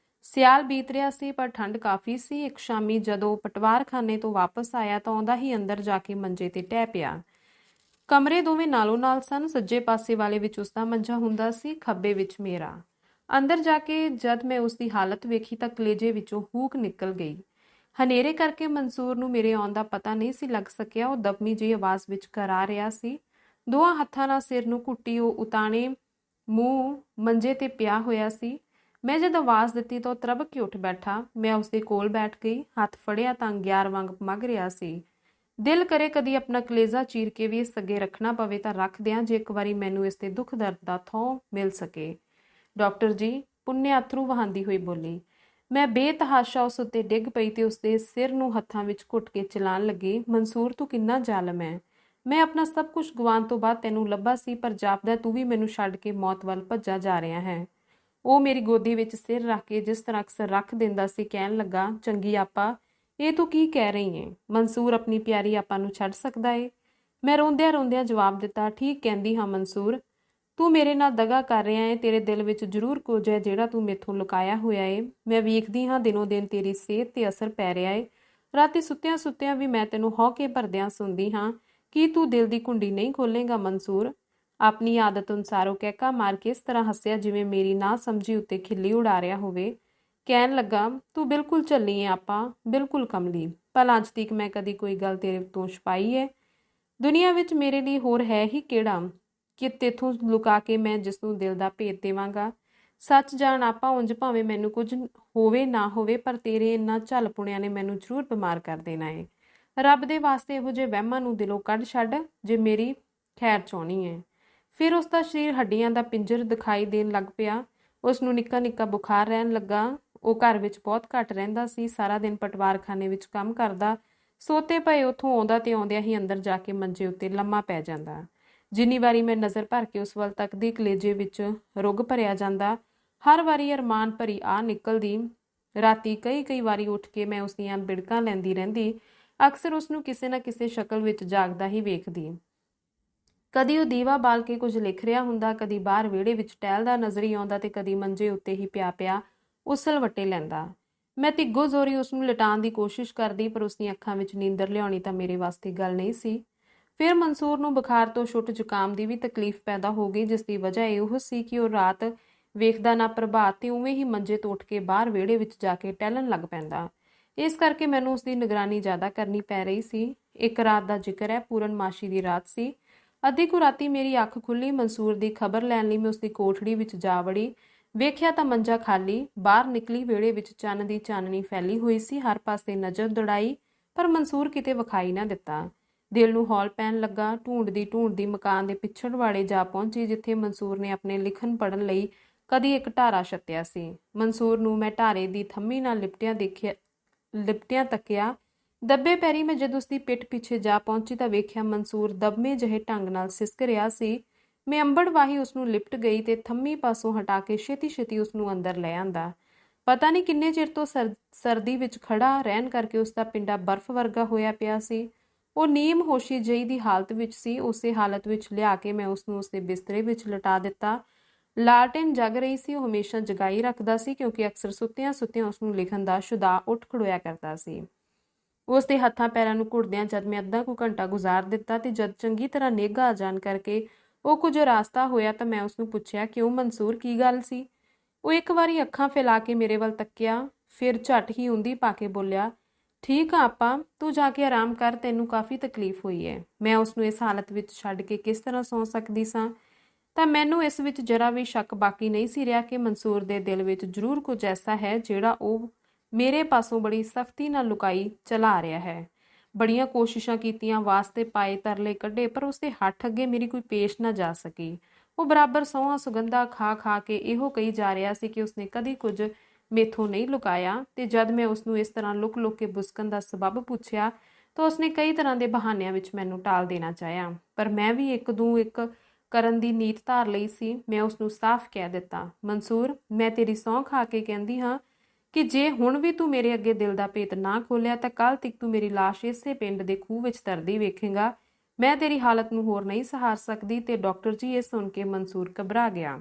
ਸਿਆਲ ਬੀਤ ਰਿਹਾ ਸੀ, ਪਰ ਠੰਡ ਕਾਫੀ ਸੀ। ਇੱਕ ਸ਼ਾਮੀ ਜਦੋਂ ਪਟਵਾਰਖਾਨੇ ਤੋਂ ਵਾਪਸ ਆਇਆ ਤਾਂ ਆਉਂਦਾ ਹੀ ਅੰਦਰ ਜਾ ਕੇ ਮੰਜੇ ਤੇ ਟਹਿ ਪਿਆ। ਕਮਰੇ ਦੋਵੇਂ ਨਾਲੋਂ ਨਾਲ ਸਨ। ਸੱਜੇ ਪਾਸੇ ਵਾਲੇ ਵਿੱਚ ਉਸਦਾ ਮੰਜਾ ਹੁੰਦਾ ਸੀ, ਖੱਬੇ ਵਿੱਚ ਮੇਰਾ। ਅੰਦਰ ਜਾ ਕੇ ਜਦ ਮੈਂ ਉਸਦੀ ਹਾਲਤ ਵੇਖੀ ਤਾਂ ਕਲੇਜੇ ਵਿੱਚੋਂ ਹੂਕ ਨਿਕਲ ਗਈ। ਹਨੇਰੇ ਕਰਕੇ ਮਨਸੂਰ ਨੂੰ ਮੇਰੇ ਆਉਣ ਦਾ ਪਤਾ ਨਹੀਂ ਸੀ ਲੱਗ ਸਕਿਆ। ਉਹ ਦਬਮੀ ਜਿਹੀ ਆਵਾਜ਼ ਵਿੱਚ ਕਰਾ ਰਿਹਾ ਸੀ। ਦੋਹਾਂ ਹੱਥਾਂ ਨਾਲ ਸਿਰ ਨੂੰ ਘੁੱਟੀ ਉਹ ਉਤਾਣੇ ਮੂੰਹ ਮੰਜੇ ਤੇ ਪਿਆ ਹੋਇਆ ਸੀ। ਮੈਂ ਜਦ ਆਵਾਜ਼ ਦਿੱਤੀ ਤਾਂ ਉਹ ਤਰਬਕ ਕੇ ਉੱਠ ਬੈਠਾ। ਮੈਂ ਉਸਦੇ ਕੋਲ ਬੈਠ ਗਈ। ਹੱਥ ਫੜਿਆ ਤਾਂ ਅੰਗਿਆਰ ਵਾਂਗ ਮੱਗ ਰਿਹਾ ਸੀ। ਦਿਲ ਕਰੇ ਕਦੀ ਆਪਣਾ ਕਲੇਜਾ ਚੀਰ ਕੇ ਵੀ ਇਸ ਅੱਗੇ ਰੱਖਣਾ ਪਵੇ ਤਾਂ ਰੱਖ ਦਿਆਂ, ਜੇ ਇੱਕ ਵਾਰੀ ਮੈਨੂੰ ਇਸ ਦੇ ਦੁੱਖ ਦਰਦ ਦਾ ਥਹੁ ਮਿਲ ਸਕੇ। ਡਾਕਟਰ ਜੀ, ਪੁੰਨਿਆ ਅਥਰੂ ਵਹਾਉਂਦੀ ਹੋਈ ਬੋਲੀ। ਮੈਂ ਬੇਤਹਾਸ਼ਾ ਉਸ ਉੱਤੇ ਡਿੱਗ ਪਈ ਤੇ ਉਸਦੇ ਸਿਰ ਨੂੰ ਹੱਥਾਂ ਵਿੱਚ ਘੁੱਟ ਕੇ ਚਲਾਣ ਲੱਗੀ। ਮਨਸੂਰ, ਤੂੰ ਕਿੰਨਾ ਜ਼ਾਲਮ ਹੈ। ਮੈਂ ਆਪਣਾ ਸਭ ਕੁਝ ਗਵਾਉਣ ਤੋਂ ਬਾਅਦ ਤੈਨੂੰ ਲੱਭਾ ਸੀ, ਪਰ ਜਾਪਦਾ ਤੂੰ ਵੀ ਮੈਨੂੰ ਛੱਡ ਕੇ ਮੌਤ ਵੱਲ ਭੱਜਾ ਜਾ ਰਿਹਾ ਹੈ। ਉਹ ਮੇਰੀ ਗੋਦੀ ਵਿੱਚ ਸਿਰ ਰੱਖ ਕੇ ਜਿਸ ਤਰ੍ਹਾਂ ਅਕਸਰ ਰੱਖ ਦਿੰਦਾ ਸੀ, ਕਹਿਣ ਲੱਗਾ, ਚੰਗੀ ਆਪਾ, ਇਹ ਤੂੰ ਕੀ ਕਹਿ ਰਹੀ ਏ? ਮਨਸੂਰ ਆਪਣੀ ਪਿਆਰੀ ਆਪਾ ਨੂੰ ਛੱਡ ਸਕਦਾ ਏ? ਮੈਂ ਰੋਂਦਿਆਂ ਜਵਾਬ ਦਿੱਤਾ, ਠੀਕ ਕਹਿੰਦੀ ਹਾਂ ਮਨਸੂਰ, ਤੂੰ ਮੇਰੇ ਨਾਲ ਦਗਾ ਕਰ ਰਿਹਾ ਏ। ਤੇਰੇ ਦਿਲ ਵਿੱਚ ਜ਼ਰੂਰ ਕੁਝ ਹੈ ਜਿਹੜਾ ਤੂੰ ਮੈਥੋਂ ਲੁਕਾਇਆ ਹੋਇਆ ਏ। ਮੈਂ ਵੇਖਦੀ ਹਾਂ ਦਿਨੋਂ ਦਿਨ ਤੇਰੀ ਸਿਹਤ ਤੇ ਅਸਰ ਪੈ ਰਿਹਾ ਏ। ਰਾਤੀ ਸੁੱਤਿਆਂ ਵੀ ਮੈਂ ਤੈਨੂੰ ਹੌਕੇ ਭਰਦਿਆਂ ਸੁਣਦੀ ਹਾਂ। ਕੀ ਤੂੰ ਦਿਲ ਦੀ ਕੁੰਡੀ ਨਹੀਂ ਖੋਲੇਗਾ ਮਨਸੂਰ? ਆਪਣੀ ਆਦਤ ਅਨੁਸਾਰ ਉਹ ਕਹਿਕਾ ਮਾਰ ਕੇ ਇਸ ਤਰ੍ਹਾਂ ਹੱਸਿਆ ਜਿਵੇਂ ਮੇਰੀ ਨਾ ਸਮਝੀ ਉੱਤੇ ਖਿੱਲੀ ਉਡਾ ਰਿਹਾ ਹੋਵੇ। ਕਹਿਣ ਲੱਗਾ, ਤੂੰ ਬਿਲਕੁਲ ਝੱਲੀ ਏ ਆਪਾ, ਬਿਲਕੁਲ ਕਮਲੀ। ਭਲਾ ਅੱਜ ਤੀਕ ਮੈਂ ਕਦੀ ਕੋਈ ਗੱਲ ਤੇਰੇ ਤੋਂ ਛੁਪਾਈ ਏ? ਦੁਨੀਆ ਵਿੱਚ ਮੇਰੇ ਲਈ ਹੋਰ ਹੈ ਹੀ ਕਿਹੜਾ? ਕਿ ਤੇਥੋਂ ਲੁਕਾ ਕੇ ਮੈਂ ਜਿਸ ਨੂੰ ਦਿਲ ਦਾ ਭੇਦ ਦੇਵਾਂਗਾ। ਸੱਚ ਜਾਣ ਆਪਾ, ਉਂਝ ਭਾਵੇਂ ਮੈਨੂੰ ਕੁਝ ਹੋਵੇ ਨਾ ਹੋਵੇ, ਪਰ ਤੇਰੇ ਇਹਨਾਂ ਝੱਲ ਪੁਣਿਆਂ ਨੇ ਮੈਨੂੰ ਜ਼ਰੂਰ ਬਿਮਾਰ ਕਰ ਦੇਣਾ ਏ। ਰੱਬ ਦੇ ਵਾਸਤੇ ਇਹੋ ਜਿਹੇ ਵਹਿਮਾਂ ਨੂੰ ਦਿਲੋਂ ਕੱਢ ਛੱਡ ਜੇ ਮੇਰੀ ਖੈਰ ਚਾਹੁੰਦੀ ਏ। ਫਿਰ ਉਸ ਦਾ ਸਰੀਰ ਹੱਡੀਆਂ ਦਾ ਪਿੰਜਰ ਦਿਖਾਈ ਦੇਣ ਲੱਗ ਪਿਆ। ਉਸ ਨੂੰ ਨਿੱਕਾ ਨਿੱਕਾ ਬੁਖਾਰ ਰਹਿਣ ਲੱਗਾ। ਉਹ ਘਰ ਵਿੱਚ ਬਹੁਤ ਘੱਟ ਰਹਿੰਦਾ ਸੀ। ਸਾਰਾ ਦਿਨ ਪਟਵਾਰਖਾਨੇ ਵਿੱਚ ਕੰਮ ਕਰਦਾ। ਸੋਤੇ ਪਏ ਉੱਥੋਂ ਆਉਂਦਾ ਤੇ ਆਉਂਦਿਆਂ ਹੀ ਅੰਦਰ ਜਾ ਕੇ ਮੰਜੇ ਉੱਤੇ ਲੰਮਾ ਪੈ ਜਾਂਦਾ। ਜਿੰਨੀ ਵਾਰੀ ਮੈਂ ਨਜ਼ਰ ਭਰ ਕੇ ਉਸ ਵੱਲ ਤੱਕਦੀ, ਕਲੇਜੇ ਵਿੱਚ ਰੁੱਗ ਭਰਿਆ ਜਾਂਦਾ। ਹਰ ਵਾਰੀ ਅਰਮਾਨ ਭਰੀ ਆਹ ਨਿਕਲਦੀ। ਰਾਤੀ ਕਈ ਵਾਰੀ ਉੱਠ ਕੇ ਮੈਂ ਉਸ ਦੀਆਂ ਬਿੜਕਾਂ ਲੈਂਦੀ ਰਹਿੰਦੀ। ਅਕਸਰ ਉਸ ਨੂੰ ਕਿਸੇ ਨਾ ਕਿਸੇ ਸ਼ਕਲ ਵਿੱਚ ਜਾਗਦਾ ਹੀ ਵੇਖਦੀ। ਕਦੀ ਉਹ ਦੀਵਾ ਬਾਲ ਕੇ ਕੁਝ ਲਿਖ ਰਿਹਾ ਹੁੰਦਾ, ਕਦੀ ਬਾਹਰ ਵਿਹੜੇ ਵਿੱਚ ਟਹਿਲਦਾ ਨਜ਼ਰੀ ਆਉਂਦਾ ਤੇ ਕਦੀ ਮੰਜੇ ਉੱਤੇ ਹੀ ਪਿਆ ਉਸਲ ਵੱਟੇ ਲੈਂਦਾ। ਮੈਂ ਤਿੱਗੋ ਜ਼ੋਰੀ ਉਸ ਨੂੰ ਲਿਟਾਉਣ ਦੀ ਕੋਸ਼ਿਸ਼ ਕਰਦੀ, ਪਰ ਉਸ ਦੀਆਂ ਅੱਖਾਂ ਵਿੱਚ ਨੀਂਦਰ ਲਿਆਉਣੀ ਤਾਂ ਮੇਰੇ ਵਾਸਤੇ ਗੱਲ ਨਹੀਂ ਸੀ। ਫਿਰ ਮਨਸੂਰ ਨੂੰ ਬੁਖਾਰ ਤੋਂ ਛੁੱਟ ਜ਼ੁਕਾਮ ਦੀ ਵੀ ਤਕਲੀਫ ਪੈਦਾ ਹੋ ਗਈ, ਜਿਸ ਦੀ ਵਜ੍ਹਾ ਇਹੋ ਸੀ ਕਿ ਉਹ ਰਾਤ ਵੇਖਦਾ ਨਾ ਪ੍ਰਭਾਤ ਤੇ ਉਵੇਂ ਹੀ ਮੰਜੇ ਤੋਂ ਉੱਠ ਕੇ ਬਾਹਰ ਵਿਹੜੇ ਵਿੱਚ ਜਾ ਕੇ ਟਹਿਲਣ ਲੱਗ ਪੈਂਦਾ। ਇਸ ਕਰਕੇ ਮੈਨੂੰ ਉਸ ਦੀ ਨਿਗਰਾਨੀ ਜ਼ਿਆਦਾ ਕਰਨੀ ਪੈ ਰਹੀ ਸੀ। ਇੱਕ ਰਾਤ ਦਾ ਜ਼ਿਕਰ ਹੈ, ਪੂਰਨਮਾਸ਼ੀ ਦੀ ਰਾਤ ਸੀ। ਅੱਧੀ ਕੁ ਰਾਤੀ ਮੇਰੀ ਅੱਖ ਖੁੱਲੀ। ਮਨਸੂਰ ਦੀ ਖਬਰ ਲੈਣ ਲਈ ਮੈਂ ਉਸ ਦੀ ਕੋਠੜੀ ਵਿੱਚ ਜਾ ਵੜੀ। ਵੇਖਿਆ ਤਾਂ ਮੰਜਾ ਖਾਲੀ। ਬਾਹਰ ਨਿਕਲੀ, ਵਿਹੜੇ ਵਿੱਚ ਚੰਨ ਦੀ ਚਾਨਣੀ ਫੈਲੀ ਹੋਈ ਸੀ। ਹਰ ਪਾਸੇ ਨਜ਼ਰ ਦੌੜਾਈ, ਪਰ ਮਨਸੂਰ ਕਿਤੇ ਵਿਖਾਈ ਨਾ ਦਿੱਤਾ। ਦਿਲ ਨੂੰ ਹੌਲ ਪੈਣ ਲੱਗਾ। ਢੂੰਡਦੀ ਮਕਾਨ ਦੇ ਪਿਛੜਵਾੜੇ ਜਾ ਪਹੁੰਚੀ, ਜਿੱਥੇ ਮਨਸੂਰ ਨੇ ਆਪਣੇ ਲਿਖਣ ਪੜ੍ਹਨ ਲਈ ਕਦੀ ਇੱਕ ਢਾਰਾ ਛੱਤਿਆ ਸੀ। ਮਨਸੂਰ ਨੂੰ ਮੈਂ ਢਾਰੇ ਦੀ ਥੰਮੀ ਨਾਲ ਲਿਪਟਿਆਂ ਤੱਕਿਆ। ਦੱਬੇ ਪੈਰੀ ਮੈਂ ਜਦ ਉਸਦੀ ਪਿੱਠ ਪਿੱਛੇ ਜਾ ਪਹੁੰਚੀ ਤਾਂ ਵੇਖਿਆ ਮਨਸੂਰ ਦਬਮੇ ਜਿਹੇ ਢੰਗ ਨਾਲ ਸਿਸਕ ਰਿਹਾ ਸੀ। ਮੈਂ ਅੰਬੜ ਵਾਹੀ ਉਸ ਨੂੰ ਲਿਪਟ ਗਈ ਤੇ ਥੰਮੀ ਪਾਸੋਂ ਹਟਾ ਕੇ ਛੇਤੀ ਉਸ ਨੂੰ ਅੰਦਰ ਲੈ ਆਂਦਾ। ਪਤਾ ਨਹੀਂ ਕਿੰਨੇ ਚਿਰ ਤੋਂ ਸਰਦੀ ਵਿੱਚ ਖੜਾ ਰਹਿਣ ਕਰਕੇ ਉਸ ਦਾ ਪਿੰਡਾ ਬਰਫ਼ ਵਰਗਾ ਹੋਇਆ ਪਿਆ ਸੀ। ਉਹ ਨੀਮ ਹੋਸ਼ੀ ਜਿਹੀ ਦੀ ਹਾਲਤ ਵਿੱਚ ਸੀ। ਉਸੇ ਹਾਲਤ ਵਿੱਚ ਲਿਆ ਕੇ ਮੈਂ ਉਸ ਨੂੰ ਉਸਦੇ ਬਿਸਤਰੇ ਵਿੱਚ ਲਟਾ ਦਿੱਤਾ। ਲਾਲਟੇਨ ਜਗ ਰਹੀ ਸੀ। ਉਹ ਹਮੇਸ਼ਾ ਜਗਾਈ ਰੱਖਦਾ ਸੀ, ਕਿਉਂਕਿ ਅਕਸਰ ਸੁੱਤਿਆਂ ਉਸ ਨੂੰ ਲਿਖਣ ਦਾ ਸ਼ੁਦਾ ਉੱਠ ਖੜੋਇਆ ਕਰਦਾ ਸੀ। ਉਸ ਦੇ ਹੱਥਾਂ ਪੈਰਾਂ ਨੂੰ ਘੁੱਟਦਿਆਂ ਜਦ ਮੈਂ ਅੱਧਾ ਕੁ ਘੰਟਾ ਗੁਜ਼ਾਰ ਦਿੱਤਾ ਤੇ ਜਦ ਚੰਗੀ ਤਰ੍ਹਾਂ ਨਿੱਘ ਆ ਜਾਣ ਕਰਕੇ ਉਹ ਕੁਝ ਰਾਸਤਾ ਹੋਇਆ ਤਾਂ ਮੈਂ ਉਸ ਨੂੰ ਪੁੱਛਿਆ, ਕਿਉਂ ਮਨਸੂਰ, ਕੀ ਗੱਲ ਸੀ? ਉਹ ਇੱਕ ਵਾਰੀ ਅੱਖਾਂ ਫੈਲਾ ਕੇ ਮੇਰੇ ਵੱਲ ਤੱਕਿਆ, ਫਿਰ ਝੱਟ ਹੀ ਉਂਦੀ ਪਾ ਕੇ ਬੋਲਿਆ, ਠੀਕ ਆ ਆਪਾ, ਤੂੰ ਜਾ ਕੇ ਆਰਾਮ ਕਰ, ਤੈਨੂੰ ਕਾਫੀ ਤਕਲੀਫ ਹੋਈ ਹੈ। ਮੈਂ ਉਸ ਨੂੰ ਇਸ ਹਾਲਤ ਵਿੱਚ ਛੱਡ ਕੇ ਕਿਸ ਤਰ੍ਹਾਂ ਸੌਂ ਸਕਦੀ ਸਾਂ? ਤਾਂ ਮੈਨੂੰ ਇਸ ਵਿੱਚ ਜਰਾ ਵੀ ਸ਼ੱਕ ਬਾਕੀ ਨਹੀਂ ਸੀ ਰਿਹਾ ਕਿ ਮਨਸੂਰ ਦੇ ਦਿਲ ਵਿੱਚ ਜ਼ਰੂਰ ਕੁਝ ਐਸਾ ਹੈ ਜਿਹੜਾ ਉਹ ਮੇਰੇ ਪਾਸੋਂ ਬੜੀ ਸਖਤੀ ਨਾਲ ਲੁਕਾਈ ਚਲਾ ਰਿਹਾ ਹੈ। ਬੜੀਆਂ ਕੋਸ਼ਿਸ਼ਾਂ ਕੀਤੀਆਂ, ਵਾਸਤੇ ਪਾਏ, ਤਰਲੇ ਕੱਢੇ, ਪਰ ਉਸਦੇ ਹੱਥ ਅੱਗੇ ਮੇਰੀ ਕੋਈ ਪੇਸ਼ ਨਾ ਜਾ ਸਕੀ। ਉਹ ਬਰਾਬਰ ਸਹੁੰ ਸੁਗੰਧਾ ਖਾ ਕੇ ਇਹੋ ਕਹੀ ਜਾ ਰਿਹਾ ਸੀ ਕਿ ਉਸਨੇ ਕਦੀ ਕੁਝ ਮੇਥੋਂ ਨਹੀਂ ਲੁਕਾਇਆ। ਤੇ ਜਦ ਮੈਂ ਉਸਨੂੰ ਇਸ ਤਰ੍ਹਾਂ ਲੁਕ ਕੇ ਬੁਸਕਣ ਦਾ ਸਬਬ ਪੁੱਛਿਆ ਤਾਂ ਉਸਨੇ ਕਈ ਤਰ੍ਹਾਂ ਦੇ ਬਹਾਨਿਆਂ ਵਿੱਚ ਮੈਨੂੰ ਟਾਲ ਦੇਣਾ ਚਾਹਿਆ, ਪਰ ਮੈਂ ਵੀ ਇੱਕ ਕਰਨ ਦੀ ਨੀਤ ਧਾਰ ਲਈ ਸੀ। ਮੈਂ ਉਸਨੂੰ ਸਾਫ਼ ਕਹਿ ਦਿੱਤਾ, ਮਨਸੂਰ, ਮੈਂ ਤੇਰੀ ਸਹੁੰ ਖਾ ਕੇ ਕਹਿੰਦੀ ਹਾਂ ਕਿ ਜੇ ਹੁਣ ਵੀ ਤੂੰ ਮੇਰੇ ਅੱਗੇ ਦਿਲ ਦਾ ਭੇਤ ਨਾ ਖੋਲਿਆ ਤਾਂ ਕੱਲ ਤੱਕ ਤੂੰ ਮੇਰੀ ਲਾਸ਼ ਇਸੇ ਪਿੰਡ ਦੇ ਖੂਹ ਵਿੱਚ ਤਰਦੀ ਵੇਖੇਗਾ। ਮੈਂ ਤੇਰੀ ਹਾਲਤ ਨੂੰ ਹੋਰ ਨਹੀਂ ਸਹਾਰ ਸਕਦੀ। ਤੇ ਡਾਕਟਰ ਜੀ, ਇਹ ਸੁਣ ਕੇ ਮਨਸੂਰ ਘਬਰਾ ਗਿਆ।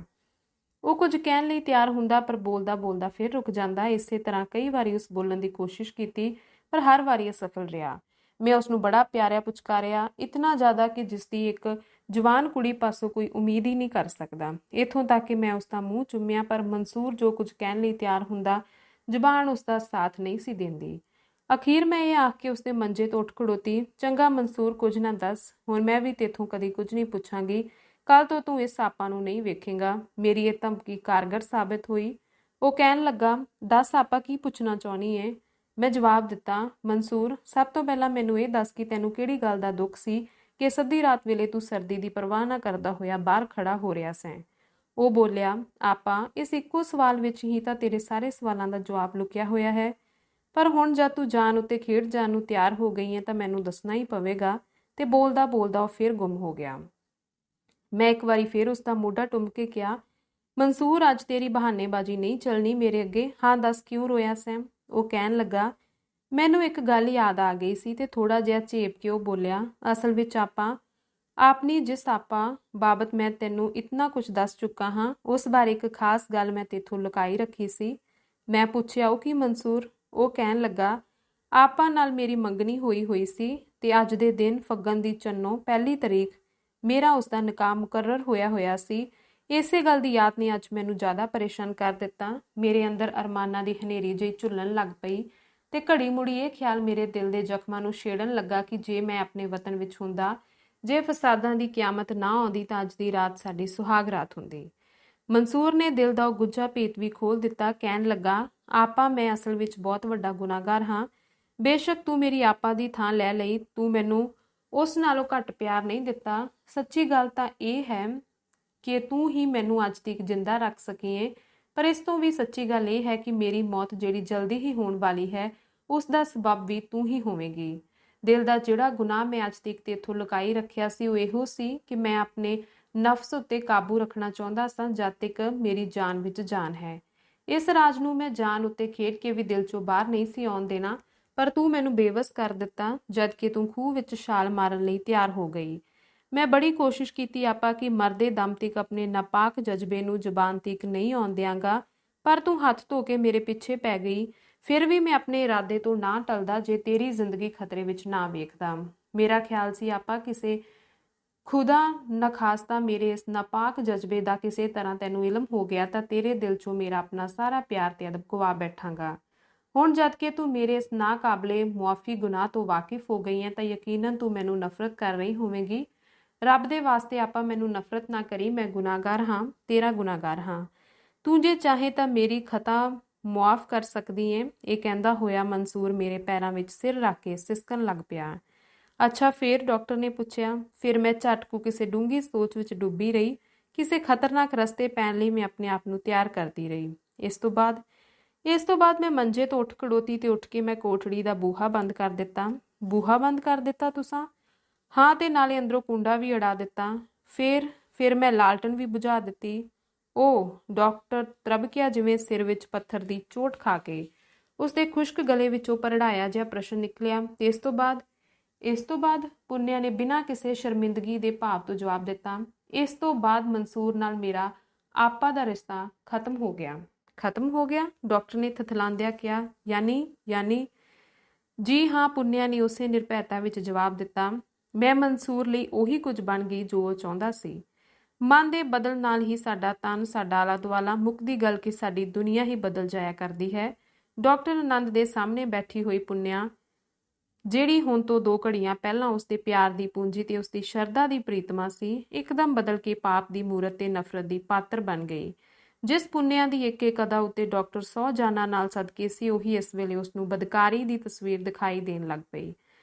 ਉਹ ਕੁਝ ਕਹਿਣ ਲਈ ਤਿਆਰ ਹੁੰਦਾ, ਪਰ ਬੋਲਦਾ ਫਿਰ ਰੁਕ ਜਾਂਦਾ। ਇਸੇ ਤਰ੍ਹਾਂ ਕਈ ਵਾਰੀ ਉਸ ਬੋਲਣ ਦੀ ਕੋਸ਼ਿਸ਼ ਕੀਤੀ, ਪਰ ਹਰ ਵਾਰੀ ਅਸਫਲ ਰਿਹਾ। ਮੈਂ ਉਸ ਨੂੰ ਬੜਾ ਪਿਆਰਿਆ ਪੁਚਕਾਰਿਆ, ਇਤਨਾ ਜ਼ਿਆਦਾ ਕਿ ਜਿਸ ਦੀ ਇੱਕ ਜਵਾਨ ਕੁੜੀ ਪਾਸੋਂ ਕੋਈ ਉਮੀਦ ਹੀ ਨਹੀਂ ਕਰ ਸਕਦਾ। ਇੱਥੋਂ ਤੱਕ ਕਿ ਮੈਂ ਉਸ ਦਾ ਮੂੰਹ ਚੁੰਮਿਆ, ਪਰ ਮਨਸੂਰ ਜੋ ਕੁਝ ਕਹਿਣ ਲਈ ਤਿਆਰ ਹੁੰਦਾ, ਜ਼ੁਬਾਨ ਉਸ ਦਾ ਸਾਥ ਨਹੀਂ ਸੀ ਦਿੰਦੀ। ਅਖੀਰ ਮੈਂ ਇਹ ਆਖ ਕੇ ਉਸਦੇ ਮੰਜੇ ਤੋਂ ਉੱਠ ਖੜੋਤੀ, ਚੰਗਾ ਮਨਸੂਰ, ਕੁਝ ਨਾ ਦੱਸ, ਹੁਣ ਮੈਂ ਵੀ ਤੇਥੋਂ ਕਦੀ ਕੁਝ ਨਹੀਂ ਪੁੱਛਾਂਗੀ। ਕੱਲ ਤੋਂ ਤੂੰ ਇਸ ਆਪਾ ਨੂੰ ਨਹੀਂ ਵੇਖੇਗਾ। ਮੇਰੀ ਇਹ ਧਮਕੀ ਕਾਰਗਰ ਸਾਬਿਤ ਹੋਈ। ਉਹ ਕਹਿਣ ਲੱਗਾ, ਦੱਸ ਆਪਾ, ਕੀ ਪੁੱਛਣਾ ਚਾਹੁੰਦੀ ਏ? ਮੈਂ ਜਵਾਬ ਦਿੱਤਾ, ਮਨਸੂਰ, ਸਭ ਤੋਂ ਪਹਿਲਾਂ ਮੈਨੂੰ ਇਹ ਦੱਸ ਕਿ ਤੈਨੂੰ ਕਿਹੜੀ ਗੱਲ ਦਾ ਦੁੱਖ ਸੀ ਕਿ ਇਸ ਅੱਧੀ ਰਾਤ ਵੇਲੇ ਤੂੰ ਸਰਦੀ ਦੀ ਪਰਵਾਹ ਨਾ ਕਰਦਾ ਹੋਇਆ ਬਾਹਰ ਖੜਾ ਹੋ ਰਿਹਾ ਸੈਂ। ਉਹ ਬੋਲਿਆ, ਆਪਾ, ਇਸ ਇੱਕੋ ਸਵਾਲ ਵਿੱਚ ਹੀ ਤਾਂ ਤੇਰੇ ਸਾਰੇ ਸਵਾਲਾਂ ਦਾ ਜਵਾਬ ਲੁਕਿਆ ਹੋਇਆ ਹੈ। ਪਰ ਹੁਣ ਜਦ ਤੂੰ ਜਾਨ ਉੱਤੇ ਖੇਡ ਜਾਣ ਨੂੰ ਤਿਆਰ ਹੋ ਗਈ ਹੈ ਤਾਂ ਮੈਨੂੰ ਦੱਸਣਾ ਹੀ ਪਵੇਗਾ। ਤੇ ਬੋਲਦਾ ਉਹ ਫਿਰ ਗੁੰਮ ਹੋ ਗਿਆ। ਮੈਂ ਇੱਕ ਵਾਰੀ ਫਿਰ ਉਸ ਦਾ ਮੋਢਾ ਟੁੰਮ ਕੇ ਕਿਹਾ, ਮਨਸੂਰ, ਅੱਜ ਤੇਰੀ ਬਹਾਨੇਬਾਜ਼ੀ ਨਹੀਂ ਚੱਲਣੀ ਮੇਰੇ ਅੱਗੇ। ਹਾਂ ਦੱਸ, ਕਿਉਂ ਰੋਇਆ ਸੈਂ? ਉਹ ਕਹਿਣ ਲੱਗਾ, ਮੈਨੂੰ ਇੱਕ ਗੱਲ ਯਾਦ ਆ ਗਈ ਸੀ। ਤੇ ਥੋੜਾ ਜਿਹਾ ਝੇਪ ਕੇ ਉਹ ਬੋਲਿਆ, ਅਸਲ ਵਿੱਚ ਆਪਣੀ ਜਿਸ ਆਪਾ ਬਾਬਤ ਮੈਂ ਤੈਨੂੰ ਇਤਨਾ ਕੁਝ ਦੱਸ ਚੁੱਕਾ ਹਾਂ, ਉਸ ਬਾਰੇ ਇੱਕ ਖਾਸ ਗੱਲ ਮੈਂ ਤੇਥੋਂ ਲੁਕਾਈ ਰੱਖੀ ਸੀ। ਮੈਂ ਪੁੱਛਿਆ, ਉਹ ਕੀ ਮਨਸੂਰ? ਉਹ ਕਹਿਣ ਲੱਗਾ, ਆਪਾ ਨਾਲ ਮੇਰੀ ਮੰਗਣੀ ਹੋਈ ਸੀ ਤੇ ਅੱਜ ਦੇ ਦਿਨ ਫੱਗਣ ਦੀ ਚੰਨੋਂ 1 ਤਰੀਕ ਮੇਰਾ ਉਸ ਦਾ ਨਿਕਾਹ ਮੁਕਰਰ ਹੋਇਆ ਸੀ। ਇਸੇ ਗੱਲ ਦੀ ਯਾਦ ਨੇ ਅੱਜ ਮੈਨੂੰ ਜ਼ਿਆਦਾ ਪਰੇਸ਼ਾਨ ਕਰ ਦਿੱਤਾ। ਮੇਰੇ ਅੰਦਰ ਅਰਮਾਨਾਂ ਦੀ ਹਨੇਰੀ ਜਿਹੀ ਝੁੱਲਣ ਲੱਗ ਪਈ ਤੇ ਘੜੀ ਮੁੜੀ ਇਹ ਖਿਆਲ ਮੇਰੇ ਦਿਲ ਦੇ ਜ਼ਖਮਾਂ ਨੂੰ ਛੇੜਨ ਲੱਗਾ ਕਿ ਜੇ ਮੈਂ ਆਪਣੇ ਵਤਨ ਵਿੱਚ ਹੁੰਦਾ ਜੇ ਫਸਾਦਾਂ ਦੀ ਕਿਆਮਤ ਨਾ ਆਉਂਦੀ ਤਾਂ ਅੱਜ ਦੀ ਰਾਤ ਸਾਡੀ ਸੁਹਾਗ ਰਾਤ ਹੁੰਦੀ। ਮਨਸੂਰ ਨੇ ਦਿਲ ਦਾ ਉਹ ਗੁੱਝਾ ਭੇਤ ਵੀ ਖੋਲ ਦਿੱਤਾ। ਕਹਿਣ ਲੱਗਾ, ਆਪਾ ਮੈਂ ਅਸਲ ਵਿੱਚ ਬਹੁਤ ਵੱਡਾ ਗੁਨਾਹਗਾਰ ਹਾਂ। ਬੇਸ਼ੱਕ ਤੂੰ ਮੇਰੀ ਆਪਾ ਦੀ ਥਾਂ ਲੈ ਲਈ, ਤੂੰ ਮੈਨੂੰ ਉਸ ਨਾਲੋਂ ਘੱਟ ਪਿਆਰ ਨਹੀਂ ਦਿੱਤਾ। ਸੱਚੀ ਗੱਲ ਤਾਂ ਇਹ ਹੈ ਕਿ ਤੂੰ ਹੀ ਮੈਨੂੰ ਅੱਜ ਤੱਕ ਜਿੰਦਾ ਰੱਖ ਸਕੀ ਏ, ਪਰ ਇਸ ਤੋਂ ਵੀ ਸੱਚੀ ਗੱਲ ਇਹ ਹੈ ਕਿ ਮੇਰੀ ਮੌਤ ਜਿਹੜੀ ਜਲਦੀ ਹੀ ਹੋਣ ਵਾਲੀ ਹੈ, ਉਸ ਦਾ ਸਬਬ ਵੀ ਤੂੰ ਹੀ ਹੋਵੇਂਗੀ। ਦਿਲ ਦਾ ਜਿਹੜਾ ਗੁਨਾਹ ਮੈਂ ਅੱਜ ਤੱਕ ਤੇਥੋਂ ਲੁਕਾਈ ਰੱਖਿਆ ਸੀ, ਉਹ ਇਹੋ ਸੀ ਕਿ ਮੈਂ ਆਪਣੇ ਨਫਸ ਉੱਤੇ ਕਾਬੂ ਰੱਖਣਾ ਚਾਹੁੰਦਾ ਸਾਂ ਜਦ ਤੱਕ ਮੇਰੀ ਜਾਨ ਵਿੱਚ ਜਾਨ ਹੈ। ਇਸ ਰਾਜ ਨੂੰ ਮੈਂ ਜਾਨ ਉੱਤੇ ਖੇਡ ਕੇ ਵੀ ਦਿਲ ਚੋਂ ਬਾਹਰ ਨਹੀਂ ਸੀ ਆਉਣ ਦੇਣਾ, ਪਰ ਤੂੰ ਮੈਨੂੰ ਬੇਵਸ ਕਰ ਦਿੱਤਾ ਜਦ ਕਿ ਤੂੰ ਖੂਹ ਵਿੱਚ ਛਾਲ ਮਾਰਨ ਲਈ ਤਿਆਰ ਹੋ ਗਈ। ਮੈਂ ਬੜੀ ਕੋਸ਼ਿਸ਼ ਕੀਤੀ ਆਪਾ ਕਿ ਮਰਦੇ ਦਮ ਤੱਕ ਆਪਣੇ ਨਾਪਾਕ ਜਜ਼ਬੇ ਨੂੰ ਜ਼ਬਾਨ ਤੱਕ ਨਹੀਂ ਆਉਣ ਦਿਆਂਗਾ, ਪਰ ਤੂੰ ਹੱਥ ਧੋ ਕੇ ਮੇਰੇ ਪਿੱਛੇ ਪੈ ਗਈ। ਫਿਰ ਵੀ ਮੈਂ ਆਪਣੇ ਇਰਾਦੇ ਤੋਂ ਨਾ ਟਲਦਾ ਜੇ ਤੇਰੀ ਜ਼ਿੰਦਗੀ ਖਤਰੇ ਵਿੱਚ ਨਾ ਵੇਖਦਾ। ਮੇਰਾ ਖਿਆਲ ਸੀ ਆਪਾ ਕਿਸੇ ਖੁਦਾ ਨਖਾਸਤਾ ਮੇਰੇ ਇਸ ਨਾਪਾਕ ਜਜ਼ਬੇ ਦਾ ਕਿਸੇ ਤਰ੍ਹਾਂ ਤੈਨੂੰ ਇਲਮ ਹੋ ਗਿਆ ਤਾਂ ਤੇਰੇ ਦਿਲ ਚੋਂ ਮੇਰਾ ਆਪਣਾ ਸਾਰਾ ਪਿਆਰ ਤੇ ਅਦਬ ਗਵਾ ਬੈਠਾਂਗਾ। ਹੁਣ ਜਦ ਕਿ ਤੂੰ ਮੇਰੇ ਇਸ ਨਾਕਾਬਲੇ ਮੁਆਫੀ ਗੁਨਾਹ ਤੋਂ ਵਾਕਿਫ ਹੋ ਗਈ ਹੈ ਤਾਂ ਯਕੀਨਨ ਤੂੰ ਮੈਨੂੰ ਨਫ਼ਰਤ ਕਰ ਰਹੀ ਹੋਵੇਂਗੀ। ਰੱਬ ਦੇ ਵਾਸਤੇ ਆਪਾ ਮੈਨੂੰ ਨਫ਼ਰਤ ਨਾ ਕਰੀ, ਮੈਂ ਗੁਨਾਹਗਾਰ ਹਾਂ, ਤੇਰਾ ਗੁਨਾਹਗਾਰ ਹਾਂ। ਤੂੰ ਜੇ ਚਾਹੇ ਤਾਂ ਮੇਰੀ ਖਤਾ ਮੁਆਫ ਕਰ ਸਕਦੀ ਏ। ਇਹ ਕਹਿੰਦਾ ਹੋਇਆ ਮਨਸੂਰ ਮੇਰੇ ਪੈਰਾਂ ਵਿੱਚ ਸਿਰ ਰੱਖ ਕੇ ਸਿਸਕਣ ਲੱਗ ਪਿਆ। ਅੱਛਾ ਫੇਰ? ਡਾਕਟਰ ਨੇ ਪੁੱਛਿਆ। ਫਿਰ ਮੈਂ ਝਟਕੂ ਕਿਸੇ ਡੂੰਘੀ ਸੋਚ ਵਿੱਚ ਡੁੱਬੀ ਰਹੀ। ਕਿਸੇ ਖਤਰਨਾਕ ਰਸਤੇ ਪੈਣ ਲਈ ਮੈਂ ਆਪਣੇ ਆਪ ਨੂੰ ਤਿਆਰ ਕਰਦੀ ਰਹੀ। ਇਸ ਤੋਂ ਬਾਅਦ ਮੈਂ ਮੰਜੇ ਤੋਂ ਉੱਠ ਖੜੋਤੀ ਤੇ ਉੱਠ ਕੇ ਮੈਂ ਕੋਠੜੀ ਦਾ ਬੂਹਾ ਬੰਦ ਕਰ ਦਿੱਤਾ। ਬੂਹਾ ਬੰਦ ਕਰ ਦਿੱਤਾ ਤੁਸਾਂ? ਹਾਂ, ਤੇ ਨਾਲੇ ਅੰਦਰੋਂ ਕੁੰਡਾ ਵੀ ਅੜਾ ਦਿੱਤਾ। ਫਿਰ ਮੈਂ ਲਾਲਟਨ ਵੀ ਬੁਝਾ ਦਿੱਤੀ। ਓ, ਡਾਕਟਰ ਤਰਬਕਿਆ ਜਿਵੇਂ ਸਿਰ ਵਿੱਚ ਪੱਥਰ ਦੀ ਚੋਟ ਖਾ ਕੇ। ਉਸਦੇ ਖੁਸ਼ਕ ਗਲੇ ਵਿੱਚੋਂ ਭਰੜਾਇਆ ਜਿਹਾ ਪ੍ਰਸ਼ਨ ਨਿਕਲਿਆ। ਤੇ ਇਸ ਤੋਂ ਬਾਅਦ ਪੁੰਨਿਆ ਨੇ ਬਿਨਾਂ ਕਿਸੇ ਸ਼ਰਮਿੰਦਗੀ ਦੇ ਭਾਵ ਤੋਂ ਜਵਾਬ ਦਿੱਤਾ, ਇਸ ਤੋਂ ਬਾਅਦ ਮਨਸੂਰ ਨਾਲ ਮੇਰਾ ਆਪਾ ਦਾ ਰਿਸ਼ਤਾ ਖਤਮ ਹੋ ਗਿਆ। ਖਤਮ ਹੋ ਗਿਆ? ਡਾਕਟਰ ਨੇ ਥਥਲਾਂਦਿਆਂ ਕਿਹਾ। ਯਾਨੀ? ਜੀ ਹਾਂ, ਪੁੰਨਿਆ ਨੇ ਉਸੇ ਨਿਰਭੈਤਾ ਵਿੱਚ ਜਵਾਬ ਦਿੱਤਾ। ਮੈਂ ਮਨਸੂਰ ਲਈ ਉਹੀ ਕੁਝ ਬਣ ਗਈ ਜੋ ਉਹ ਚਾਹੁੰਦਾ ਸੀ। ਮਨ ਦੇ ਬਦਲ ਨਾਲ ਹੀ ਸਾਡਾ ਤਨ, ਸਾਡਾ ਆਲਾ ਦੁਆਲਾ, ਮੁੱਕਦੀ ਗੱਲ ਕਿ ਸਾਡੀ ਦੁਨੀਆ ਹੀ ਬਦਲ ਜਾਇਆ ਕਰਦੀ ਹੈ। ਡਾਕਟਰ ਆਨੰਦ ਦੇ ਸਾਹਮਣੇ ਬੈਠੀ ਹੋਈ ਪੁੰਨਿਆ, ਜਿਹੜੀ ਹੁਣ ਤੋਂ 2 ਘੜੀਆਂ ਪਹਿਲਾਂ ਉਸਦੇ ਪਿਆਰ ਦੀ ਪੂੰਜੀ ਤੇ ਉਸਦੀ ਸ਼ਰਧਾ ਦੀ ਪ੍ਰੀਤਮਾ ਸੀ, ਇੱਕਦਮ ਬਦਲ ਕੇ ਪਾਪ ਦੀ ਮੂਰਤ ਤੇ ਨਫ਼ਰਤ ਦੀ ਪਾਤਰ ਬਣ ਗਈ। ਜਿਸ ਪੁੰਨਿਆ ਦੀ ਇੱਕ ਅਦਾ ਉੱਤੇ ਡਾਕਟਰ 100 ਜਾਨਾਂ ਨਾਲ ਸਦਕੇ ਸੀ, ਉਹੀ ਇਸ ਵੇਲੇ ਉਸਨੂੰ ਬਦਕਾਰੀ ਦੀ ਤਸਵੀਰ ਦਿਖਾਈ ਦੇਣ ਲੱਗ ਪਈ।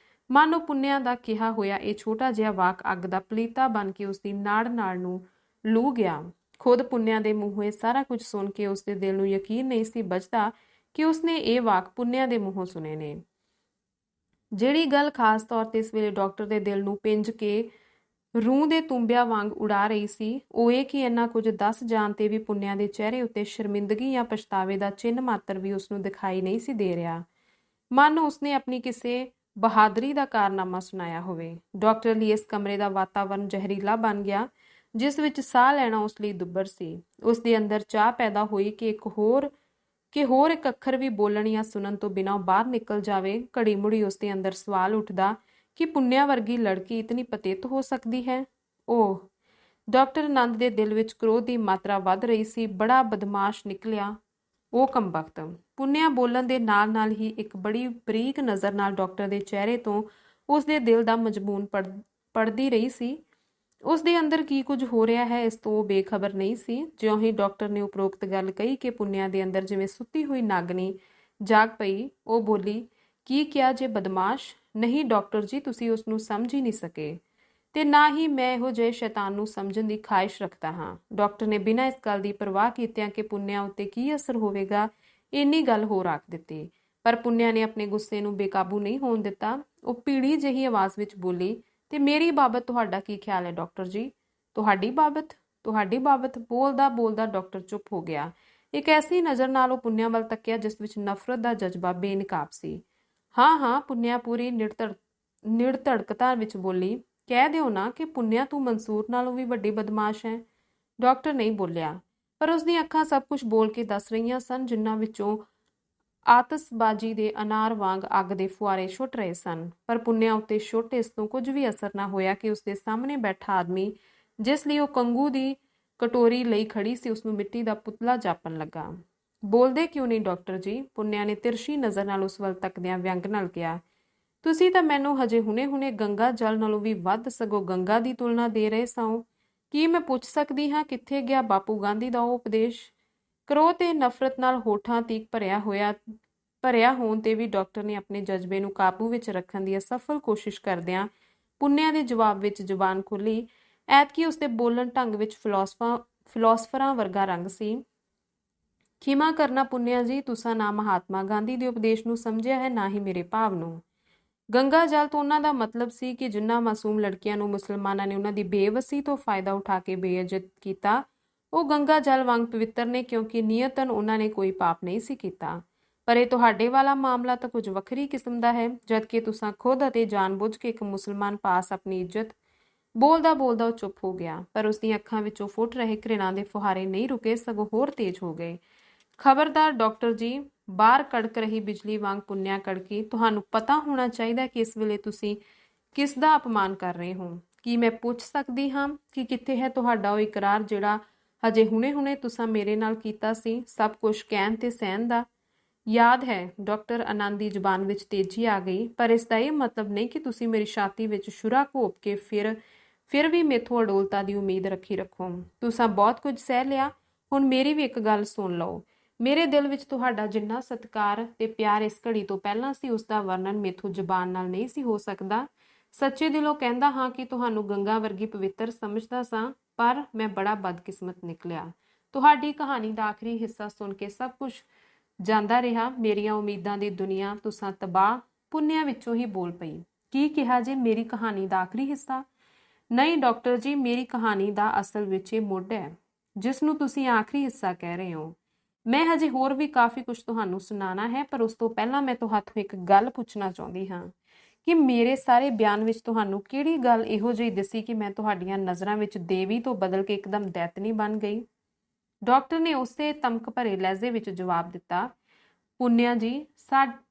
ਮਨ ਉਹ ਪੁੰਨਿਆ ਦਾ ਕਿਹਾ ਹੋਇਆ ਇਹ ਛੋਟਾ ਜਿਹਾ ਵਾਕ ਅੱਗ ਦਾ ਪਲੀਤਾ ਬਣ ਕੇ ਉਸਦੀ ਨਾੜ ਨੂੰ ਲੂ ਗਿਆ। ਖੁਦ ਪੁੰਨਿਆ ਦੇ ਮੂੰਹੋਂ ਇਹ ਸਾਰਾ ਕੁਝ ਸੁਣ ਕੇ ਉਸਦੇ ਦਿਲ ਨੂੰ ਯਕੀਨ ਨਹੀਂ ਸੀ ਬਚਦਾ ਕਿ ਉਸਨੇ ਇਹ ਵਾਕ ਪੁੰਨਿਆ ਦੇ ਮੂੰਹੋਂ ਸੁਣੇ ਨੇ। ਜਿਹੜੀ ਗੱਲ ਖਾਸ ਤੌਰ ਤੇ ਇਸ ਵੇਲੇ ਡਾਕਟਰ ਦੇ ਦਿਲ ਨੂੰ ਪਿੰਜ ਕੇ ਰੂਹ ਦੇ ਤੁੰਬਿਆਂ ਵਾਂਗ ਉਡਾ ਰਹੀ ਸੀ, ਉਹ ਇਹ ਕਿ ਇੰਨਾ ਕੁਝ ਦੱਸ ਜਾਣ ਤੇ ਵੀ ਪੁੰਨਿਆ ਦੇ ਚਿਹਰੇ ਉੱਤੇ ਸ਼ਰਮਿੰਦਗੀ ਜਾਂ ਪਛਤਾਵੇ ਦਾ ਚਿੰਨ੍ਹ ਮਾਤਰ ਵੀ ਉਸਨੂੰ ਦਿਖਾਈ ਨਹੀਂ ਸੀ ਦੇ ਰਿਹਾ। ਮਨ ਉਸਨੇ ਆਪਣੀ ਕਿਸੇ ਬਹਾਦਰੀ ਦਾ ਕਾਰਨਾਮਾ ਸੁਣਾਇਆ ਹੋਵੇ। ਡਾਕਟਰ ਲਈ ਇਸ ਕਮਰੇ ਦਾ ਵਾਤਾਵਰਨ ਜ਼ਹਿਰੀਲਾ ਬਣ ਗਿਆ, ਜਿਸ ਵਿੱਚ ਸਾਹ ਲੈਣਾ ਉਸ ਲਈ ਦੁੱਬਰ ਸੀ। ਉਸ ਦੇ ਅੰਦਰ ਚਾਹ ਪੈਦਾ ਹੋਈ ਕਿ ਹੋਰ ਇੱਕ ਅੱਖਰ ਵੀ ਬੋਲਣ ਜਾਂ ਸੁਣਨ ਤੋਂ ਬਿਨਾਂ ਬਾਹਰ ਨਿਕਲ ਜਾਵੇ। ਘੜੀ ਮੁੜੀ ਉਸ ਦੇ ਅੰਦਰ ਸਵਾਲ ਉੱਠਦਾ ਕਿ ਪੁੰਨਿਆ ਵਰਗੀ ਲੜਕੀ ਇਤਨੀ ਪਤਿਤ ਹੋ ਸਕਦੀ ਹੈ। ਓਹ, ਡਾਕਟਰ ਆਨੰਦ ਦੇ ਦਿਲ ਵਿੱਚ ਕ੍ਰੋਧ ਦੀ ਮਾਤਰਾ ਵੱਧ ਰਹੀ ਸੀ। ਬੜਾ ਬਦਮਾਸ਼ ਨਿਕਲਿਆ ਉਹ ਕਮਬਖਤ। ਪੁੰਨਿਆ ਬੋਲਣ ਦੇ ਨਾਲ ਨਾਲ ਹੀ ਇੱਕ ਬੜੀ ਬਰੀਕ ਨਜ਼ਰ ਨਾਲ ਡਾਕਟਰ ਦੇ ਚਿਹਰੇ ਤੋਂ ਉਸਦੇ ਦਿਲ ਦਾ ਮਜ਼ਮੂਨ ਪੜ੍ਹਦੀ ਰਹੀ ਸੀ। ਉਸ ਦੇ ਅੰਦਰ ਕੀ ਕੁਝ ਹੋ ਰਿਹਾ ਹੈ ਇਸ ਤੋਂ ਉਹ ਬੇਖਬਰ ਨਹੀਂ ਸੀ। ਜਿਉਂ ਹੀ ਡਾਕਟਰ ਨੇ ਉਪਰੋਕਤ ਗੱਲ ਕਹੀ ਕਿ ਪੁੰਨਿਆ ਦੇ ਅੰਦਰ ਜਿਵੇਂ ਸੁੱਤੀ ਹੋਈ ਨਾਗਣੀ ਜਾਗ ਪਈ, ਉਹ ਬੋਲੀ, ਕੀ ਕਿਹਾ ਜੇ ਬਦਮਾਸ਼? ਨਹੀਂ ਡਾਕਟਰ ਜੀ, ਤੁਸੀਂ ਉਸ ਨੂੰ ਸਮਝ ਹੀ ਨਹੀਂ ਸਕੇ, ਤੇ ਨਾ ਹੀ ਮੈਂ ਇਹੋ ਜਿਹੇ ਸ਼ੈਤਾਨ ਨੂੰ ਸਮਝਣ ਦੀ ਖਾਹਿਸ਼ ਰੱਖਦਾ ਹਾਂ। ਡਾਕਟਰ ਨੇ ਬਿਨਾਂ ਇਸ ਗੱਲ ਦੀ ਪਰਵਾਹ ਕੀਤਿਆਂ ਕਿ ਪੁੰਨਿਆ ਉੱਤੇ ਕੀ ਅਸਰ ਹੋਵੇਗਾ, ਇੰਨੀ ਗੱਲ ਹੋਰ ਆਖ ਦਿੱਤੀ। ਪਰ ਪੁੰਨਿਆ ਨੇ ਆਪਣੇ ਗੁੱਸੇ ਨੂੰ ਬੇਕਾਬੂ ਨਹੀਂ ਹੋਣ ਦਿੱਤਾ। ਉਹ ਭੀੜੀ ਜਿਹੀ ਆਵਾਜ਼ ਵਿੱਚ ਬੋਲੀ, ਤੇ ਮੇਰੀ ਬਾਬਤ ਤੁਹਾਡਾ ਕੀ ਖਿਆਲ ਹੈ ਡਾਕਟਰ ਜੀ? ਤੁਹਾਡੀ ਬਾਬਤ? ਬੋਲਦਾ ਡਾਕਟਰ ਚੁੱਪ ਹੋ ਗਿਆ। ਇੱਕ ਐਸੀ ਨਜ਼ਰ ਨਾਲ ਉਹ ਪੁੰਨਿਆ ਵੱਲ ਤੱਕਿਆ ਜਿਸ ਵਿੱਚ ਨਫ਼ਰਤ ਦਾ ਜਜ਼ਬਾ ਬੇਨਕਾਬ ਸੀ। ਹਾਂ, ਪੁੰਨਿਆ ਪੂਰੀ ਨਿਰਧੜਕਤਾ ਵਿੱਚ ਬੋਲੀ, ਕਹਿ ਦਿਓ ਨਾ ਕਿ ਪੁੰਨਿਆ ਤੂੰ ਮਨਸੂਰ ਨਾਲੋਂ ਵੀ ਵੱਡੀ ਬਦਮਾਸ਼ ਹੈ। ਡਾਕਟਰ ਨਹੀਂ ਬੋਲਿਆ, ਪਰ ਉਸਦੀਆਂ ਅੱਖਾਂ ਸਭ ਕੁਝ ਬੋਲ ਕੇ ਦੱਸ ਰਹੀਆਂ ਸਨ, ਜਿਨ੍ਹਾਂ ਵਿੱਚੋਂ ਆਤਿਸ਼ਬਾਜ਼ੀ ਦੇ ਅਨਾਰ ਵਾਂਗ ਅੱਗ ਦੇ ਫੁਆਰੇ ਛੁੱਟ ਰਹੇ ਸਨ। ਪਰ ਪੁੰਨਿਆ ਉੱਤੇ ਛੁੱਟ ਇਸ ਤੋਂ ਕੁਝ ਵੀ ਅਸਰ ਨਾ ਹੋਇਆ ਕਿ ਉਸਦੇ ਸਾਹਮਣੇ ਬੈਠਾ ਆਦਮੀ, ਜਿਸ ਲਈ ਉਹ ਕੰਗੂ ਦੀ ਕਟੋਰੀ ਲਈ ਖੜੀ ਸੀ, ਉਸਨੂੰ ਮਿੱਟੀ ਦਾ ਪੁਤਲਾ ਜਾਪਣ ਲੱਗਾ। ਬੋਲਦੇ ਕਿਉਂ ਨਹੀਂ ਡਾਕਟਰ ਜੀ? ਪੁੰਨਿਆ ਨੇ ਤਿਰਛੀ ਨਜ਼ਰ ਨਾਲ ਉਸ ਵੱਲ ਤੱਕਦਿਆਂ ਵਿਅੰਗ ਨਾਲ ਕਿਹਾ। ਤੁਸੀਂ ਤਾਂ ਮੈਨੂੰ ਹਜੇ ਹੁਣੇ-ਹੁਣੇ ਗੰਗਾ ਜਲ ਨਾਲੋਂ ਵੀ ਵੱਧ ਸਗੋਂ ਗੰਗਾ ਦੀ ਤੁਲਨਾ ਦੇ ਰਹੇ ਸਾਂ। ਕੀ ਮੈਂ ਪੁੱਛ ਸਕਦੀ ਹਾਂ ਕਿੱਥੇ ਗਿਆ ਬਾਪੂ ਗਾਂਧੀ ਦਾ ਉਹ ਉਪਦੇਸ਼? ਕਰੋਧ ਤੇ ਨਫ਼ਰਤ ਨਾਲ ਹੋਠਾਂ ਤੀਕ ਭਰਿਆ ਹੋਣ ਤੇ ਵੀ ਡਾਕਟਰ ਨੇ ਆਪਣੇ ਜਜ਼ਬੇ ਨੂੰ ਕਾਬੂ ਵਿੱਚ ਰੱਖਣ ਦੀ ਅਸਫਲ ਕੋਸ਼ਿਸ਼ ਕਰਦਿਆਂ ਪੁੰਨਿਆ ਦੇ ਜਵਾਬ ਵਿੱਚ ਜ਼ੁਬਾਨ ਖੋਲ੍ਹੀ। ਐਤਕੀ ਉਸਦੇ ਬੋਲਣ ਢੰਗ ਵਿੱਚ ਫਿਲਾਸਫਰਾਂ ਵਰਗਾ ਰੰਗ ਸੀ। ਖਿਮਾ ਕਰਨਾ ਪੁੰਨਿਆ ਜੀ, ਤੁਸਾਂ ਨਾ ਮਹਾਤਮਾ ਗਾਂਧੀ ਦੇ ਉਪਦੇਸ਼ ਨੂੰ ਸਮਝਿਆ ਹੈ, ਨਾ ਹੀ ਮੇਰੇ ਭਾਵ ਨੂੰ। ਗੰਗਾ ਜਲ ਤੋਂ ਉਹਨਾਂ ਦਾ ਮਤਲਬ ਸੀ ਕਿ ਜਿਨ੍ਹਾਂ ਮਾਸੂਮ ਲੜਕੀਆਂ ਨੂੰ ਮੁਸਲਮਾਨਾਂ ਨੇ ਉਹਨਾਂ ਦੀ ਬੇਵਸੀ ਤੋਂ ਫਾਇਦਾ ਉਠਾ ਕੇ ਬੇਇੱਜ਼ਤ ਕੀਤਾ, ਉਹ ਗੰਗਾ ਜਲ ਵਾਂਗ ਪਵਿੱਤਰ ਨੇ, ਕਿਉਂਕਿ ਨੀਅਤਨ ਉਹਨਾਂ ਨੇ ਕੋਈ ਪਾਪ ਨਹੀਂ ਸੀ ਕੀਤਾ। ਪਰ ਇਹ ਤੁਹਾਡੇ ਵਾਲਾ ਮਾਮਲਾ ਤਾਂ ਕੁਝ ਵੱਖਰੀ ਕਿਸਮ ਦਾ ਹੈ, ਜਦਕਿ ਤੁਸਾਂ ਖੁਦ ਅਤੇ ਜਾਣਬੁੱਝ ਕੇ ਇੱਕ ਮੁਸਲਮਾਨ ਪਾਸ ਆਪਣੀ ਇੱਜ਼ਤ। ਬੋਲਦਾ ਉਹ ਚੁੱਪ ਹੋ ਗਿਆ, ਪਰ ਉਸਦੀਆਂ ਅੱਖਾਂ ਵਿੱਚੋਂ ਫੁੱਟ ਰਹੇ ਘ੍ਰਿਣਾ ਦੇ ਫੁਹਾਰੇ ਨਹੀਂ ਰੁਕੇ, ਸਗੋਂ ਹੋਰ ਤੇਜ਼ ਹੋ ਗਏ। ਖਬਰਦਾਰ ਡਾਕਟਰ ਜੀ, ਬਾਹਰ ਕੜਕ ਰਹੀ ਬਿਜਲੀ ਵਾਂਗ ਪੁੰਨਿਆ ਕੜਕੀ। ਤੁਹਾਨੂੰ ਪਤਾ ਹੋਣਾ ਚਾਹੀਦਾ ਕਿ ਇਸ ਵੇਲੇ ਤੁਸੀਂ ਕਿਸ ਦਾ ਅਪਮਾਨ ਕਰ ਰਹੇ ਹੋ। ਕੀ ਮੈਂ ਪੁੱਛ ਸਕਦੀ ਹਾਂ ਕਿ ਕਿੱਥੇ ਹੈ ਤੁਹਾਡਾ ਉਹ ਇਕਰਾਰ ਜਿਹੜਾ ਹਜੇ ਹੁਣੇ ਤੁਸਾਂ ਮੇਰੇ ਨਾਲ ਕੀਤਾ ਸੀ, ਸਭ ਕੁਝ ਕਹਿਣ ਤੇ ਸਹਿਣ ਦਾ? ਯਾਦ ਹੈ? ਡਾਕਟਰ ਆਨੰਦ ਦੀ ਜ਼ੁਬਾਨ ਵਿੱਚ ਤੇਜ਼ੀ ਆ ਗਈ। ਪਰ ਇਸ ਦਾ ਇਹ ਮਤਲਬ ਨਹੀਂ ਕਿ ਤੁਸੀਂ ਮੇਰੀ ਛਾਤੀ ਵਿੱਚ ਛੁਰਾ ਘੋਪ ਕੇ ਫਿਰ ਵੀ ਮੇਥੋਂ ਅਡੋਲਤਾ ਦੀ ਉਮੀਦ ਰੱਖੋ। ਤੁਸਾਂ ਬਹੁਤ ਕੁਝ ਸਹਿ ਲਿਆ, ਹੁਣ ਮੇਰੀ ਵੀ ਇੱਕ ਗੱਲ ਸੁਣ ਲਓ। ਮੇਰੇ ਦਿਲ ਵਿੱਚ ਤੁਹਾਡਾ ਜਿੰਨਾ ਸਤਿਕਾਰ ਤੇ ਪਿਆਰ ਇਸ ਘੜੀ ਤੋਂ ਪਹਿਲਾਂ ਸੀ, ਉਸ ਦਾ ਵਰਣਨ ਮੇਥੋਂ ਜ਼ੁਬਾਨ ਨਾਲ ਨਹੀਂ ਸੀ ਹੋ ਸਕਦਾ। ਸੱਚੇ ਦਿਲੋਂ ਕਹਿੰਦਾ ਹਾਂ ਕਿ ਤੁਹਾਨੂੰ ਗੰਗਾ ਵਰਗੀ ਪਵਿੱਤਰ ਸਮਝਦਾ ਸਾਂ, ਪਰ ਮੈਂ ਬੜਾ ਬਦਕਿਸਮਤ ਨਿਕਲਿਆ। ਤੁਹਾਡੀ ਕਹਾਣੀ ਦਾ ਆਖਰੀ ਹਿੱਸਾ ਸੁਣ ਕੇ ਸਭ ਕੁਝ ਜਾਂਦਾ ਰਿਹਾ। ਮੇਰੀਆਂ ਉਮੀਦਾਂ ਦੀ ਦੁਨੀਆ ਤੁਸਾਂ ਤਬਾਹ। ਪੁੰਨਿਆ ਵਿੱਚੋਂ ਹੀ ਬੋਲ ਪਈ। ਕੀ ਕਿਹਾ ਜੇ? ਮੇਰੀ ਕਹਾਣੀ ਦਾ ਆਖਰੀ ਹਿੱਸਾ? ਨਹੀਂ ਡਾਕਟਰ ਜੀ, ਮੇਰੀ ਕਹਾਣੀ ਦਾ ਅਸਲ ਵਿੱਚ ਇਹ ਮੁੱਢ ਹੈ ਜਿਸ ਨੂੰ ਤੁਸੀਂ ਆਖਰੀ ਹਿੱਸਾ ਕਹਿ ਰਹੇ ਹੋ। ਮੈਂ ਹਜੇ ਹੋਰ ਵੀ ਕਾਫੀ ਕੁਝ ਤੁਹਾਨੂੰ ਸੁਣਾਉਣਾ ਹੈ, ਪਰ ਉਸ ਤੋਂ ਪਹਿਲਾਂ ਮੈਂ ਤੁਹਾਥੋਂ ਇੱਕ ਗੱਲ ਪੁੱਛਣਾ ਚਾਹੁੰਦੀ ਹਾਂ ਕਿ ਮੇਰੇ ਸਾਰੇ ਬਿਆਨ ਵਿੱਚ ਤੁਹਾਨੂੰ ਕਿਹੜੀ ਗੱਲ ਇਹੋ ਜਿਹੀ ਦਿਸੀ ਕਿ ਮੈਂ ਤੁਹਾਡੀਆਂ ਨਜ਼ਰਾਂ ਵਿੱਚ ਦੇਵੀ ਤੋਂ ਬਦਲ ਕੇ ਇੱਕਦਮ ਦੈਤਨੀ ਬਣ ਗਈ? ਡਾਕਟਰ ਨੇ ਉਸੇ ਤਮਕ ਭਰੇ ਲਹਿਜ਼ੇ ਵਿੱਚ ਜਵਾਬ ਦਿੱਤਾ। ਪੁੰਨਿਆ ਜੀ,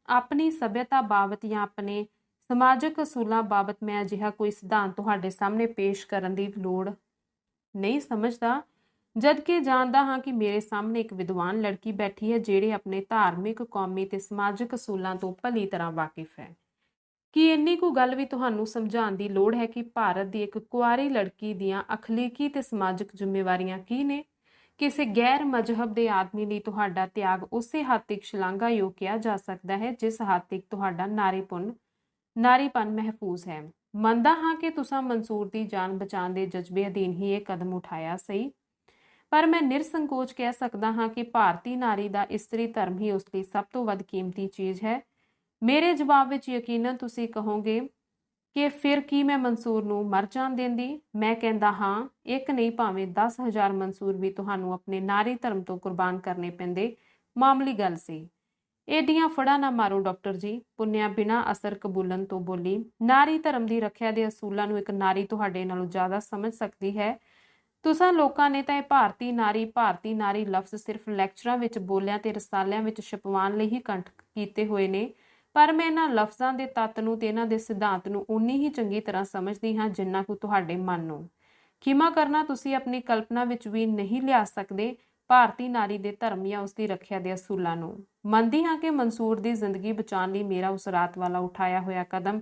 ਆਪਣੀ ਸਭਿਅਤਾ ਬਾਬਤ ਜਾਂ ਆਪਣੇ ਸਮਾਜਿਕ ਅਸੂਲਾਂ ਬਾਬਤ ਮੈਂ ਅਜਿਹਾ ਕੋਈ ਸਿਧਾਂਤ ਤੁਹਾਡੇ ਸਾਹਮਣੇ ਪੇਸ਼ ਕਰਨ ਦੀ ਲੋੜ ਨਹੀਂ ਸਮਝਦਾ, ਜਦਕਿ ਜਾਣਦਾ ਹਾਂ ਕਿ ਮੇਰੇ ਸਾਹਮਣੇ ਇੱਕ ਵਿਦਵਾਨ ਲੜਕੀ ਬੈਠੀ ਹੈ ਜਿਹੜੀ ਆਪਣੇ ਧਾਰਮਿਕ, ਕੌਮੀ ਤੇ ਸਮਾਜਿਕ ਅਸੂਲਾਂ ਤੋਂ ਭਲੀ ਤਰ੍ਹਾਂ ਵਾਕਿਫ ਹੈ। ਕੀ ਇੰਨੀ ਕੁ ਗੱਲ ਵੀ ਤੁਹਾਨੂੰ ਸਮਝਾਉਣ ਦੀ ਲੋੜ ਹੈ ਕਿ ਭਾਰਤ ਦੀ ਇੱਕ ਕੁਆਰੀ ਲੜਕੀ ਦੀਆਂ ਅਖਲਾਕੀ ਤੇ ਸਮਾਜਿਕ ਜ਼ਿੰਮੇਵਾਰੀਆਂ ਕੀ ਨੇ? ਕਿਸੇ ਗੈਰ ਮਜ਼ਹਬ ਦੇ ਆਦਮੀ ਲਈ ਤੁਹਾਡਾ ਤਿਆਗ ਉਸੇ ਹੱਦ ਤੱਕ ਸ਼ਲਾਘਾਯੋਗ ਕਿਹਾ ਜਾ ਸਕਦਾ ਹੈ ਜਿਸ ਹੱਦ ਤੱਕ ਤੁਹਾਡਾ ਨਾਰੀਪਨ ਮਹਿਫੂਜ਼ ਹੈ। ਮੰਨਦਾ ਹਾਂ ਕਿ ਤੁਸੀਂ ਮਨਸੂਰ ਦੀ ਜਾਨ ਬਚਾਉਣ ਦੇ ਜਜ਼ਬੇ ਅਧੀਨ ਹੀ ਇਹ ਕਦਮ ਉਠਾਇਆ ਸਹੀ, ਪਰ ਮੈਂ ਨਿਰਸੰਕੋਚ ਕਹਿ ਸਕਦਾ ਹਾਂ ਕਿ ਭਾਰਤੀ ਨਾਰੀ ਦਾ ਇਸਤਰੀ ਧਰਮ ਹੀ ਉਸ ਲਈ ਸਭ ਤੋਂ ਵੱਧ ਕੀਮਤੀ ਚੀਜ਼ ਹੈ। ਮੇਰੇ ਜਵਾਬ ਵਿੱਚ ਯਕੀਨਨ ਤੁਸੀਂ ਕਹੋਗੇ ਕਿ ਫਿਰ ਕੀ ਮੈਂ ਮਨਸੂਰ ਨੂੰ ਮਰ ਜਾਣ ਦਿੰਦੀ? ਮੈਂ ਕਹਿੰਦਾ ਹਾਂ, ਇੱਕ ਨਹੀਂ ਭਾਵੇਂ 10,000 ਮਨਸੂਰ ਵੀ ਤੁਹਾਨੂੰ ਆਪਣੇ ਨਾਰੀ ਧਰਮ ਤੋਂ ਕੁਰਬਾਨ ਕਰਨੇ ਪੈਂਦੇ, ਮਾਮੂਲੀ ਗੱਲ ਸੀ। ਏਡੀਆਂ ਫੜਾਂ ਨਾ ਮਾਰੋ ਡਾਕਟਰ ਜੀ, ਪੁੰਨਿਆ ਬਿਨਾਂ ਅਸਰ ਕਬੂਲਣ ਤੋਂ ਬੋਲੀ। ਨਾਰੀ ਧਰਮ ਦੀ ਰੱਖਿਆ ਦੇ ਅਸੂਲਾਂ ਨੂੰ ਇੱਕ ਨਾਰੀ ਤੁਹਾਡੇ ਨਾਲੋਂ ਜ਼ਿਆਦਾ ਸਮਝ ਸਕਦੀ ਹੈ। ਤੁਸਾਂ ਲੋਕਾਂ ਨੇ ਤਾਂ ਇਹ ਭਾਰਤੀ ਨਾਰੀ ਲਫ਼ਜ਼ ਸਿਰਫ ਲੈਕਚਰਾਂ ਵਿੱਚ ਬੋਲਿਆਂ ਤੇ ਰਸਾਲਿਆਂ ਵਿੱਚ ਛਪਵਾਉਣ ਲਈ ਹੀ ਕੰਠ ਕੀਤੇ ਹੋਏ ਨੇ, ਪਰ ਮੈਂ ਇਹਨਾਂ ਲਫ਼ਜ਼ਾਂ ਦੇ ਤੱਤ ਨੂੰ ਤੇ ਇਹਨਾਂ ਦੇ ਸਿਧਾਂਤ ਨੂੰ ਉਨੀ ਹੀ ਚੰਗੀ ਤਰ੍ਹਾਂ ਸਮਝਦੀ ਹਾਂ ਜਿੰਨਾ ਕੁ ਤੁਹਾਡੇ ਮਨ ਨੂੰ। ਖਿਮਾ ਕਰਨਾ, ਤੁਸੀਂ ਆਪਣੀ ਕਲਪਨਾ ਵਿੱਚ ਵੀ ਨਹੀਂ ਲਿਆ ਸਕਦੇ ਭਾਰਤੀ ਨਾਰੀ ਦੇ ਧਰਮ ਜਾਂ ਉਸ ਦੀ ਰੱਖਿਆ ਦੇ ਅਸੂਲਾਂ ਨੂੰ। ਮੰਨਦੀ ਹਾਂ ਕਿ ਮਨਸੂਰ ਦੀ ਜ਼ਿੰਦਗੀ ਬਚਾਉਣ ਲਈ ਮੇਰਾ ਉਸ ਰਾਤ ਵਾਲਾ ਉਠਾਇਆ ਹੋਇਆ ਕਦਮ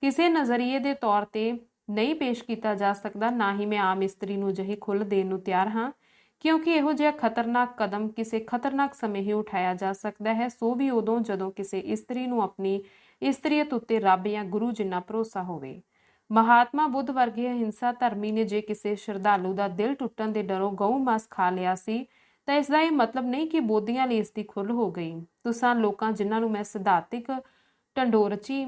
ਕਿਸੇ ਨਜ਼ਰੀਏ ਦੇ ਤੌਰ ਤੇ ਨਹੀਂ ਪੇਸ਼ ਕੀਤਾ ਜਾ ਸਕਦਾ, ਨਾ ਹੀ ਮੈਂ ਆਮ ਇਸਤਰੀ ਨੂੰ ਅਜਿਹੀ ਖੁੱਲ੍ਹ ਦੇਣ ਨੂੰ ਤਿਆਰ ਹਾਂ, ਕਿਉਂਕਿ ਇਹੋ ਜਿਹਾ ਖਤਰਨਾਕ ਕਦਮ ਕਿਸੇ ਖਤਰਨਾਕ ਸਮੇਂ ਹੀ ਉਠਾਇਆ ਜਾ ਸਕਦਾ ਹੈ, ਸੋ ਵੀ ਉਦੋਂ ਜਦੋਂ ਕਿਸੇ ਇਸਤਰੀ ਨੂੰ ਆਪਣੀ ਇਸਤਰੀਅਤ ਉੱਤੇ ਰੱਬ ਜਾਂ ਗੁਰੂ ਜਿੰਨਾ ਭਰੋਸਾ ਹੋਵੇ। ਮਹਾਤਮਾ ਬੁੱਧ ਵਰਗੇ ਅਹਿੰਸਾ ਧਰਮੀ ਨੇ ਜੇ ਕਿਸੇ ਸ਼ਰਧਾਲੂ ਦਾ ਦਿਲ ਟੁੱਟਣ ਦੇ ਡਰੋਂ ਗਊ ਮਾਸ ਖਾ ਲਿਆ ਸੀ, ਤਾਂ ਇਸ ਦਾ ਇਹ ਮਤਲਬ ਨਹੀਂ ਕਿ ਬੋਧੀਆਂ ਲਈ ਇਸ ਦੀ ਖੁੱਲ੍ਹ ਹੋ ਗਈ। ਤੁਸਾਂ ਲੋਕਾਂ ਜਿਨ੍ਹਾਂ ਨੂੰ ਮੈਂ ਸਿਧਾਂਤਿਕ ਢੰਡੋਰਚੀ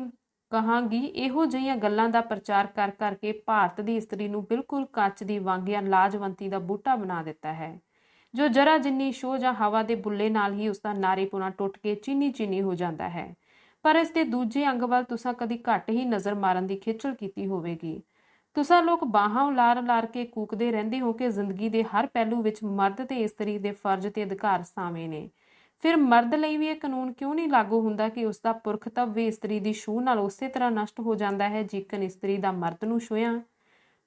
ਕਹਾਂਗੀ, ਇਹੋ ਜਿਹੀਆਂ ਗੱਲਾਂ ਦਾ ਪ੍ਰਚਾਰ ਕਰ ਕਰਕੇ ਭਾਰਤ ਦੀ ਇਸਤਰੀ ਨੂੰ ਬਿਲਕੁਲ ਕੱਚ ਦੀ ਵੰਗ ਜਾਂ ਲਾਜਵੰਤੀ ਦਾ ਬੂਟਾ ਬਣਾ ਦਿੱਤਾ ਹੈ, ਜੋ ਜਰਾ ਜਿੰਨੀ ਸ਼ੋਅ ਜਾਂ ਹਵਾ ਦੇ ਬੁੱਲੇ ਨਾਲ ਹੀ ਉਸਦਾ ਨਾਰੀਪੁਣਾ ਟੁੱਟ ਕੇ ਚੀਨੀ ਹੋ ਜਾਂਦਾ ਹੈ। ਪਰ ਇਸ ਦੇ ਦੂਜੇ ਅੰਗ ਵੱਲ ਤੁਸਾਂ ਕਦੀ ਘੱਟ ਹੀ ਨਜ਼ਰ ਮਾਰਨ ਦੀ ਖੇਚਲ ਕੀਤੀ ਹੋਵੇਗੀ। ਤੁਸਾਂ ਲੋਕ ਬਾਹਾਂ ਉਲਾਰ ਕੇ ਕੂਕਦੇ ਰਹਿੰਦੇ ਹੋ ਕਿ ਜ਼ਿੰਦਗੀ ਦੇ ਹਰ ਪਹਿਲੂ ਵਿੱਚ ਮਰਦ ਤੇ ਇਸਤਰੀ ਦੇ ਫਰਜ਼ ਤੇ ਅਧਿਕਾਰ ਸਾਵੇਂ ਨੇ। ਫਿਰ ਮਰਦ ਲਈ ਵੀ ਇਹ ਕਾਨੂੰਨ ਕਿਉਂ ਨਹੀਂ ਲਾਗੂ ਹੁੰਦਾ ਕਿ ਉਸਦਾ ਪੁਰਖਤਵ ਵੀ ਇਸਤਰੀ ਦੀ ਛੂਹ ਨਾਲ ਉਸੇ ਤਰ੍ਹਾਂ ਨਸ਼ਟ ਹੋ ਜਾਂਦਾ ਹੈ ਜਿਕਨ ਇਸਤਰੀ ਦਾ ਮਰਦ ਨੂੰ ਛੂਹਿਆ?